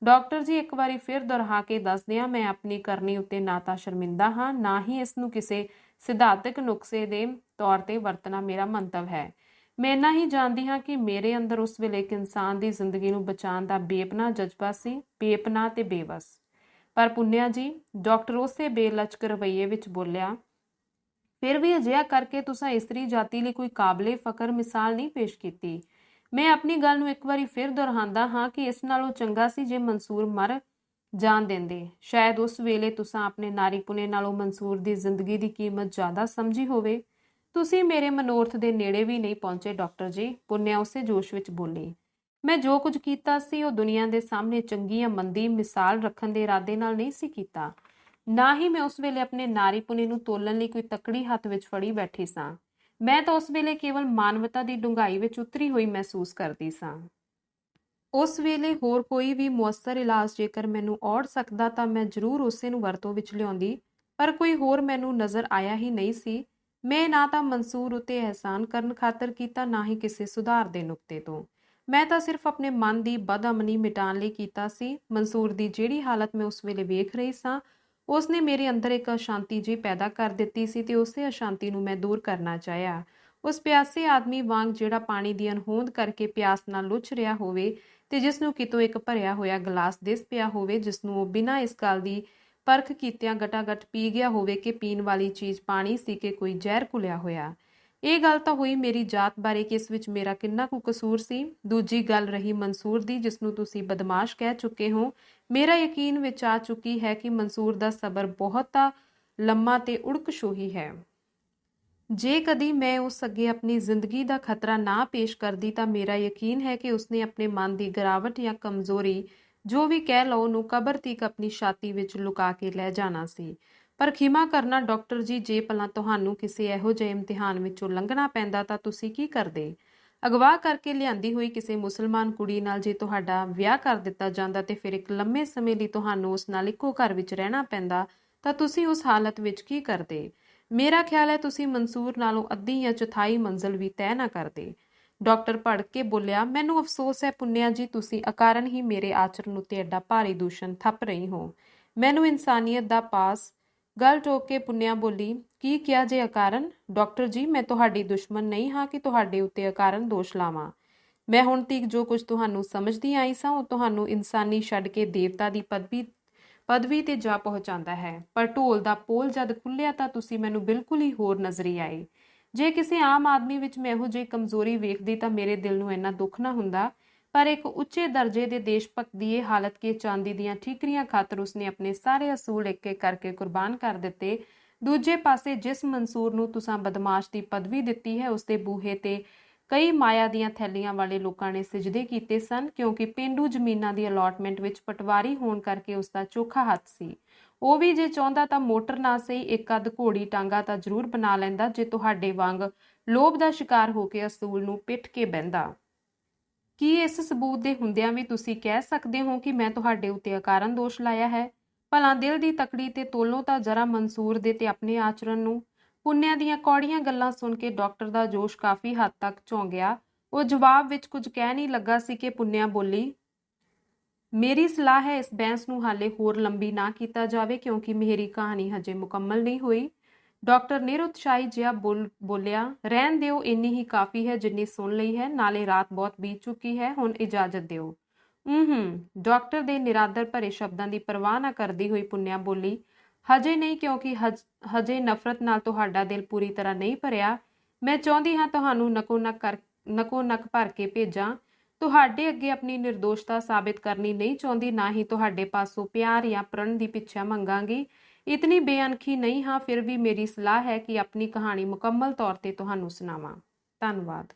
ਡਾਕਟਰ ਜੀ, ਇੱਕ ਵਾਰੀ ਫਿਰ ਦੁਹਰਾ ਕੇ ਦੱਸਦਿਆਂ, ਮੈਂ ਆਪਣੀ ਕਰਨੀ ਉੱਤੇ ਨਾ ਤਾਂ ਸ਼ਰਮਿੰਦਾ ਹਾਂ, ਨਾ ਹੀ ਇਸ ਨੂੰ ਕਿਸੇ ਸਿਧਾਂਤਕ ਨੁਕਸੇ ਦੇ ਤੌਰ ਤੇ ਵਰਤਣਾ ਮੇਰਾ ਮੰਤਵ ਹੈ। ਮੈਂ ਇੰਨਾ ਹੀ ਜਾਣਦੀ ਹਾਂ ਕਿ ਮੇਰੇ ਅੰਦਰ ਉਸ ਵੇਲੇ ਇੱਕ ਇਨਸਾਨ ਦੀ ਜ਼ਿੰਦਗੀ ਨੂੰ ਬਚਾਉਣ ਦਾ ਬੇਪਨਾਹ ਜਜ਼ਬਾ ਸੀ, ਬੇਪਨਾਹ ਤੇ ਬੇਵਸ। ਪਰ ਪੁੰਨਿਆ ਜੀ, ਡਾਕਟਰ ਉਸੇ ਬੇਲਚਕ ਰਵੱਈਏ ਵਿੱਚ ਬੋਲਿਆ, ਫਿਰ ਵੀ ਅਜਿਹਾ ਕਰਕੇ ਤੁਸੀਂ ਇਸਤਰੀ ਜਾਤੀ ਲਈ ਕੋਈ ਕਾਬਲੇ ਫਖਰ ਮਿਸਾਲ ਨਹੀਂ ਪੇਸ਼ ਕੀਤੀ। ਮੈਂ ਆਪਣੀ ਗੱਲ ਨੂੰ ਇੱਕ ਵਾਰੀ ਫਿਰ ਦੁਹਰਾਉਂਦਾ ਹਾਂ ਕਿ ਇਸ ਨਾਲੋਂ ਚੰਗਾ ਸੀ ਜੇ ਮਨਸੂਰ ਮਰ ਜਾਣ ਦਿੰਦੇ। ਸ਼ਾਇਦ ਉਸ ਵੇਲੇ ਤੁਸੀਂ ਆਪਣੇ ਨਾਰੀਪੁਣੇ ਨਾਲੋਂ ਮਨਸੂਰ ਦੀ ਜ਼ਿੰਦਗੀ ਦੀ ਕੀਮਤ ਜ਼ਿਆਦਾ ਸਮਝੀ ਹੋਵੇ। ਤੁਸੀਂ ਮੇਰੇ ਮਨੋਰਥ ਦੇ ਨੇੜੇ ਵੀ ਨਹੀਂ ਪਹੁੰਚੇ ਡਾਕਟਰ ਜੀ, ਪੁੰਨਿਆ ਉਸੇ ਜੋਸ਼ ਵਿੱਚ ਬੋਲੀ। ਮੈਂ ਜੋ ਕੁਝ ਕੀਤਾ ਸੀ ਉਹ ਦੁਨੀਆ ਦੇ ਸਾਹਮਣੇ ਚੰਗੀ ਜਾਂ ਮੰਦੀ ਮਿਸਾਲ ਰੱਖਣ ਦੇ ਇਰਾਦੇ ਨਾਲ ਨਹੀਂ ਸੀ ਕੀਤਾ। ਨਾ ਹੀ ਮੈਂ ਉਸ ਵੇਲੇ ਆਪਣੇ ਨਾਰੀਪੁਣੇ ਨੂੰ ਤੋਲਣ ਲਈ ਕੋਈ ਤਕੜੀ ਹੱਥ ਵਿੱਚ ਫੜੀ ਬੈਠੀ ਸਾਂ। ਮੈਂ ਤਾਂ ਉਸ ਵੇਲੇ ਕੇਵਲ ਮਾਨਵਤਾ ਦੀ ਡੂੰਘਾਈ ਵਿੱਚ ਉਤਰੀ ਹੋਈ ਮਹਿਸੂਸ ਕਰਦੀ ਸਾਂ। ਉਸ ਵੇਲੇ ਹੋਰ ਕੋਈ ਵੀ ਮੁਅੱਸਰ ਇਲਾਜ ਜੇਕਰ ਮੈਨੂੰ ਔੜ ਸਕਦਾ ਤਾਂ ਮੈਂ ਜ਼ਰੂਰ ਉਸੇ ਨੂੰ ਵਰਤੋਂ ਵਿੱਚ ਲਿਆਉਂਦੀ, ਪਰ ਕੋਈ ਹੋਰ ਮੈਨੂੰ ਨਜ਼ਰ ਆਇਆ ਹੀ ਨਹੀਂ ਸੀ। ਮੈਂ ਨਾ ਤਾਂ ਮਨਸੂਰ ਉਤੇ ਅਹਿਸਾਨ ਕਰਨ ਖਾਤਰ ਕੀਤਾ, ਨਾ ਹੀ ਕਿਸੇ ਸੁਧਾਰ ਦੇ ਨੁਕਤੇ ਤੋਂ। ਮੈਂ ਤਾਂ ਸਿਰਫ ਆਪਣੇ ਮਨ ਦੀ ਬਦਅਮਨੀ ਮਿਟਾਉਣ ਲਈ ਕੀਤਾ ਸੀ। ਮਨਸੂਰ ਦੀ ਜਿਹੜੀ ਹਾਲਤ ਮੈਂ ਉਸ ਵੇਲੇ ਵੇਖ ਰਹੀ ਸਾਂ, ਉਸਨੇ ਮੇਰੇ ਅੰਦਰ ਇੱਕ ਅਸ਼ਾਂਤੀ ਜਿਹੀ ਪੈਦਾ ਕਰ ਦਿੱਤੀ ਸੀ ਤੇ ਉਸੇ ਅਸ਼ਾਂਤੀ ਨੂੰ ਮੈਂ ਦੂਰ ਕਰਨਾ ਚਾਹਿਆ। ਉਸ ਪਿਆਸੇ ਆਦਮੀ ਵਾਂਗ ਜਿਹੜਾ ਪਾਣੀ ਦੀ ਅਣਹੋਂਦ ਕਰਕੇ ਪਿਆਸ ਨਾਲ ਲੁੱਝ ਰਿਹਾ ਹੋਵੇ ਤੇ ਜਿਸ ਨੂੰ ਕਿਤੋਂ ਇੱਕ ਭਰਿਆ ਹੋਇਆ ਗਲਾਸ ਦਿਸ ਪਿਆ ਹੋਵੇ, ਜਿਸ ਨੂੰ ਉਹ ਬਿਨਾਂ ਇਸ ਗੱਲ ਦੀ ਪਰਖ ਕੀਤਿਆਂ ਗਟਾਗਟ ਪੀ ਗਿਆ ਹੋਵੇ ਕਿ ਪੀਣ ਵਾਲੀ ਚੀਜ਼ ਪਾਣੀ ਸੀ ਕਿ ਕੋਈ ਜ਼ਹਿਰ ਘੁਲਿਆ ਹੋਇਆ। ਇਹ ਗੱਲ ਤਾਂ ਹੋਈ ਮੇਰੀ ਜਾਤ ਬਾਰੇ ਕਿ ਇਸ ਵਿੱਚ ਮੇਰਾ ਕਿੰਨਾ ਕੁ ਕਸੂਰ ਸੀ। ਦੂਜੀ ਗੱਲ ਰਹੀ ਮਨਸੂਰ ਦੀ, ਜਿਸ ਨੂੰ ਤੁਸੀਂ ਬਦਮਾਸ਼ ਕਹਿ ਚੁੱਕੇ ਹੋ। ਮੇਰਾ ਯਕੀਨ ਵਿੱਚ ਆ ਚੁੱਕੀ ਹੈ ਕਿ ਮਨਸੂਰ ਦਾ ਸਬਰ ਬਹੁਤਾ ਲੰਮਾ ਤੇ ਉੜਕਸ਼ੋਹੀ ਹੈ। ਜੇ ਕਦੀ ਮੈਂ ਉਸ ਅੱਗੇ ਆਪਣੀ ਜ਼ਿੰਦਗੀ ਦਾ ਖਤਰਾ ਨਾ ਪੇਸ਼ ਕਰਦੀ ਤਾਂ ਮੇਰਾ ਯਕੀਨ ਹੈ ਕਿ ਉਸਨੇ ਆਪਣੇ ਮਨ ਦੀ ਗਿਰਾਵਟ ਜਾਂ ਕਮਜ਼ੋਰੀ, ਜੋ ਵੀ ਕਹਿ ਲਓ, ਨੂੰ ਕਬਰ ਤੀਕ ਆਪਣੀ ਛਾਤੀ ਵਿੱਚ ਲੁਕਾ ਕੇ ਲੈ ਜਾਣਾ ਸੀ। ਪਰ ਖਿਮਾ ਕਰਨਾ ਡਾਕਟਰ ਜੀ, ਜੇ ਭਲਾ ਤੁਹਾਨੂੰ ਕਿਸੇ ਇਹੋ ਜਿਹੇ ਇਮਤਿਹਾਨ ਵਿੱਚੋਂ ਲੰਘਣਾ ਪੈਂਦਾ ਤਾਂ ਤੁਸੀਂ ਕੀ ਕਰਦੇ? ਅਗਵਾ ਕਰਕੇ ਲਿਆਂਦੀ ਹੋਈ ਕਿਸੇ ਮੁਸਲਮਾਨ ਕੁੜੀ ਨਾਲ ਜੇ ਤੁਹਾਡਾ ਵਿਆਹ ਕਰ ਦਿੱਤਾ ਜਾਂਦਾ ਤੇ ਫਿਰ ਇੱਕ ਲੰਮੇ ਸਮੇਂ ਲਈ ਤੁਹਾਨੂੰ ਉਸ ਨਾਲ ਇੱਕੋ ਘਰ ਵਿੱਚ ਰਹਿਣਾ ਪੈਂਦਾ ਤਾਂ ਤੁਸੀਂ ਉਸ ਹਾਲਤ ਵਿੱਚ ਕੀ ਕਰਦੇ? ਮੇਰਾ ਖਿਆਲ ਹੈ ਤੁਸੀਂ ਮਨਸੂਰ ਨਾਲੋਂ ਅੱਧੀ ਜਾਂ ਚੌਥਾਈ ਮੰਜ਼ਲ ਵੀ ਤੈਅ ਨਾ ਕਰਦੇ। ਡਾਕਟਰ ਭੜਕ ਕੇ ਬੋਲਿਆ, ਮੈਨੂੰ ਅਫਸੋਸ ਹੈ ਪੁੰਨਿਆ ਜੀ, ਤੁਸੀਂ ਅਕਾਰਨ ਹੀ ਮੇਰੇ ਆਚਰਨ ਉੱਤੇ ਐਡਾ ਭਾਰੀ ਦੂਸ਼ਣ ਥੱਪ ਰਹੀ ਹੋ। ਮੈਨੂੰ ਇਨਸਾਨੀਅਤ ਦਾ ਪਾਸ। ਗੱਲ ਟੋਕ ਕੇ ਪੁੰਨਿਆ ਬੋਲੀ, ਕੀ ਕਿਹਾ ਜੇ ਅਕਾਰਨ? ਡਾਕਟਰ ਜੀ, ਮੈਂ ਤੁਹਾਡੀ ਦੁਸ਼ਮਣ ਨਹੀਂ ਹਾਂ ਕਿ ਤੁਹਾਡੇ ਉੱਤੇ ਅਕਾਰਨ ਦੋਸ਼ ਲਾਵਾਂ। ਮੈਂ ਹੁਣ ਤੀਕ ਜੋ ਕੁਝ ਤੁਹਾਨੂੰ ਸਮਝਦੀ ਆਈ ਸਾਂ ਉਹ ਤੁਹਾਨੂੰ ਇਨਸਾਨੀ ਛੱਡ ਕੇ ਦੇਵਤਾ ਦੀ ਪਦਵੀ ਤੇ ਜਾ ਪਹੁੰਚਾਉਂਦਾ ਹੈ। ਪਰ ਢੋਲ ਦਾ ਪੋਲ ਜਦ ਖੁੱਲਿਆ ਤਾਂ ਤੁਸੀਂ ਮੈਨੂੰ ਬਿਲਕੁਲ ਹੀ ਹੋਰ ਨਜ਼ਰੀ ਆਏ। ਜੇ ਕਿਸੇ ਆਮ ਆਦਮੀ ਵਿੱਚ ਮੈਂ ਇਹੋ ਜਿਹੀ ਕਮਜ਼ੋਰੀ ਵੇਖਦੀ ਤਾਂ ਮੇਰੇ ਦਿਲ ਨੂੰ ਇੰਨਾ ਦੁੱਖ ਨਾ ਹੁੰਦਾ, ਪਰ ਇੱਕ ਉੱਚੇ ਦਰਜੇ ਦੇ ਦੇਸ਼ ਭਗਤ ਦੀ ਇਹ ਹਾਲਤ ਕਿ ਚਾਂਦੀ ਦੀਆਂ ਠੀਕਰੀਆਂ ਖਾਤਰ ਉਸਨੇ ਆਪਣੇ ਸਾਰੇ ਅਸੂਲ ਇੱਕ ਇੱਕ ਕਰਕੇ ਕੁਰਬਾਨ ਕਰ ਦਿੱਤੇ। ਦੂਜੇ ਪਾਸੇ ਜਿਸ ਮਨਸੂਰ ਨੂੰ ਤੁਸੀਂ ਬਦਮਾਸ਼ ਦੀ ਪਦਵੀ ਦਿੱਤੀ ਹੈ, ਉਸਦੇ ਬੂਹੇ ਤੇ ਕਈ ਮਾਇਆ ਦੀਆਂ ਥੈਲੀਆਂ ਵਾਲੇ ਲੋਕਾਂ ਨੇ ਸਿਜਦੇ ਕੀਤੇ ਸਨ, ਕਿਉਂਕਿ ਪੇਂਡੂ ਜ਼ਮੀਨਾਂ ਦੀ ਅਲਾਟਮੈਂਟ ਵਿੱਚ ਪਟਵਾਰੀ ਹੋਣ ਕਰਕੇ ਉਸਦਾ ਚੋਖਾ ਹੱਥ ਸੀ। ਉਹ ਵੀ ਜੇ ਚਾਹੁੰਦਾ ਤਾਂ ਮੋਟਰ ਨਾ ਸਹੀ ਇੱਕ ਅੱਧ ਘੋੜੀ ਟਾਂਗਾ ਤਾਂ ਜ਼ਰੂਰ ਬਣਾ ਲੈਂਦਾ, ਜੇ ਤੁਹਾਡੇ ਵਾਂਗ ਲੋਭ ਦਾ ਸ਼ਿਕਾਰ ਹੋ ਕੇ ਅਸੂਲ ਨੂੰ ਪਿੱਟ ਕੇ ਬਹਿੰਦਾ। ਕੀ ਇਸ ਸਬੂਤ ਦੇ ਹੁੰਦਿਆਂ ਵੀ ਤੁਸੀਂ ਕਹਿ ਸਕਦੇ ਹੋ ਕਿ ਮੈਂ ਤੁਹਾਡੇ ਉੱਤੇ ਅਕਾਰਨ ਦੋਸ਼ ਲਾਇਆ ਹੈ? ਭਲਾ ਦਿਲ ਦੀ ਤਕੜੀ ਤੇ ਤੋਲੋ ਤਾਂ ਜਰਾ ਮਨਸੂਰ ਦੇ ਤੇ ਆਪਣੇ ਆਚਰਨ ਨੂੰ। ਪੁੰਨਿਆ ਦੀਆਂ ਕੌੜੀਆਂ ਗੱਲਾਂ ਸੁਣ ਕੇ ਡਾਕਟਰ ਦਾ ਜੋਸ਼ ਕਾਫੀ ਹੱਦ ਤੱਕ ਝੌਂ ਗਿਆ। ਉਹ ਜਵਾਬ ਵਿੱਚ ਕੁਝ ਕਹਿ ਨਹੀਂ ਲੱਗਾ ਸੀ ਕਿ ਪੁੰਨਿਆ ਬੋਲੀ, ਮੇਰੀ ਸਲਾਹ ਹੈ ਇਸ ਬਹਿਸ ਨੂੰ ਹਾਲੇ ਹੋਰ ਲੰਬੀ ਨਾ ਕੀਤਾ ਜਾਵੇ, ਕਿਉਂਕਿ ਮੇਰੀ ਕਹਾਣੀ ਹਜੇ ਮੁਕੰਮਲ ਨਹੀਂ ਹੋਈ। ਡਾਕਟਰ ਨਿਰਉਤਸ਼ਾਹੀ ਜਿਹਾ ਬੋਲਿਆ, ਰਹਿਣ ਦਿਓ, ਇੰਨੀ ਹੀ ਕਾਫੀ ਹੈ ਜਿੰਨੀ ਸੁਣ ਲਈ ਹੈ, ਨਾਲੇ ਰਾਤ ਬਹੁਤ ਬੀਤ ਚੁੱਕੀ ਹੈ, ਹੁਣ ਇਜਾਜ਼ਤ ਦਿਓ। ਡਾਕਟਰ ਦੇ ਨਿਰਾਦਰ ਭਰੇ ਸ਼ਬਦਾਂ ਦੀ ਪਰਵਾਹ ਨਾ ਕਰਦੀ ਹੋਈ ਪੁੰਨਿਆ ਬੋਲੀ, ਹਜੇ ਨਹੀਂ, ਕਿਉਂਕਿ ਹਜੇ ਨਫ਼ਰਤ ਨਾਲ ਤੁਹਾਡਾ ਦਿਲ ਪੂਰੀ ਤਰ੍ਹਾਂ ਨਹੀਂ ਭਰਿਆ। ਮੈਂ ਚਾਹੁੰਦੀ ਹਾਂ ਤੁਹਾਨੂੰ ਨਕੋ ਨੱਕ ਭਰ ਕੇ ਭੇਜਾਂ। ਤੁਹਾਡੇ ਅੱਗੇ ਆਪਣੀ ਨਿਰਦੋਸ਼ਤਾ ਸਾਬਿਤ ਕਰਨੀ ਨਹੀਂ ਚਾਹੁੰਦੀ, ਨਾ ਹੀ ਤੁਹਾਡੇ ਪਾਸੋਂ ਪਿਆਰ ਜਾਂ ਪ੍ਰਣ ਦੀ ਪਿੱਛਾ ਮੰਗਾਂਗੀ। ਇਤਨੀ ਬੇਅਣਖੀ ਨਹੀਂ ਹਾਂ, ਫਿਰ ਵੀ ਮੇਰੀ ਸਲਾਹ ਹੈ ਕਿ ਆਪਣੀ ਕਹਾਣੀ ਮੁਕੰਮਲ ਤੌਰ ਤੇ ਤੁਹਾਨੂੰ ਸੁਣਾਵਾਂ। ਧੰਨਵਾਦ।